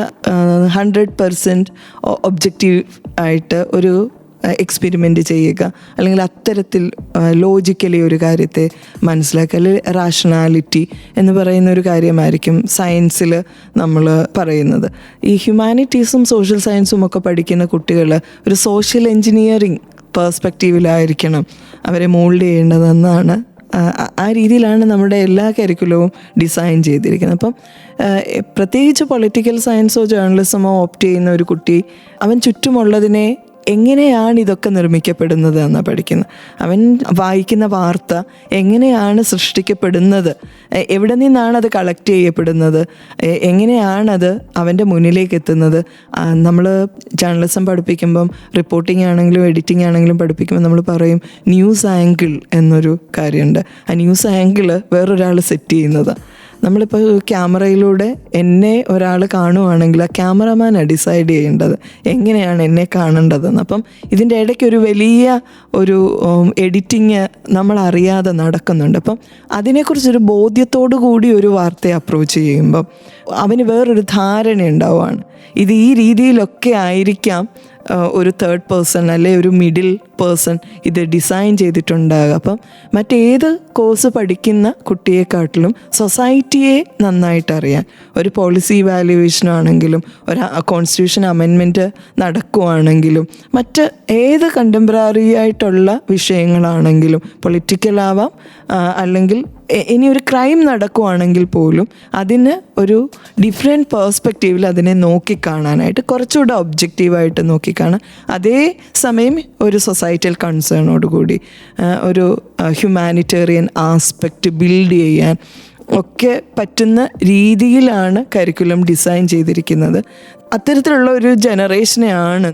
100% ഒബ്ജക്റ്റീവ് ആയിട്ട് ഒരു എക്സ്പെരിമെൻ്റ് ചെയ്യുക, അല്ലെങ്കിൽ അത്തരത്തിൽ ലോജിക്കലി ഒരു കാര്യത്തെ മനസ്സിലാക്കുക, അല്ലെങ്കിൽ റാഷണാലിറ്റി എന്ന് പറയുന്ന ഒരു കാര്യമായിരിക്കും സയൻസിൽ നമ്മൾ പറയുന്നത്. ഈ ഹ്യൂമാനിറ്റീസും സോഷ്യൽ സയൻസും ഒക്കെ പഠിക്കുന്ന കുട്ടികൾ ഒരു സോഷ്യൽ എൻജിനീയറിങ് പേഴ്സ്പെക്റ്റീവിലായിരിക്കണം അവരെ മോൾഡ് ചെയ്യേണ്ടതെന്നാണ്. ആ രീതിയിലാണ് നമ്മുടെ എല്ലാ കരിക്കുലവും ഡിസൈൻ ചെയ്തിരിക്കുന്നത്. അപ്പം പ്രത്യേകിച്ച് പൊളിറ്റിക്കൽ സയൻസോ ജേർണലിസമോ ഓപ്റ്റ് ചെയ്യുന്ന ഒരു കുട്ടി അവൻ ചുറ്റുമുള്ളതിനെ എങ്ങനെയാണ് ഇതൊക്കെ നിർമ്മിക്കപ്പെടുന്നത് എന്നാണ് പഠിക്കുന്നത്. അവൻ വായിക്കുന്ന വാർത്ത എങ്ങനെയാണ് സൃഷ്ടിക്കപ്പെടുന്നത്, എവിടെ നിന്നാണ് അത് കളക്ട് ചെയ്യപ്പെടുന്നത്, എങ്ങനെയാണത് അവൻ്റെ മുന്നിലേക്ക് എത്തുന്നത്. നമ്മൾ ജേർണലിസം പഠിപ്പിക്കുമ്പം റിപ്പോർട്ടിംഗ് ആണെങ്കിലും എഡിറ്റിംഗ് ആണെങ്കിലും പഠിപ്പിക്കുമ്പോൾ നമ്മൾ പറയും ന്യൂസ് ആംഗിൾ എന്നൊരു കാര്യമുണ്ട്. ആ ന്യൂസ് ആംഗിൾ വേറൊരാൾ സെറ്റ് ചെയ്യുന്നതാണ്. നമ്മളിപ്പോൾ ക്യാമറയിലൂടെ എന്നെ ഒരാൾ കാണുവാണെങ്കിൽ ആ ക്യാമറമാനാണ് ഡിസൈഡ് ചെയ്യേണ്ടത് എങ്ങനെയാണ് എന്നെ കാണേണ്ടതെന്ന്. അപ്പം ഇതിൻ്റെ ഇടയ്ക്ക് ഒരു വലിയ ഒരു എഡിറ്റിങ് നമ്മളറിയാതെ നടക്കുന്നുണ്ട്. അപ്പം അതിനെക്കുറിച്ചൊരു ബോധ്യത്തോടു കൂടി ഒരു വാർത്തയെ അപ്രോച്ച് ചെയ്യുമ്പം അവന് വേറൊരു ധാരണ ഉണ്ടാവുകയാണ്. ഇത് ഈ രീതിയിലൊക്കെ ആയിരിക്കാം ഒരു തേർഡ് പേഴ്സൺ അല്ലെ ഒരു മിഡിൽ പേഴ്സൺ ഇത് ഡിസൈൻ ചെയ്തിട്ടുണ്ടാകുക. അപ്പം മറ്റേത് കോഴ്സ് പഠിക്കുന്ന കുട്ടിയെക്കാട്ടിലും സൊസൈറ്റിയെ നന്നായിട്ട് അറിയാൻ, ഒരു പോളിസി വാല്യുവേഷൻ ആണെങ്കിലും ഒരു കോൺസ്റ്റിറ്റ്യൂഷൻ അമെൻമെൻറ്റ് നടക്കുവാണെങ്കിലും മറ്റ് ഏത് കണ്ടംപററി ആയിട്ടുള്ള വിഷയങ്ങളാണെങ്കിലും, പൊളിറ്റിക്കലാവാം അല്ലെങ്കിൽ ഇനി ഒരു ക്രൈം നടക്കുവാണെങ്കിൽ പോലും അതിന് ഒരു ഡിഫറെൻറ്റ് പേഴ്സ്പെക്റ്റീവിൽ അതിനെ നോക്കിക്കാണാനായിട്ട്, കുറച്ചുകൂടെ ഒബ്ജക്റ്റീവായിട്ട് നോക്കിക്കാണാൻ, അതേ സമയം ഒരു സൊസൈറ്റൽ കൺസേണോടുകൂടി ഒരു ഹ്യൂമാനിറ്റേറിയൻ ആസ്പെക്റ്റ് ബിൽഡ് ചെയ്യാൻ ഒക്കെ പറ്റുന്ന രീതിയിലാണ് കരിക്കുലം ഡിസൈൻ ചെയ്തിരിക്കുന്നത്. അത്തരത്തിലുള്ള ഒരു ജനറേഷനെയാണ്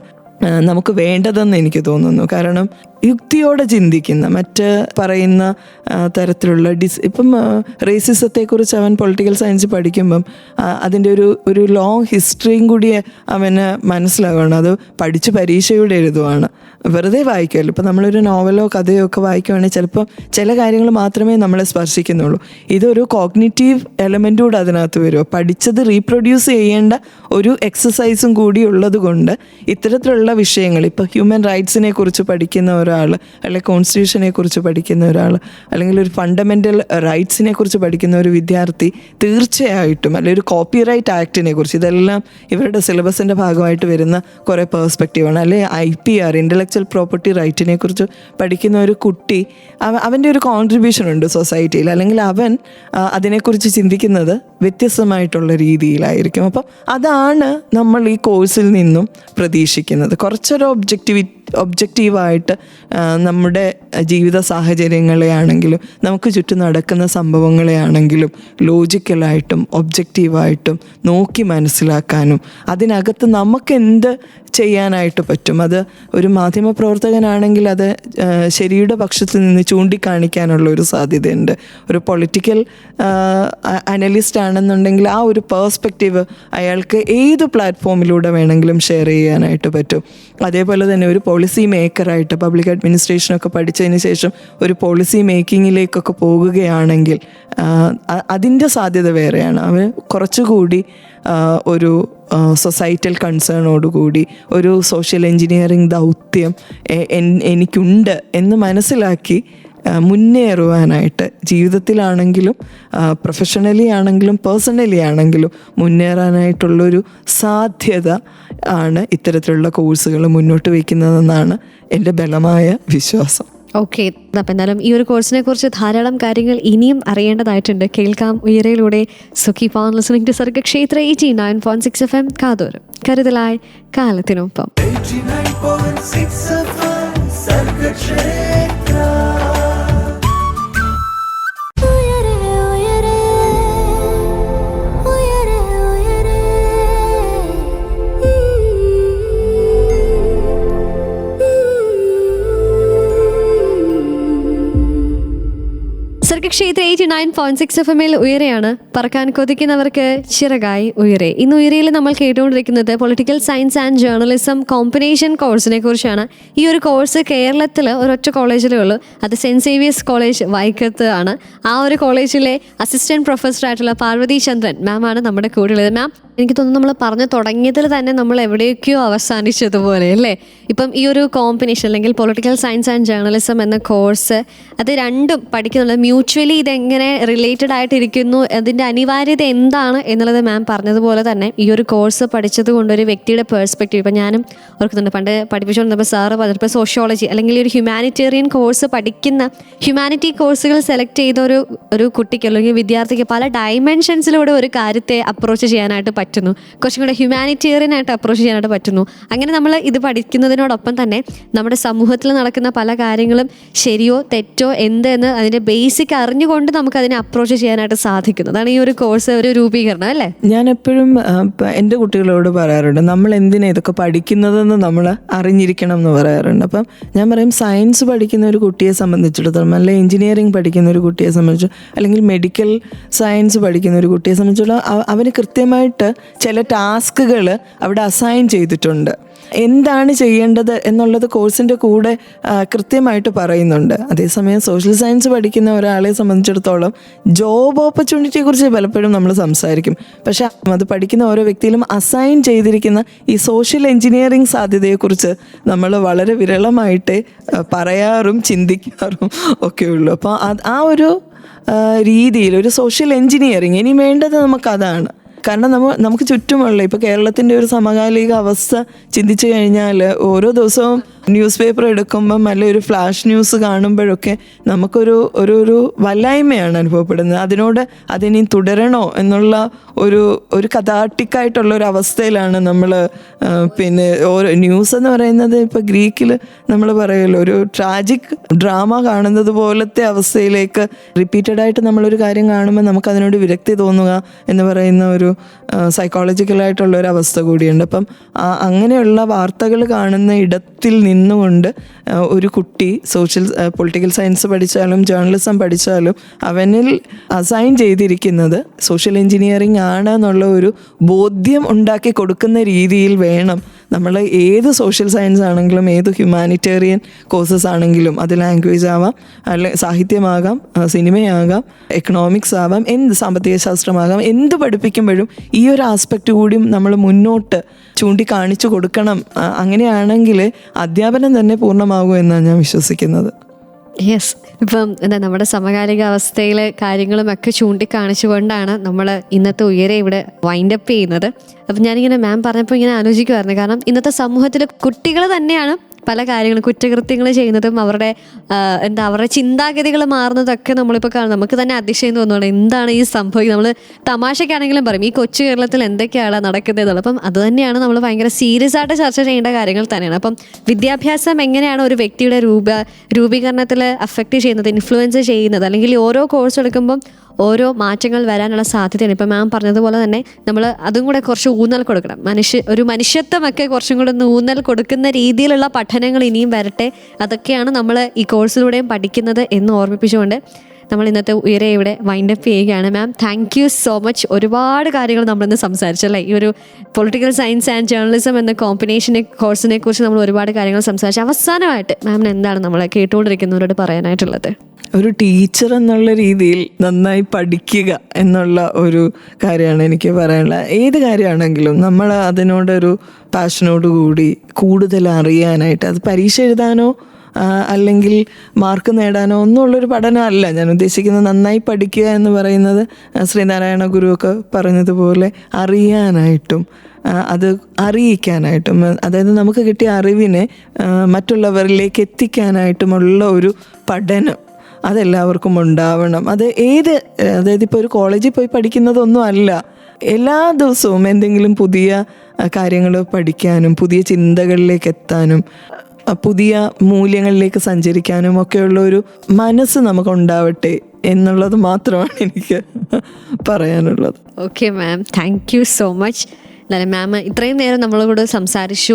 നമുക്ക് വേണ്ടതെന്ന് എനിക്ക് തോന്നുന്നു. കാരണം യുക്തിയോടെ ചിന്തിക്കുന്ന, മറ്റ് പറയുന്ന തരത്തിലുള്ള ഇപ്പം റേസിസത്തെക്കുറിച്ച് അവൻ പൊളിറ്റിക്കൽ സയൻസ് പഠിക്കുമ്പം അതിൻ്റെ ഒരു ലോങ് ഹിസ്റ്ററിയും കൂടി അവന് മനസ്സിലാവുകയാണ്. അത് പഠിച്ച് പരീക്ഷയോടെ എഴുതുവാണ്, വെറുതെ വായിക്കുമല്ലോ. ഇപ്പം നമ്മളൊരു നോവലോ കഥയോ ഒക്കെ വായിക്കുവാണെങ്കിൽ ചിലപ്പോൾ ചില കാര്യങ്ങൾ മാത്രമേ നമ്മളെ സ്പർശിക്കുന്നുള്ളൂ. ഇതൊരു കോഗ്നിറ്റീവ് എലമെൻ്റ് കൂടെ അതിനകത്ത് വരുമോ, പഠിച്ചത് റീപ്രൊഡ്യൂസ് ചെയ്യേണ്ട ഒരു എക്സസൈസും കൂടി ഉള്ളത് കൊണ്ട് ഇത്തരത്തിലുള്ള വിഷയങ്ങൾ, ഇപ്പോൾ ഹ്യൂമൻ റൈറ്റ്സിനെ കുറിച്ച് പഠിക്കുന്ന ഒരാൾ, അല്ലെങ്കിൽ കോൺസ്റ്റിറ്റ്യൂഷനെ കുറിച്ച് പഠിക്കുന്ന ഒരാൾ, അല്ലെങ്കിൽ ഒരു ഫണ്ടമെൻ്റൽ റൈറ്റ്സിനെ കുറിച്ച് പഠിക്കുന്ന ഒരു വിദ്യാർത്ഥി തീർച്ചയായിട്ടും, അല്ലെങ്കിൽ ഒരു കോപ്പിറൈറ്റ് ആക്ടിനെ കുറിച്ച്, ഇതെല്ലാം ഇവരുടെ സിലബസിൻ്റെ ഭാഗമായിട്ട് വരുന്ന കുറേ പേഴ്സ്പെക്റ്റീവാണ്. അല്ലെങ്കിൽ IPR ഇൻ്റലക്ച്വൽ പ്രോപ്പർട്ടി റൈറ്റിനെ കുറിച്ച് പഠിക്കുന്ന ഒരു കുട്ടി അവൻ്റെ ഒരു കോൺട്രിബ്യൂഷൻ ഉണ്ട് സൊസൈറ്റിയിൽ, അല്ലെങ്കിൽ അവൻ അതിനെക്കുറിച്ച് ചിന്തിക്കുന്നത് വ്യത്യസ്തമായിട്ടുള്ള രീതിയിലായിരിക്കും. അപ്പം അതാണ് നമ്മൾ ഈ കോഴ്സിൽ നിന്നും പ്രതീക്ഷിക്കുന്നത്. കുറച്ചൊരു ഒബ്ജക്റ്റീവായിട്ട് നമ്മുടെ ജീവിത സാഹചര്യങ്ങളെ ആണെങ്കിലും നമുക്ക് ചുറ്റും നടക്കുന്ന സംഭവങ്ങളെ ആണെങ്കിലും ലോജിക്കലായിട്ടും ഒബ്ജക്റ്റീവായിട്ടും നോക്കി മനസ്സിലാക്കാനും അതിനകത്ത് നമുക്ക് എന്ത് ചെയ്യാനായിട്ട് പറ്റും, അത് ഒരു മാധ്യമപ്രവർത്തകനാണെങ്കിൽ അത് ശരിയുടെ പക്ഷത്തിൽ നിന്ന് ചൂണ്ടിക്കാണിക്കാനുള്ള ഒരു സാധ്യതയുണ്ട്. ഒരു പൊളിറ്റിക്കൽ അനലിസ്റ്റ് ആണെന്നുണ്ടെങ്കിൽ ആ ഒരു പേഴ്സ്പെക്റ്റീവ് അയാൾക്ക് ഏത് പ്ലാറ്റ്ഫോമിലൂടെ വേണമെങ്കിലും ഷെയർ ചെയ്യാനായിട്ട് പറ്റും. അതേപോലെ തന്നെ ഒരു പോളിസി മേക്കറായിട്ട് പബ്ലിക് അഡ്മിനിസ്ട്രേഷനൊക്കെ പഠിച്ചതിന് ശേഷം ഒരു പോളിസി മേക്കിങ്ങിലേക്കൊക്കെ പോകുകയാണെങ്കിൽ അതിൻ്റെ സാധ്യത വേറെയാണ്. അവൻ കുറച്ചുകൂടി ഒരു സൊസൈറ്റൽ കൺസേണോടുകൂടി ഒരു സോഷ്യൽ എൻജിനീയറിംഗ് ദൗത്യം എനിക്കുണ്ട് എന്ന് മനസ്സിലാക്കി മുന്നേറുവാനായിട്ട്, ജീവിതത്തിലാണെങ്കിലും പ്രൊഫഷണലി ആണെങ്കിലും പേഴ്സണലി ആണെങ്കിലും മുന്നേറാനായിട്ടുള്ളൊരു സാധ്യത ആണ് ഇത്തരത്തിലുള്ള കോഴ്സുകൾ മുന്നോട്ട് വയ്ക്കുന്നതെന്നാണ് എൻ്റെ ബലമായ വിശ്വാസം. ഓക്കെ, അപ്പം എന്തായാലും ഈ ഒരു കോഴ്സിനെ കുറിച്ച് ധാരാളം കാര്യങ്ങൾ ഇനിയും അറിയേണ്ടതായിട്ടുണ്ട്. കേൾക്കാം ഉയരയിലൂടെ. So keep on listening to Sargakshetra 89.6 FM. കാതോരം കരുതലായി കാലത്തിനൊപ്പം. 89.6 FM സർഗക്ഷേത്ര. സർഗക്ഷേത്ര 89.6 FM ഉയരെയാണ്. പറക്കാൻ കൊതിക്കുന്നവർക്ക് ചിറകായി ഉയരെ. ഇന്ന് ഉയരയിൽ നമ്മൾ കേട്ടുകൊണ്ടിരിക്കുന്നത് political science and journalism combination കോഴ്സിനെ കുറിച്ചാണ്. ഈ ഒരു കോഴ്സ് കേരളത്തിൽ ഒരൊറ്റ കോളേജിലേ ഉള്ളൂ. അത് സെൻറ്റ് സേവിയേഴ്സ് കോളേജ് വൈക്കത്ത് ആണ്. ആ ഒരു കോളേജിലെ അസിസ്റ്റന്റ് പ്രൊഫസറായിട്ടുള്ള പാർവതി ചന്ദ്രൻ മാം ആണ് നമ്മുടെ കൂടെ ഉള്ളത്. മാം, എനിക്ക് തോന്നുന്നു നമ്മൾ പറഞ്ഞു തുടങ്ങിയതിൽ തന്നെ നമ്മൾ എവിടെയൊക്കെയോ അവസാനിച്ചതുപോലെ അല്ലേ? ഇപ്പം ഈ ഒരു കോമ്പിനേഷൻ അല്ലെങ്കിൽ പൊളിറ്റിക്കൽ സയൻസ് ആൻഡ് ജേർണലിസം എന്ന കോഴ്സ്, അത് രണ്ടും പഠിക്കുന്നുള്ളത് മ്യൂച്വലി ഇതെങ്ങനെ റിലേറ്റഡ് ആയിട്ടിരിക്കുന്നു, അതിൻ്റെ അനിവാര്യത എന്താണ് എന്നുള്ളത് മാം പറഞ്ഞതുപോലെ തന്നെ ഈ ഒരു കോഴ്സ് പഠിച്ചത് കൊണ്ട് ഒരു വ്യക്തിയുടെ പേഴ്സ്പെക്റ്റീവ്, ഇപ്പം ഞാനും ഓർക്കുന്നുണ്ട് പണ്ട് പഠിപ്പിച്ചുകൊണ്ടിരുന്നപ്പോൾ സാറ് പറഞ്ഞപ്പോൾ സോഷ്യോളജി അല്ലെങ്കിൽ ഒരു ഹ്യൂമാനിറ്റേറിയൻ കോഴ്സ് പഠിക്കുന്ന ഹ്യൂമാനിറ്റി കോഴ്സുകൾ സെലക്ട് ചെയ്ത ഒരു കുട്ടിക്ക് അല്ലെങ്കിൽ വിദ്യാർത്ഥിക്ക് പല ഡയമെൻഷൻസിലൂടെ ഒരു കാര്യത്തെ അപ്രോച്ച് ചെയ്യാനായിട്ട് പറ്റുന്നു, കുറച്ചും കൂടെ ഹ്യൂമാനിറ്റേറിയൻ ആയിട്ട് അപ്രോച്ച് ചെയ്യാനായിട്ട് പറ്റുന്നു. അങ്ങനെ നമ്മൾ ഇത് പഠിക്കുന്നതിനോടൊപ്പം തന്നെ നമ്മുടെ സമൂഹത്തിൽ നടക്കുന്ന പല കാര്യങ്ങളും ശരിയോ തെറ്റോ എന്തെന്ന് അതിൻ്റെ ബേസിക് അറിഞ്ഞുകൊണ്ട് നമുക്ക് അതിനെ അപ്രോച്ച് ചെയ്യാനായിട്ട് സാധിക്കുന്നു. അതാണ് ഈ ഒരു കോഴ്സ് ഒരു രൂപീകരണം അല്ലേ? ഞാൻ എപ്പോഴും എൻ്റെ കുട്ടികളോട് പറയാറുണ്ട്, നമ്മൾ എന്തിനാ ഇതൊക്കെ പഠിക്കുന്നതെന്ന് നമ്മൾ അറിഞ്ഞിരിക്കണം എന്ന് പറയാറുണ്ട്. അപ്പം ഞാൻ പറയും, സയൻസ് പഠിക്കുന്ന ഒരു കുട്ടിയെ സംബന്ധിച്ചിടത്തോളം, അല്ലെങ്കിൽ എഞ്ചിനീയറിംഗ് പഠിക്കുന്ന ഒരു കുട്ടിയെ സംബന്ധിച്ച്, അല്ലെങ്കിൽ മെഡിക്കൽ സയൻസ് പഠിക്കുന്ന ഒരു കുട്ടിയെ സംബന്ധിച്ചിടത്തോളം അവന് കൃത്യമായിട്ട് ചില ടാസ്കുകൾ അവിടെ അസൈൻ ചെയ്തിട്ടുണ്ട്. എന്താണ് ചെയ്യേണ്ടത് എന്നുള്ളത് കോഴ്സിൻ്റെ കൂടെ കൃത്യമായിട്ട് പറയുന്നുണ്ട്. അതേസമയം സോഷ്യൽ സയൻസ് പഠിക്കുന്ന ഒരാളെ സംബന്ധിച്ചിടത്തോളം ജോബ് ഓപ്പർച്യൂണിറ്റിയെ കുറിച്ച് പലപ്പോഴും നമ്മൾ സംസാരിക്കും. പക്ഷെ അത് പഠിക്കുന്ന ഓരോ വ്യക്തിയിലും അസൈൻ ചെയ്തിരിക്കുന്ന ഈ സോഷ്യൽ എഞ്ചിനീയറിംഗ് സാധ്യതയെക്കുറിച്ച് നമ്മൾ വളരെ വിരളമായിട്ട് പറയാറും ചിന്തിക്കാറും ഒക്കെയുള്ളൂ. അപ്പോൾ ആ ഒരു രീതിയിൽ ഒരു സോഷ്യൽ എഞ്ചിനീയറിംഗ് ഇനി വേണ്ടത് നമുക്കതാണ്. കാരണം നമുക്ക് ചുറ്റുമുള്ള ഇപ്പോൾ കേരളത്തിൻ്റെ ഒരു സമകാലിക അവസ്ഥ ചിന്തിച്ചു കഴിഞ്ഞാൽ ഓരോ ദിവസവും ന്യൂസ് പേപ്പർ എടുക്കുമ്പം അല്ലെങ്കിൽ ഒരു ഫ്ലാഷ് ന്യൂസ് കാണുമ്പോഴൊക്കെ നമുക്കൊരു വല്ലായ്മയാണ് അനുഭവപ്പെടുന്നത്. അതിനി തുടരണോ എന്നുള്ള ഒരു കഥാട്ടിക്കായിട്ടുള്ള ഒരു അവസ്ഥയിലാണ് നമ്മൾ. പിന്നെ ഓരോ ന്യൂസ് എന്ന് പറയുന്നത് ഇപ്പോൾ ഗ്രീക്കിൽ നമ്മൾ പറയുമല്ലോ, ഒരു ട്രാജിക് ഡ്രാമ കാണുന്നത് പോലത്തെ അവസ്ഥയിലേക്ക് റിപ്പീറ്റഡായിട്ട് നമ്മളൊരു കാര്യം കാണുമ്പോൾ നമുക്കതിനോട് വിരക്തി തോന്നുക എന്ന് പറയുന്ന ഒരു സൈക്കോളജിക്കലായിട്ടുള്ള ഒരു അവസ്ഥ കൂടിയുണ്ട്. അപ്പം അങ്ങനെയുള്ള വാർത്തകൾ കാണുന്ന ഇടത്തിൽ നിന്നുകൊണ്ട് ഒരു കുട്ടി പൊളിറ്റിക്കൽ സയൻസ് പഠിച്ചാലും ജേർണലിസം പഠിച്ചാലും അവനിൽ അസൈൻ ചെയ്തിരിക്കുന്നത് സോഷ്യൽ എഞ്ചിനീയറിംഗ് ആണ് എന്നുള്ള ഒരു ബോധ്യം ഉണ്ടാക്കി കൊടുക്കുന്ന രീതിയിൽ വേണം നമ്മൾ ഏത് സോഷ്യൽ സയൻസ് ആണെങ്കിലും ഏത് ഹ്യൂമാനിറ്റേറിയൻ കോഴ്സസ് ആണെങ്കിലും, അത് ലാംഗ്വേജ് ആവാം, അല്ലെങ്കിൽ സാഹിത്യമാകാം, സിനിമയാകാം, എക്കണോമിക്സ് ആവാം, സാമ്പത്തിക ശാസ്ത്രമാകാം, എന്ത് പഠിപ്പിക്കുമ്പോഴും ഈ ഒരു ആസ്പെക്റ്റ് കൂടിയും നമ്മൾ മുന്നോട്ട് ചൂണ്ടിക്കാണിച്ചു കൊടുക്കണം. അങ്ങനെയാണെങ്കിൽ അധ്യാപനം തന്നെ പൂർണ്ണമാകും എന്നാണ് ഞാൻ വിശ്വസിക്കുന്നത്. യെസ്, ഇപ്പം നമ്മുടെ സമകാലിക അവസ്ഥയിലെ കാര്യങ്ങളുമൊക്കെ ചൂണ്ടിക്കാണിച്ചുകൊണ്ടാണ് നമ്മൾ ഇന്നത്തെ ഉയരെ ഇവിടെ വൈൻഡപ്പ് ചെയ്യുന്നത്. അപ്പം ഞാനിങ്ങനെ മാം പറഞ്ഞപ്പോൾ ഇങ്ങനെ ആലോചിക്കുമായിരുന്നു. കാരണം ഇന്നത്തെ സമൂഹത്തിൽ കുട്ടികൾ തന്നെയാണ് പല കാര്യങ്ങളും കുറ്റകൃത്യങ്ങൾ ചെയ്യുന്നതും അവരുടെ അവരുടെ ചിന്താഗതികൾ മാറുന്നതൊക്കെ നമ്മളിപ്പോൾ കാണും. നമുക്ക് തന്നെ അതിശയം തോന്നുന്നു, എന്താണ് ഈ സംഭവിക്കുന്നത്. നമ്മൾ തമാശക്കാണെങ്കിലും പറയും ഈ കൊച്ചു കേരളത്തിൽ എന്തൊക്കെയാണ് നടക്കുന്നത് എന്നുള്ളത്. അപ്പം അത് തന്നെയാണ് നമ്മൾ ഭയങ്കര സീരിയസ് ആയിട്ട് ചർച്ച ചെയ്യേണ്ട കാര്യങ്ങൾ തന്നെയാണ്. അപ്പം വിദ്യാഭ്യാസം എങ്ങനെയാണ് ഒരു വ്യക്തിയുടെ രൂപീകരണത്തിൽ അഫക്റ്റ് ചെയ്യുന്നത്, ഇൻഫ്ലുവൻസ് ചെയ്യുന്നത്, അല്ലെങ്കിൽ ഓരോ കോഴ്സ് എടുക്കുമ്പം ഓരോ മാറ്റങ്ങൾ വരാനുള്ള സാധ്യതയാണ്. ഇപ്പം മാം പറഞ്ഞതുപോലെ തന്നെ നമ്മൾ അതും കൂടെ കുറച്ച് ഊന്നൽ കൊടുക്കണം. ഒരു മനുഷ്യത്വമൊക്കെ കുറച്ചും കൂടെ ഒന്ന് ഊന്നൽ കൊടുക്കുന്ന രീതിയിലുള്ള പഠനങ്ങൾ ഇനിയും വരട്ടെ. അതൊക്കെയാണ് നമ്മൾ ഈ കോഴ്സിലൂടെയും പഠിക്കുന്നത് എന്ന് ഓർമ്മിപ്പിച്ചുകൊണ്ട് നമ്മൾ ഇന്നത്തെ ഉയരെ ഇവിടെ വൈൻഡപ്പ് ചെയ്യുകയാണ്. മാം, താങ്ക് യു സോ മച്ച്. ഒരുപാട് കാര്യങ്ങൾ നമ്മളിന്ന് സംസാരിച്ചല്ലേ. ഈ ഒരു പൊളിറ്റിക്കൽ സയൻസ് ആൻഡ് ജേർണലിസം എന്ന കോഴ്സിനെ കുറിച്ച് നമ്മൾ ഒരുപാട് കാര്യങ്ങൾ സംസാരിച്ചു. അവസാനമായിട്ട് മാമിന് എന്താണ് നമ്മളെ കേട്ടുകൊണ്ടിരിക്കുന്നവരോട് പറയാനായിട്ടുള്ളത്? ഒരു ടീച്ചർ എന്നുള്ള രീതിയിൽ നന്നായി പഠിക്കുക എന്നുള്ള ഒരു കാര്യമാണ് എനിക്ക് പറയാനുള്ളത്. ഏത് കാര്യമാണെങ്കിലും നമ്മൾ അതിനോടൊരു പാഷനോടുകൂടി കൂടുതൽ അറിയാനായിട്ട്, അത് പരീക്ഷ എഴുതാനോ അല്ലെങ്കിൽ മാർക്ക് നേടാനോ ഒന്നുമുള്ളൊരു പഠനമല്ല ഞാൻ ഉദ്ദേശിക്കുന്നത്. നന്നായി പഠിക്കുക എന്ന് പറയുന്നത് ശ്രീനാരായണ ഗുരുവൊക്കെ പറഞ്ഞതുപോലെ അറിയാനായിട്ടും അത് അറിയിക്കാനായിട്ടും, അതായത് നമുക്ക് കിട്ടിയ അറിവിനെ മറ്റുള്ളവരിലേക്ക് എത്തിക്കാനായിട്ടുമുള്ള ഒരു പഠനം അതെല്ലാവർക്കും ഉണ്ടാവണം. അതായത് ഇപ്പോൾ ഒരു കോളേജിൽ പോയി പഠിക്കുന്നതൊന്നും അല്ല. എല്ലാ ദിവസവും എന്തെങ്കിലും പുതിയ കാര്യങ്ങൾ പഠിക്കാനും പുതിയ ചിന്തകളിലേക്ക് എത്താനും പുതിയ മൂല്യങ്ങളിലേക്ക് സഞ്ചരിക്കാനും ഒക്കെയുള്ള ഒരു മനസ്സ് നമുക്കുണ്ടാവട്ടെ എന്നുള്ളത് മാത്രമാണ് എനിക്ക് പറയാനുള്ളത്. Okay ma'am, thank you so much. എന്നാലും മാം ഇത്രയും നേരം നമ്മളോട് സംസാരിച്ചു,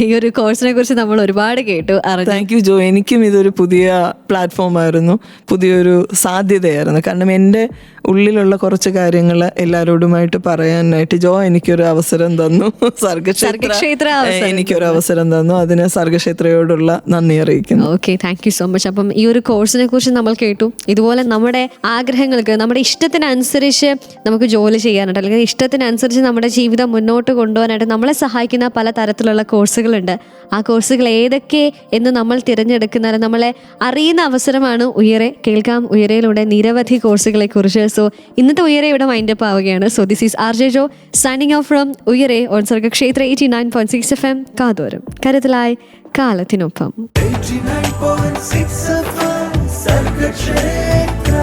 ഈ ഒരു കോഴ്സിനെ കുറിച്ച് നമ്മൾ ഒരുപാട് കേട്ടു അറിഞ്ഞു. താങ്ക് യു ജോ. എനിക്കും ഇതൊരു പുതിയ പ്ലാറ്റ്ഫോമായിരുന്നു, പുതിയൊരു സാധ്യതയായിരുന്നു. കാരണം എൻ്റെ ഉള്ളിലുള്ള കുറച്ച് കാര്യങ്ങൾ എല്ലാവരോടുമായിട്ട് പറയാനായിട്ട് ജോ എനിക്കൊരു അവസരം തന്നു. സർഗക്ഷേത്ര എനിക്കൊരു അവസരം തന്നു. അതിന് സർഗക്ഷേത്രയോടുള്ള നന്ദി അറിയിക്കുന്നു. Okay, thank you so much. അപ്പം ഈ ഒരു കോഴ്സിനെ കുറിച്ച് നമ്മൾ കേട്ടു. ഇതുപോലെ നമ്മുടെ ആഗ്രഹങ്ങൾക്ക്, നമ്മുടെ ഇഷ്ടത്തിനനുസരിച്ച് നമുക്ക് ജോലി ചെയ്യാനായിട്ട്, അല്ലെങ്കിൽ ഇഷ്ടത്തിനനുസരിച്ച് നമ്മുടെ ജീവിതം മുന്നോട്ട് കൊണ്ടുപോകാനായിട്ട് നമ്മളെ സഹായിക്കുന്ന പല തരത്തിലുള്ള കോഴ്സുകളുണ്ട്. ആ കോഴ്സുകൾ ഏതൊക്കെ എന്ന് നമ്മൾ തിരഞ്ഞെടുക്കുന്ന, നമ്മളെ അറിയുന്ന അവസരമാണ് ഉയരെ. കേൾക്കാം ഉയരയിലൂടെ നിരവധി കോഴ്സുകളെ കുറിച്ച്. സോ ഇന്നത്തെ ഉയരെ ഇവിടെ വൈൻഡപ്പ് ആവുകയാണ്. So this is RJ Jo signing off from Uyare on Sargakshetra 89.6 FM കാതോരം. കരുതലായി കാലത്തിനൊപ്പം. 89.6 FM സർഗക്ഷേത്ര.